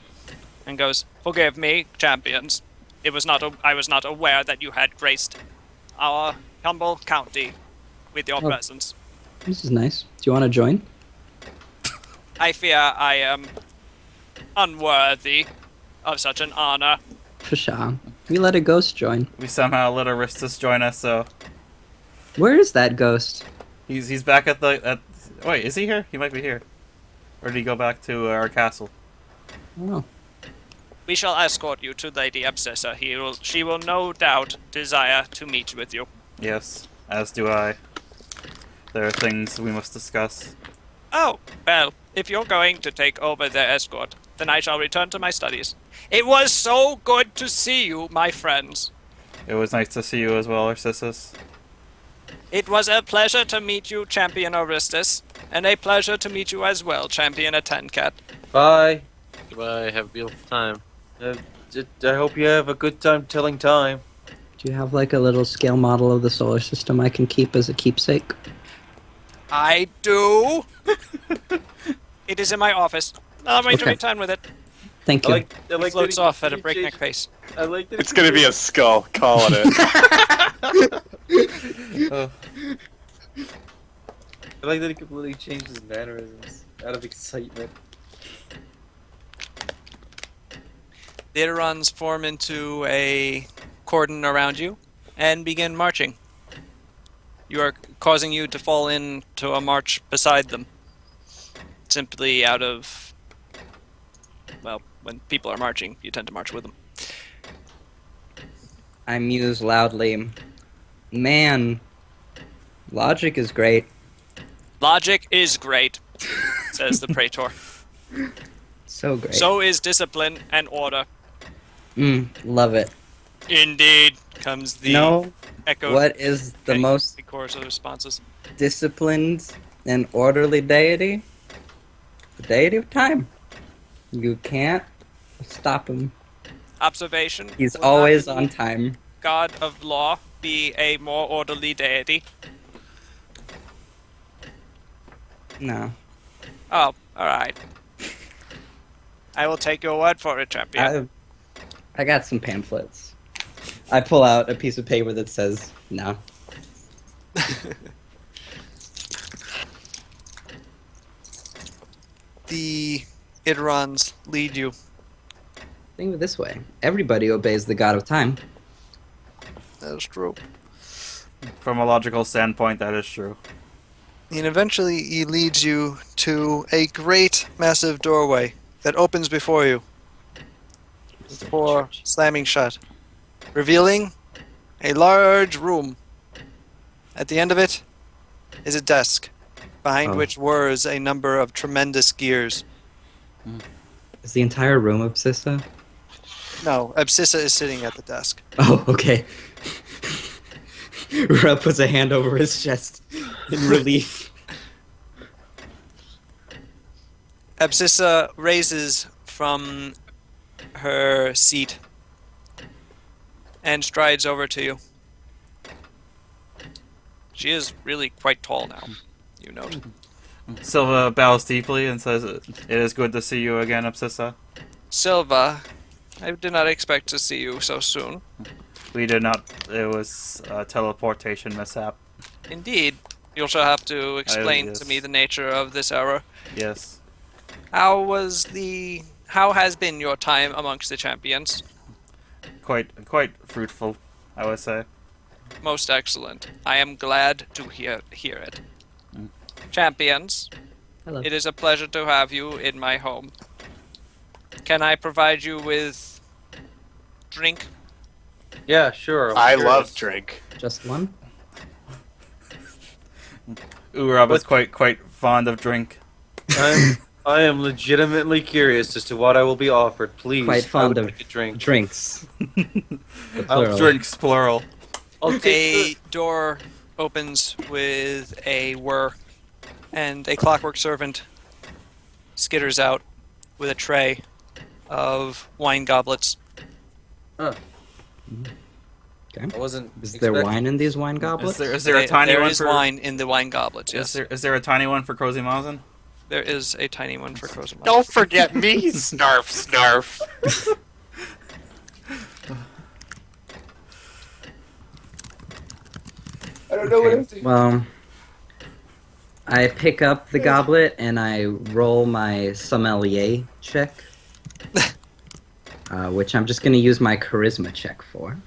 and goes, "Forgive me, champions. I was not aware that you had graced our humble county with your presence. This is nice. Do you want to join? I fear I am unworthy of such an honor." For sure. We let a ghost join. We somehow let Aristus join us, so Where is that ghost? he's back at the wait, is he here? He might be here. Or did he go back to our castle? I don't know. We shall escort you to Lady Abscissa. She will no doubt desire to meet with you. Yes, as do I. There are things we must discuss. Oh, well, if you're going to take over their escort, then I shall return to my studies. It was so good to see you, my friends. It was nice to see you as well, Arcissus. It was a pleasure to meet you, Champion Aristus, and a pleasure to meet you as well, Champion Atencat. Bye. Goodbye. Have a beautiful time. I hope you have a good time telling time. Do you have like a little scale model of the solar system I can keep as a keepsake? I do. It is in my office. Allow me to Okay. return with it. Thank I you. like It floats off at a breakneck pace. I like that It's gonna be a skull. Calling it. I like that he completely changed his mannerisms out of excitement. The Iterons form into a cordon around you and begin marching. You are causing you to fall into a march beside them. Simply out of, well, when people are marching, you tend to march with them. I muse loudly. Man, logic is great. Logic is great, says the Praetor. So great. So is discipline and order. Love it. Indeed, comes the No, echo. what is the most The chorus of responses. disciplined and orderly deity? The deity of time. You can't stop him. Observation. He's Would not always the on time. God of law be a more orderly deity? No. Oh, alright. I will take your word for it, champion. I got some pamphlets. I pull out a piece of paper that says no. The Iterons lead you. Think of it this way. Everybody obeys the god of time. That is true. From a logical standpoint, that is true. And eventually he leads you to a great, massive doorway that opens before you. Before slamming shut. Revealing a large room. At the end of it is a desk. behind Oh. which whirs a number of tremendous gears. Is the entire room Absissa? No, Absissa is sitting at the desk. Oh, okay. Rub puts a hand over his chest in relief. Absissa raises from her seat and strides over to you. She is really quite tall now, you note. Silva bows deeply and says, "It is good to see you again, Absissa. Silva, I did not expect to see you so soon. We did not. It was a teleportation mishap. Indeed, you'll shall have to explain yes. to me the nature of this error. Yes. How has been your time amongst the champions? Quite fruitful, I would say. Most excellent. I am glad to hear it. Champions, Hello. it is a pleasure to have you in my home. Can I provide you with drink? Yeah, sure. I'm I curious. love drink. Just one? Urab is quite fond of drink. I am legitimately curious as to what I will be offered. Please, Quite I fond would of like a drink. drinks. The I'll plural. Drinks, plural. I'll A take door opens with a whir, and a clockwork servant skitters out with a tray of wine goblets. I wasn't. Is there expecting- wine in these wine goblets? Is there a tiny There one is for? wine in the wine goblets, yes. Is there a tiny one for Cozy Mazen? There is a tiny one for Crozamon. Don't forget me, snarf, snarf. I don't know what I'm doing. Well, I pick up the goblet and I roll my sommelier check, which I'm just going to use my charisma check for.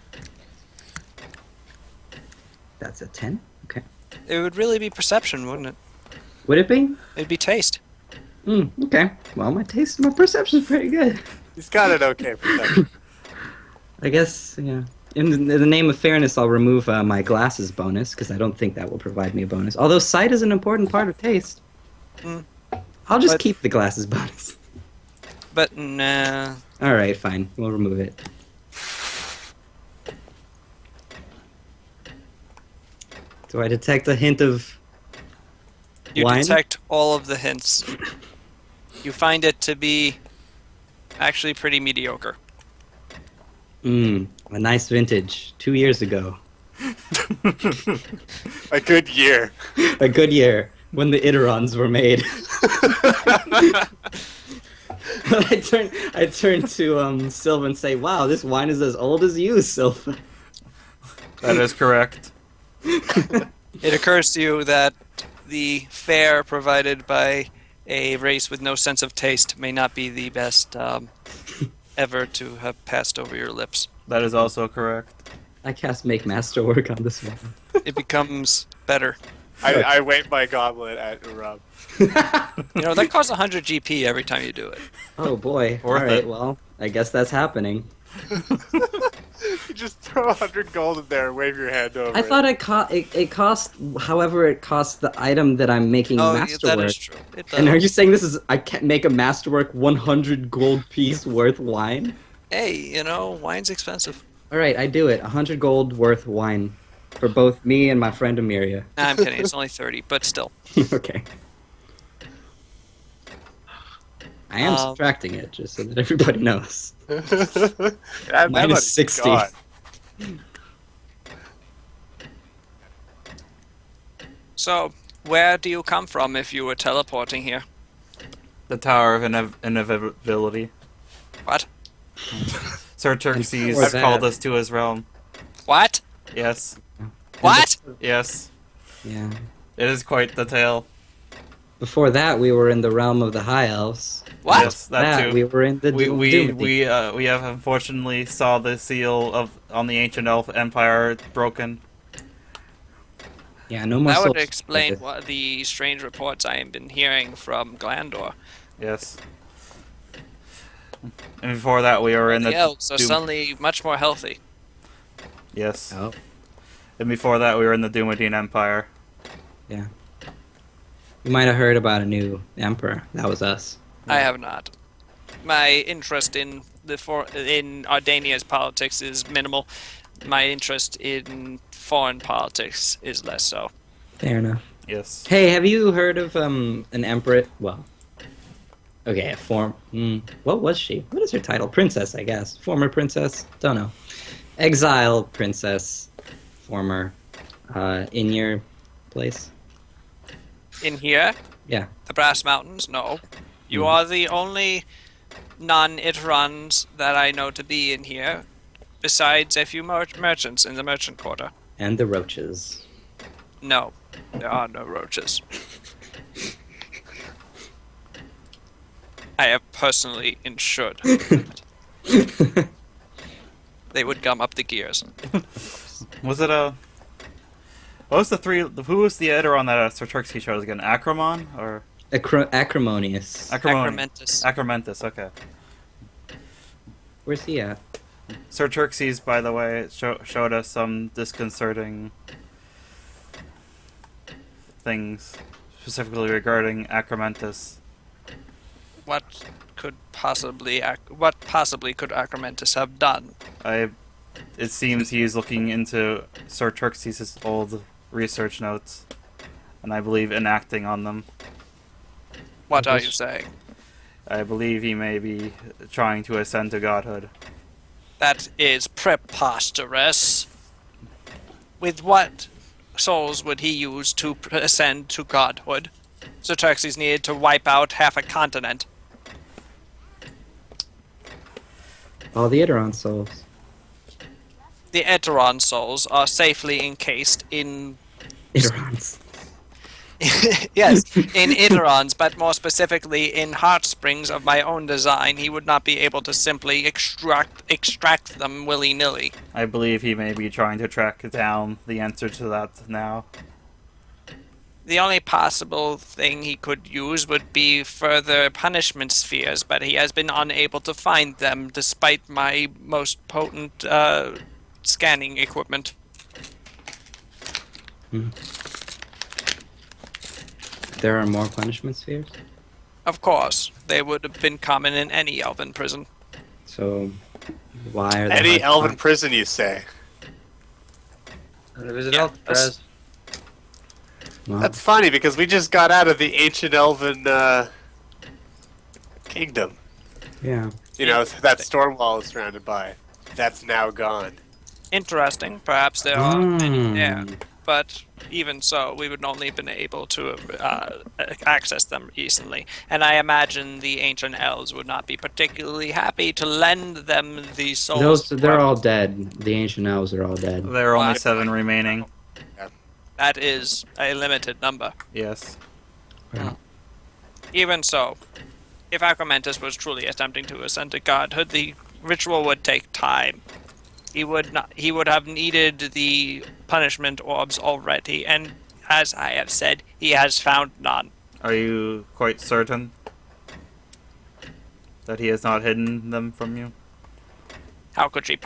That's a 10. Okay. It would really be perception, wouldn't it? Would it be? It'd be taste. Okay. Well, my perception's pretty good. He's got it okay perception. I guess, yeah. In the name of fairness, I'll remove my glasses bonus, because I don't think that will provide me a bonus. Although sight is an important part of taste. Mm. I'll just But- keep the glasses bonus. But nah. Alright, fine. We'll remove it. Do I detect a hint of You wine? detect all of the hints. You find it to be actually pretty mediocre. A nice vintage. 2 years ago. A good year. A good year. When the Iderons were made. I turn to Silva and say, "Wow, this wine is as old as you, Silva." That is correct. It occurs to you that the fare provided by a race with no sense of taste may not be the best ever to have passed over your lips. That is also correct. I cast Make Masterwork on this one. It becomes better. I wave my goblet at Urab. You know, that costs 100 GP every time you do it. Oh boy. Worth Alright, it. well, I guess that's happening. You just throw 100 gold in there and wave your hand over I thought it cost however it costs the item that I'm making Oh, yeah, Masterwork. that is true. It does. And are you saying this is I can't make a Masterwork 100 gold piece worth wine? Hey, you know, wine's expensive. Alright, I do it. 100 gold worth wine. For both me and my friend Amiria. Nah, I'm kidding. It's only 30, but still. Okay. I am Um, subtracting it, just so that everybody knows. That Minus money's 60. gone. So, where do you come from if you were teleporting here? The Tower of Inevitability. What? Zirtexes What's called that? us to his realm. What? Yes. What? Yes. Yeah. It is quite the tale. Before that, we were in the realm of the High Elves. What? Yes, that too. we were in the We have unfortunately saw the seal on the ancient elf empire broken. Yeah, no more That would souls. explain what the strange reports I have been hearing from Glandor. Yes. And before that, we were in The the elves are Doom- suddenly much more healthy. Yes. Oh, And before that, we were in the Dumadine Empire. yeah. You might have heard about a new emperor. That was us. I have not. My interest in in Ardania's politics is minimal. My interest in foreign politics is less so. Fair enough. Yes. Hey, have you heard of an emperor? Well, okay, what was she? What is her title? Princess, I guess. Former princess. Don't know. Exile princess. Former. In your place. In here, Yeah. the Brass Mountains, no. You are the only non-Iterons that I know to be in here, besides a few merchants in the merchant quarter. And the roaches. No, there are no roaches. I have personally insured. They would gum up the gears. Was it a? What was the three? Who was the Eteron that Zirtexes showed us again? Acrimon or Acrimonious. Acromentus. Acromentus. Okay. Where's he at? Zirtexes, by the way, showed us some disconcerting things, specifically regarding Acromentus. What possibly could Acromentus have done? It seems he's looking into Zirtexes' old research notes, and I believe enacting on them. What are you saying? I believe he may be trying to ascend to godhood. That is preposterous. With what souls would he use to ascend to godhood? Zirtexes needed to wipe out half a continent. All the Iteron souls. The Eteron souls are safely encased in... Iterons. yes, in Iterons, but more specifically in heart springs of my own design. He would not be able to simply extract them willy-nilly. I believe he may be trying to track down the answer to that now. The only possible thing he could use would be further punishment spheres, but he has been unable to find them despite my most potent scanning equipment. There are more punishment spheres? Of course, they would have been common in any elven prison. So, why are they Any hard to elven find? prison, you say? Visit Yeah, Alcatraz. Well, That's funny because we just got out of the ancient elven kingdom. yeah. You know, that storm wall is surrounded by. That's now gone. Interesting. Perhaps there are many there, Mm. but even so, we would only have been able to access them recently. And I imagine the ancient elves would not be particularly happy to lend them the souls. They're all dead. The ancient elves are all dead. There are only Wow. 7 remaining. That is a limited number. Yes. Even so, if Acromentus was truly attempting to ascend to godhood, the ritual would take time. He would have needed the punishment orbs already, and as I have said, he has found none. Are you quite certain that he has not hidden them from you? How could he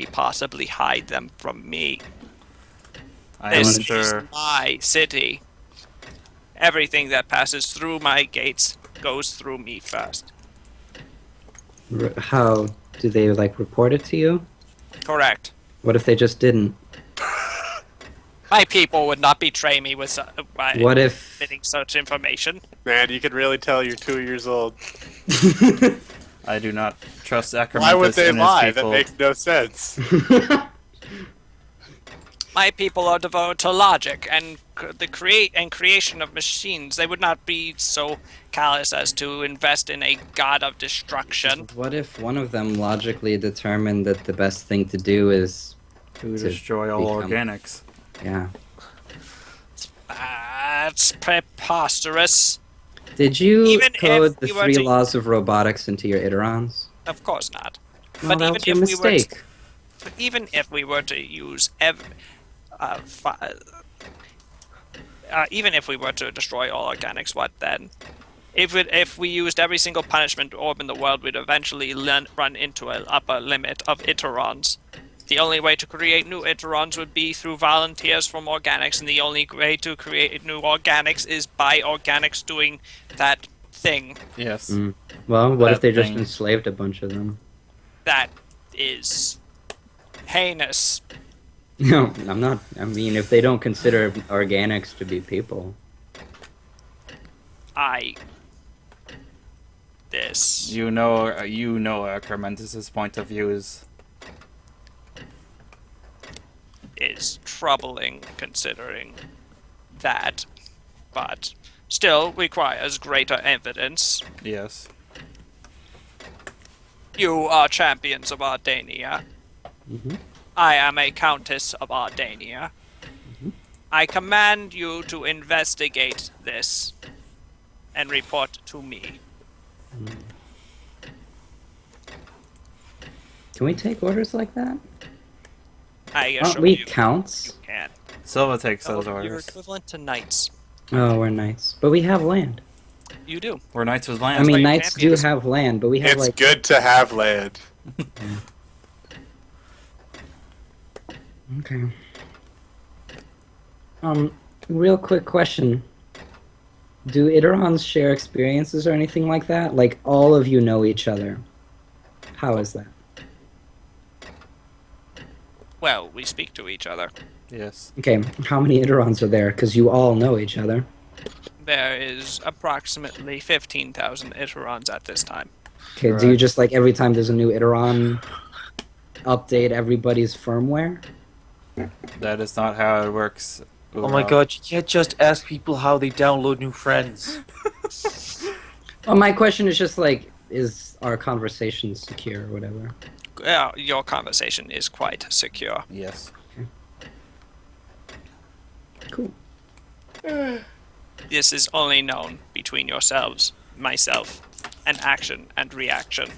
possibly hide them from me? I am This unsure. is my city. Everything that passes through my gates goes through me first. How do they report it to you? Correct. What if they just didn't? My people would not betray me with What if? admitting such information. Man, you could really tell you're 2 years old. I do not trust Acromentus Why would they and his lie? That people. makes no sense. My people are devoted to logic and the creation of machines. They would not be so callous as to invest in a god of destruction. What if one of them logically determined that the best thing to do is To destroy all become- organics. Yeah. That's preposterous. Did you Even code if the we were 3 to- laws of robotics into your Iterons? Of course not. Well, But that even was your if we were mistake. But even if we were to use even if we were to destroy all organics, what then? If we used every single punishment orb in the world, we'd eventually run into an upper limit of Iterons. The only way to create new Iterons would be through volunteers from organics, and the only way to create new organics is by organics doing that thing. Yes. Well, what if That they just thing. enslaved a bunch of them? That is heinous. No, I'm not. I mean, if they don't consider organics to be people. This. You know, Carmentus's point of view is. Is troubling considering that, but still requires greater evidence. Yes. You are champions of Ardania. Mm-hmm. I am a countess of Ardania. I command you to investigate this and report to me. Can we take orders like that? I Aren't assure we you counts? you can. Silva takes Oh, those you're orders. equivalent to knights. Oh, we're knights. But we have land. You do. We're knights with I land. mean, why knights do champions- have land, but we have, It's like... good to have land. Okay. Real quick question. Do Iterons share experiences or anything like that? Like, all of you know each other. How is that? Well, we speak to each other. Yes. Okay, how many Iterons are there? Because you all know each other. There is approximately 15,000 Iterons at this time. Okay, do you Correct. just, like, every time there's a new Iteron, update everybody's firmware? That is not how it works. Oh my Urab. god, you can't just ask people how they download new friends. Well, my question is just, like, is our conversation secure or whatever? Your conversation is quite secure. Yes. Cool. This is only known between yourselves, myself, and action and reaction.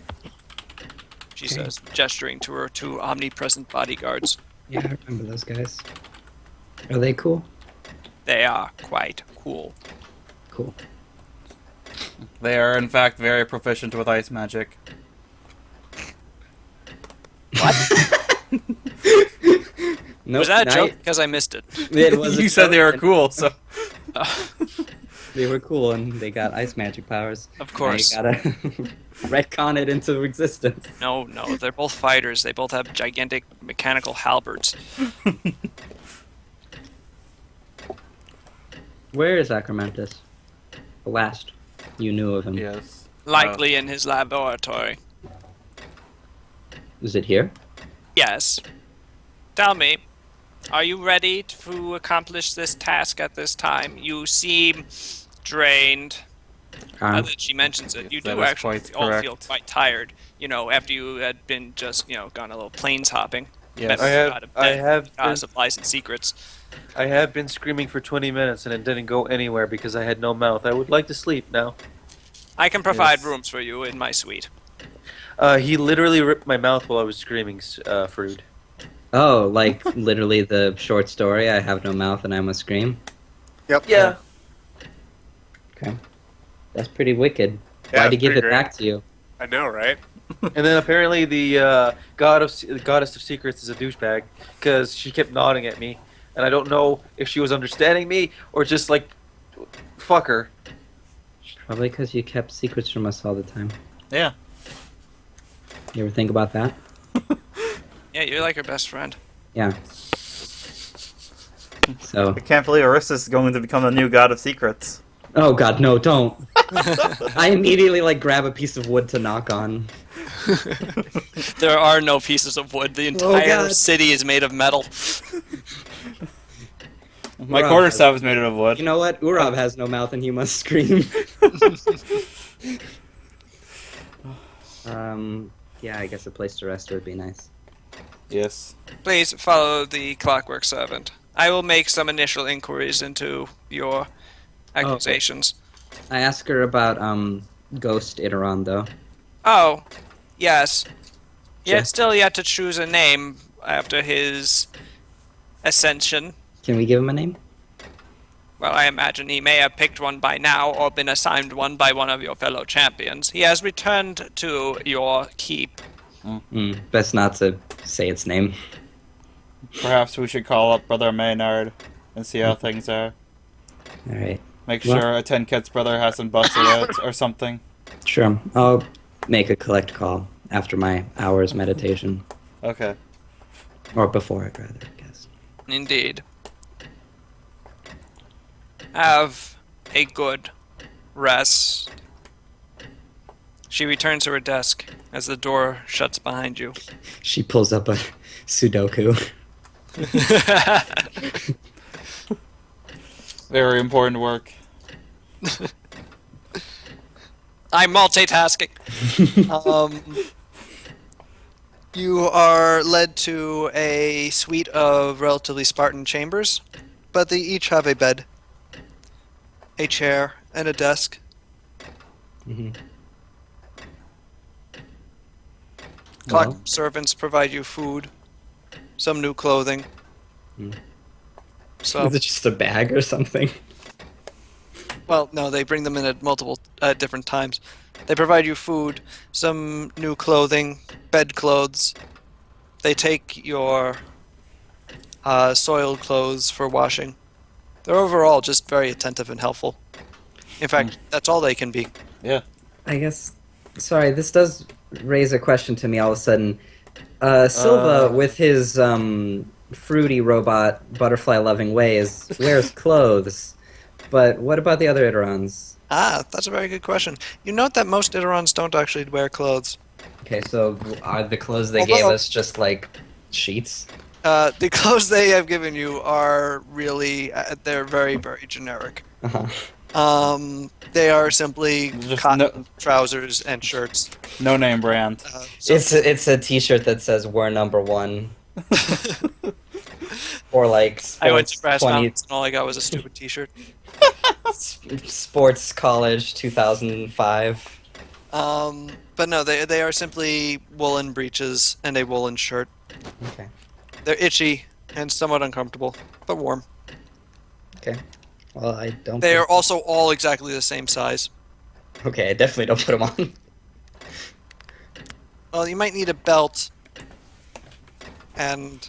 She Okay. says, gesturing to her two omnipresent bodyguards. Yeah, I remember those guys. Are they cool? They are quite cool. Cool. They are, in fact, very proficient with ice magic. Nope, Was that a joke? night- Because I missed it. It was a You said joke, they were and cool, so. They were cool, and they got ice magic powers. Of course. Now you gotta retcon it into existence. No, they're both fighters. They both have gigantic mechanical halberds. Where is Acromantus? The last you knew of him. Yes. Likely in his laboratory. Is it here? Yes. Tell me, are you ready to accomplish this task at this time? You seem drained. Now that she mentions it, you That do is actually quite all feel correct. quite tired. You know, after you had been just, gone a little planes hopping. Yes. I have been, supplies and secrets. I have been screaming for 20 minutes and it didn't go anywhere because I had no mouth. I would like to sleep now. I can provide Yes. rooms for you in my suite. He literally ripped my mouth while I was screaming, Frood. Oh, like literally the short story, I have no mouth and I must scream? Yep. Yeah. Okay. That's pretty wicked. Yeah, Why'd he it's give pretty it great. back to you? I know, right? And then apparently the goddess of secrets is a douchebag because she kept nodding at me, and I don't know if she was understanding me or just like, fuck her. Probably because you kept secrets from us all the time. Yeah. You ever think about that? Yeah, you're like her best friend. Yeah. So, I can't believe Arista is going to become the new god of secrets. oh god, no, don't. I immediately like grab a piece of wood to knock on. There are no pieces of wood. The entire God. city is made of metal. My Urab quarterstaff is made out of wood. You know what? Urab has no mouth and he must scream. Yeah, I guess a place to rest would be nice. Yes. Please follow the clockwork servant. I will make some initial inquiries into your accusations. I asked her about, Ghost Iteron, though. Oh, yes. Yeah. Still yet to choose a name after his ascension. Can we give him a name? Well, I imagine he may have picked one by now or been assigned one by one of your fellow champions. He has returned to your keep Best not to say its name. Perhaps we should call up Brother Maynard and see how things are. All right. Make Well- sure a 10 Kids brother hasn't busted out or something. Sure. I'll make a collect call after my hour's meditation. Okay. Or before it, rather, I guess. Indeed. Have a good rest. She returns to her desk as the door shuts behind you. She pulls up a Sudoku. Very important work. I'm multitasking. You are led to a suite of relatively Spartan chambers, but they each have a bed, a chair, and a desk. Mhm. Clock Well. servants provide you food, some new clothing. Hmm. So, Is it just a bag or something? well, no, they bring them in at multiple different times. They provide you food, some new clothing, bed clothes. They take your soiled clothes for washing. They're overall just very attentive and helpful. In fact, that's all they can be. Yeah. I guess. Sorry, this does raise a question to me all of a sudden. Silva, with his fruity robot, butterfly-loving ways, wears clothes. But what about the other Iderons? Ah, that's a very good question. You note that most Iderons don't actually wear clothes. Okay, so are the clothes they Although- gave us just like sheets? The clothes they have given you are really, they're very, very generic. Uh-huh. They are simply Just cotton trousers and shirts. No name brand. So- It's a T-shirt that says "We're number one," or like I went to sports Brass 20 Mountains and all I got was a stupid T-shirt. sports college 2005. But no, they are simply woolen breeches and a woolen shirt. Okay. They're itchy and somewhat uncomfortable, but warm. Okay. Well, I don't. They think- are also all exactly the same size. Okay, I definitely don't put them on. Well, you might need a belt. And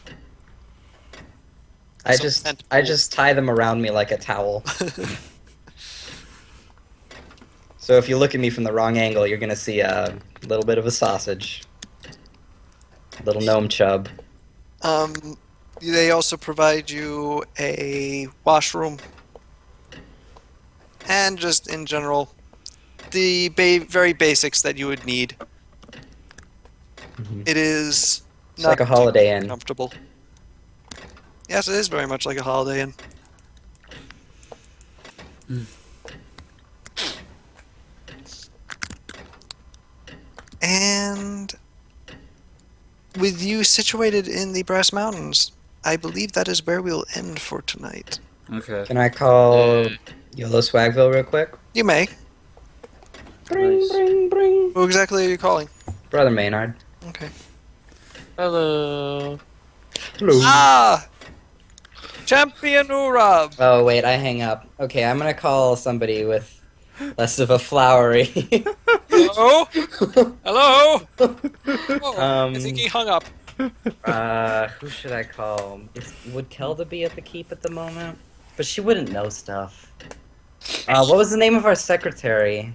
I Some just tentacles. tie them around me like a towel. So if you look at me from the wrong angle, you're gonna see a little bit of a sausage, little gnome chub. they also provide you a washroom. And just in general, the very basics that you would need. Mhm. It is It's like a Holiday Inn. comfortable. Yes, it is very much like a Holiday Inn. And with you situated in the Brass Mountains, I believe that is where we'll end for tonight. Okay. Can I call Yolo Swagville real quick? You may. Bring, Nice. bring, bring. Who exactly are you calling? Brother Maynard. Okay. Hello. Hello. Ah! Champion Urab! Oh wait, I hang up. Okay, I'm gonna call somebody with less of a flowery. Hello? Hello? Oh, I think he hung up. Who should I call? Would Kelda be at the keep at the moment? But she wouldn't know stuff. What was the name of our secretary?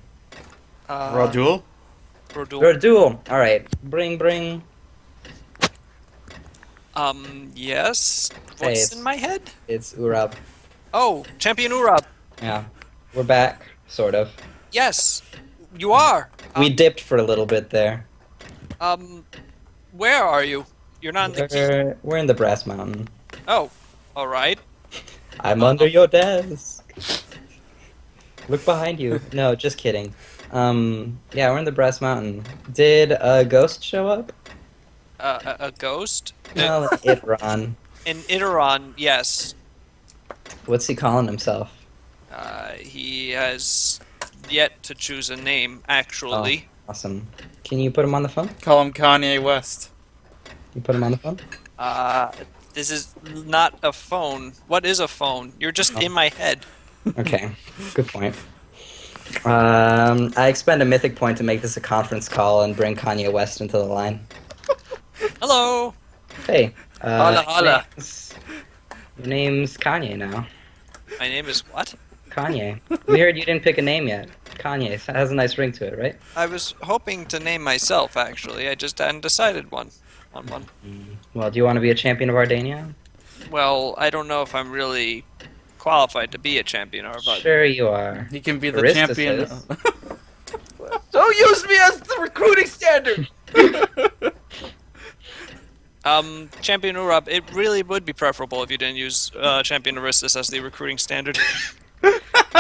Rodul? Rodul. Verdul. All right, bring. Yes? Hey, What's it's- in my head? It's Urab. Oh, Champion Urab. Yeah, we're back, sort of. Yes, you are. We dipped for a little bit there. Where are you? You're not in the key. We're in the Brass Mountain. Oh, alright. I'm under your desk. Look behind you. No, just kidding. Yeah, we're in the Brass Mountain. Did a ghost show up? A ghost? No, like Itron. An Iteron, yes. What's he calling himself? He has yet to choose a name, actually. Awesome. Can you put him on the phone? Call him Kanye West. You put him on the phone? This is not a phone. What is a phone? You're just in my head. Okay, good point. I expend a mythic point to make this a conference call and bring Kanye West into the line. Hello. Hey. Holla, holla. Your name's Kanye now. My name is what? Kanye. We heard you didn't pick a name yet. Kanye has a nice ring to it, right? I was hoping to name myself, actually. I just hadn't decided on one. Well, do you want to be a champion of Ardania? Well, I don't know if I'm really qualified to be a champion or but Sure you are. He can be the Arista champion. says. Don't use me as the recruiting standard. Champion Urab, it really would be preferable if you didn't use Champion Aristus as the recruiting standard.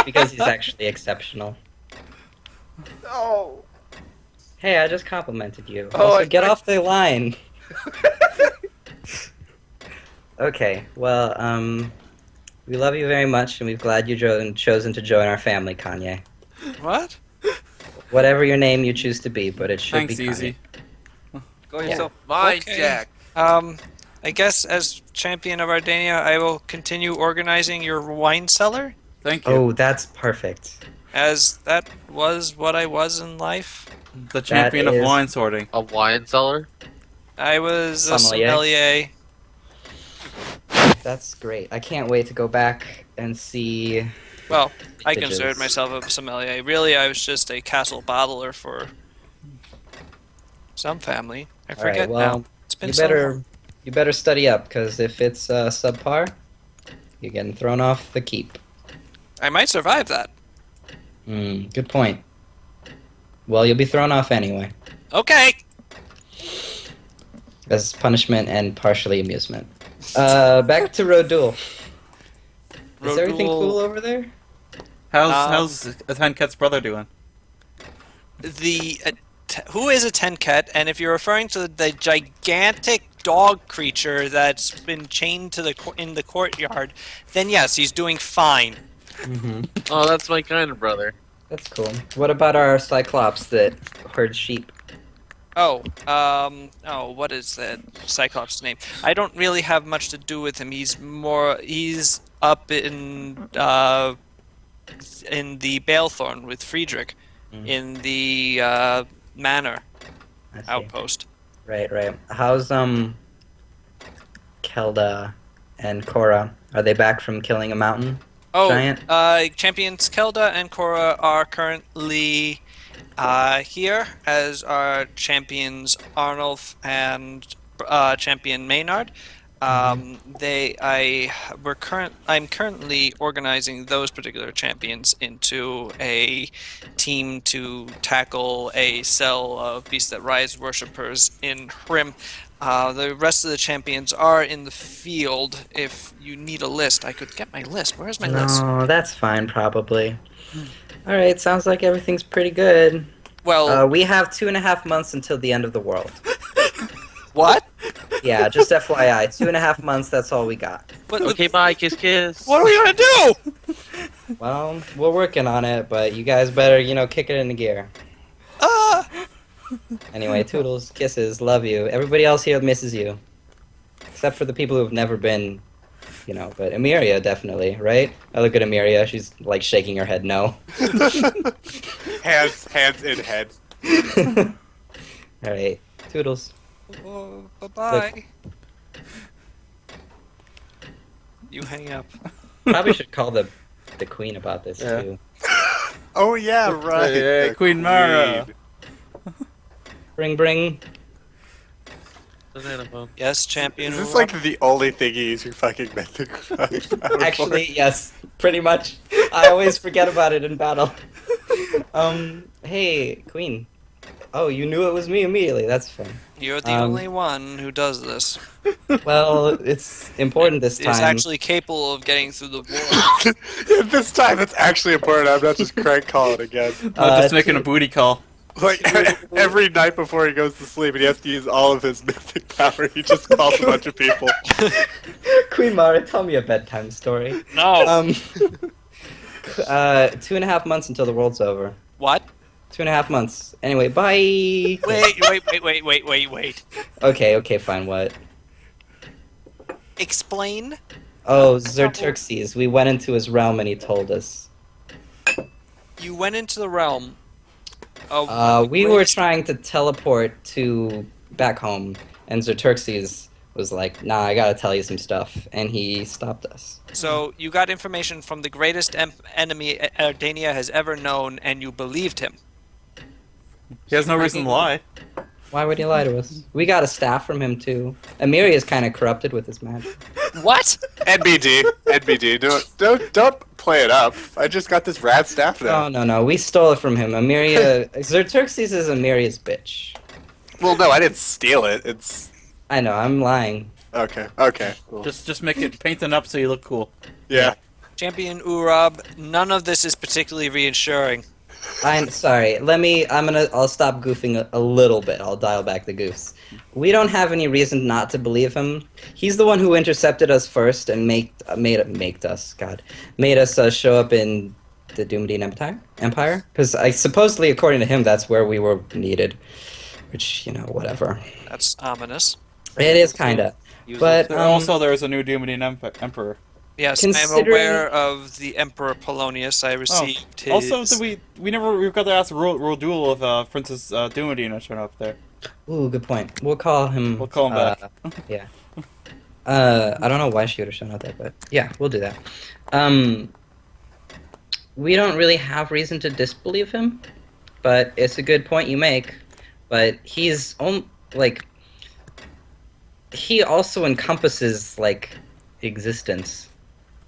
Because he's actually exceptional. No. Hey, I just complimented you. Oh, Also, get off the line. Okay, well, we love you very much, and we're glad you chosen to join our family, Kanye. What? Whatever your name you choose to be, but it should Thanks, be Kanye. Easy. Go Yeah. yourself. Mind, Okay. Jack. I guess as champion of Ardania, I will continue organizing your wine cellar, Thank you. Oh, that's perfect. as that was what I was in life. The champion of is- wine sorting. A wine cellar? I was a Sommelier. sommelier. That's great. I can't wait to go back and see. Well, I Bitches. considered myself a sommelier. Really, I was just a castle bottler for some family. I All right, forget well, now. It's been you so better long. you better study up, because if it's subpar, you're getting thrown off the keep. I might survive that. Good point. Well, you'll be thrown off anyway, Okay. as punishment and partially amusement. Back to Rodul. Is everything Rodul- cool over there? How's Tenket's brother doing? Who is a tenket? And if you're referring to the gigantic dog creature that's been chained to in the courtyard, then yes, he's doing fine. Oh, that's my kind of brother. That's cool. What about our Cyclops that herds sheep? Oh, what is that Cyclops' name? I don't really have much to do with him. He's up in the Balethorn with Friedrich in the manor I see. outpost. Right. How's Kelda and Korra? Are they back from killing a mountain giant? Champions Kelda and Korra are currently here, as are champions Arnulf and champion Maynard. I'm currently organizing those particular champions into a team to tackle a cell of Beast That Rise worshippers in Hrim. The rest of the champions are in the field. If you need a list, I could get my list. Where's my list? No, that's fine, probably. All right, sounds like everything's pretty good. Well, We have 2.5 months until the end of the world. what? Yeah, just FYI, 2.5 months. That's all we got. Okay, bye, kiss, kiss. What are we gonna do? Well, we're working on it, but you guys better, kick it into gear. Anyway, toodles, kisses, love you. Everybody else here misses you, except for the people who have never been, But Emiria definitely, right? I look at Emiria. She's like shaking her head no. hands in head. All right, toodles. Oh, bye-bye. You hang up. Probably should call the queen about this Yeah. too. Oh yeah, right. Hey, the Queen Mara. Bring. Banana phone. Yes, champion. Is this like the only thing you use your fucking mythic power for? Actually, yes, pretty much. I always forget about it in battle. Hey, queen. Oh, you knew it was me immediately. That's fun. You're the only one who does this. Well, it's important this Is time. actually capable of getting through the war. This time it's actually important. I'm not just crank calling again. Not just making a booty call. Like every night before he goes to sleep and he has to use all of his mythic power, he just calls a bunch of people. Queen Mara, tell me a bedtime story. No. 2.5 months until the world's over. What? 2.5 months. Anyway, bye. Wait. Okay, fine. What? Explain. Oh, Zirtexes. We went into his realm and he told us. You went into the realm. Of We were trying to teleport to back home, And Zirtexes was like, nah, I gotta tell you some stuff. And he stopped us. So you got information from the greatest enemy Dania has ever known, and you believed him. He has no reason to lie. Why would he lie to us? We got a staff from him, too. Amiri is kind of corrupted with his magic. What? NBD, don't play it up. I just got this rad staff now. No. We stole it from him. Amiria... Zirtexes is Amiria's bitch. Well, no, I didn't steal it. It's I know, I'm lying. okay. Cool. Just make it paint it up so you look cool. Yeah. Champion Urab, none of this is particularly reassuring. I'm sorry. I'll stop goofing a little bit. I'll dial back the goofs. We don't have any reason not to believe him. He's the one who intercepted us first and made us show up in the Doomedian Empire. Because supposedly, according to him, that's where we were needed. Which, whatever. That's ominous. It is kinda. But Also, there's a new Doomedian Emperor. Yes, I'm Considering- aware of the Emperor Polonius. I received his... Also, we got to ask Rodul if Princess Doomedian has shown up there. Ooh, good point. We'll call him. We'll call him back. Yeah. I don't know why she would have shown up there, but yeah, we'll do that. We don't really have reason to disbelieve him, but it's a good point you make. But he's he also encompasses existence.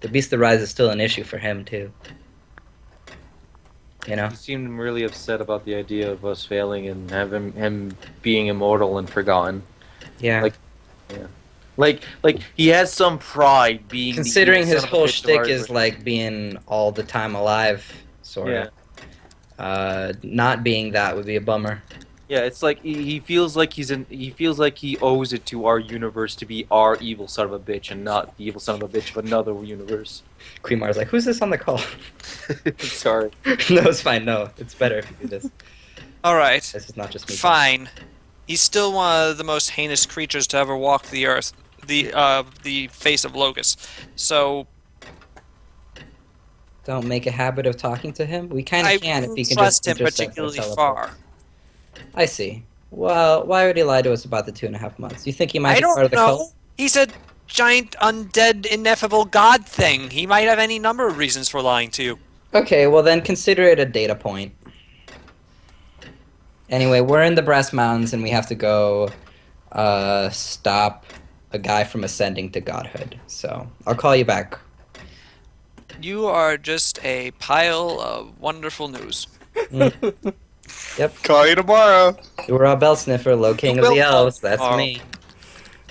The Beast that Rise is still an issue for him too. He seemed really upset about the idea of us failing and having him being immortal and forgotten. Yeah. Like he has some pride being. Considering the his son of a whole bitch of shtick ours. is being all the time alive, sort of. Yeah. Not being that would be a bummer. Yeah, it's like he feels like he feels like he owes it to our universe to be our evil son of a bitch and not the evil son of a bitch of another universe. Queemar's like, who's this on the call? Sorry. No, it's fine. No, it's better if you do this. All right. This is not just me. Fine. He's still one of the most heinous creatures to ever walk the earth, the face of Logos. So Don't make a habit of talking to him. We kind I of can if he can trust just him intercept or particularly teleport. far. I see. Well, why would he lie to us about the 2.5 months? You think he might I be part don't of the know. cult? He's a giant, undead, ineffable god thing. He might have any number of reasons for lying to you. Okay, well then consider it a data point. Anyway, we're in the Brass Mountains and we have to go stop a guy from ascending to godhood. So I'll call you back. You are just a pile of wonderful news. Yep. Call you tomorrow. You were a bell sniffer, low king You of will the call elves. That's tomorrow. me.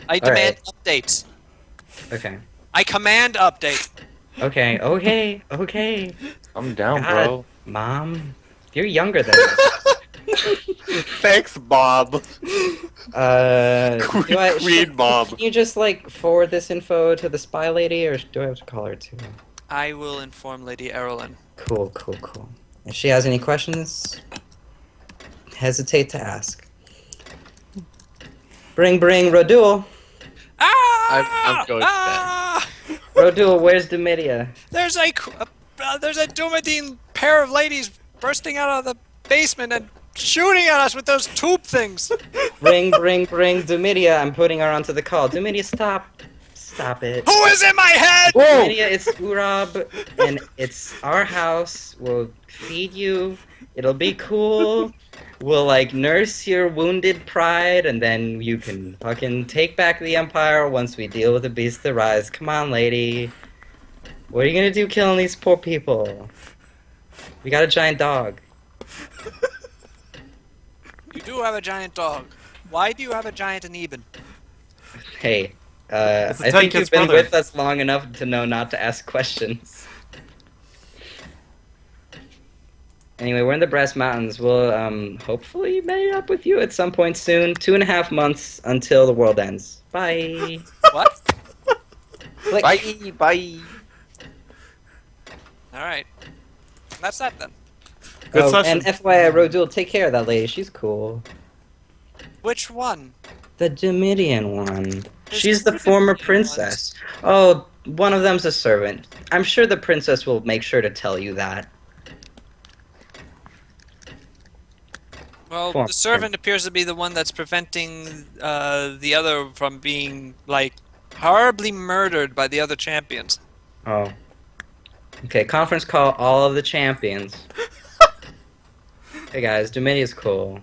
I demand updates. Okay. I command update. Okay. I'm down, God. bro. Mom, you're younger than us. Thanks, Bob. Do I- Queen Bob. Can you just forward this info to the spy lady, or do I have to call her too? I will inform Lady Erlyn. Cool. If she has any questions, hesitate to ask. Bring, Rodul. Ah! I'm going to ah! Rodul, where's Domitia? There's a Doomedine pair of ladies bursting out of the basement and shooting at us with those tube things. Bring Domitia. I'm putting her onto the call. Domitia, stop it. Who is in my head? Domitia, it's Urab, and it's our house. We'll feed you. It'll be cool. We'll nurse your wounded pride, and then you can fucking take back the Empire once we deal with the Beast that Rise. Come on, lady. What are you gonna do killing these poor people? We got a giant dog. You do have a giant dog. Why do you have a giant Aneben? Hey, It's a I think Tinket's you've been brother. with us long enough to know not to ask questions. Anyway, we're in the Brass Mountains. We'll hopefully meet up with you at some point soon. 2.5 months until the world ends. Bye. What? Click. Bye. Alright. That's that then. Good Oh, session. and FYI, Rodul, take care of that lady. She's cool. Which one? The Domidian one. There's She's the two former Domidian princess. Oh, one of them's a servant. I'm sure the princess will make sure to tell you that. Well, Form. the servant appears to be the one that's preventing the other from being, like, horribly murdered by the other champions. Oh. Okay, conference call all of the champions. Hey guys, Dominia's cool.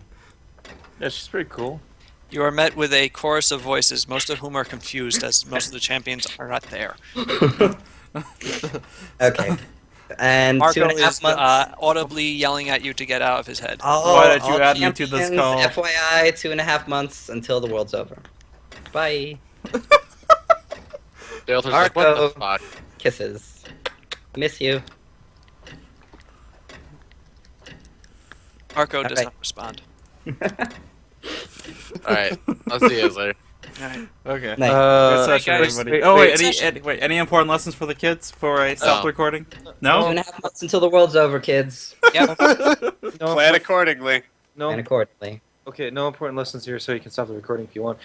Yeah, she's pretty cool. You are met with a chorus of voices, most of whom are confused, as most of the champions are not there. Okay. And Marco 2.5 is months. audibly yelling at you to get out of his head. Why did you all add me to this champions, call? FYI, 2.5 months until the world's over. Bye. The other's like, what the Marco. fuck? Kisses. Miss you. Marco does Okay. not respond. Alright, I'll see you guys later. Alright. Okay. Nice. Good session, guys. everybody. Wait, Oh wait, wait, any important lessons for the kids before I stop No. the recording? No. 2.5 months until the world's over, kids. Yep. No, Plan accordingly. no. And accordingly. Okay, no important lessons here, so you can stop the recording if you want.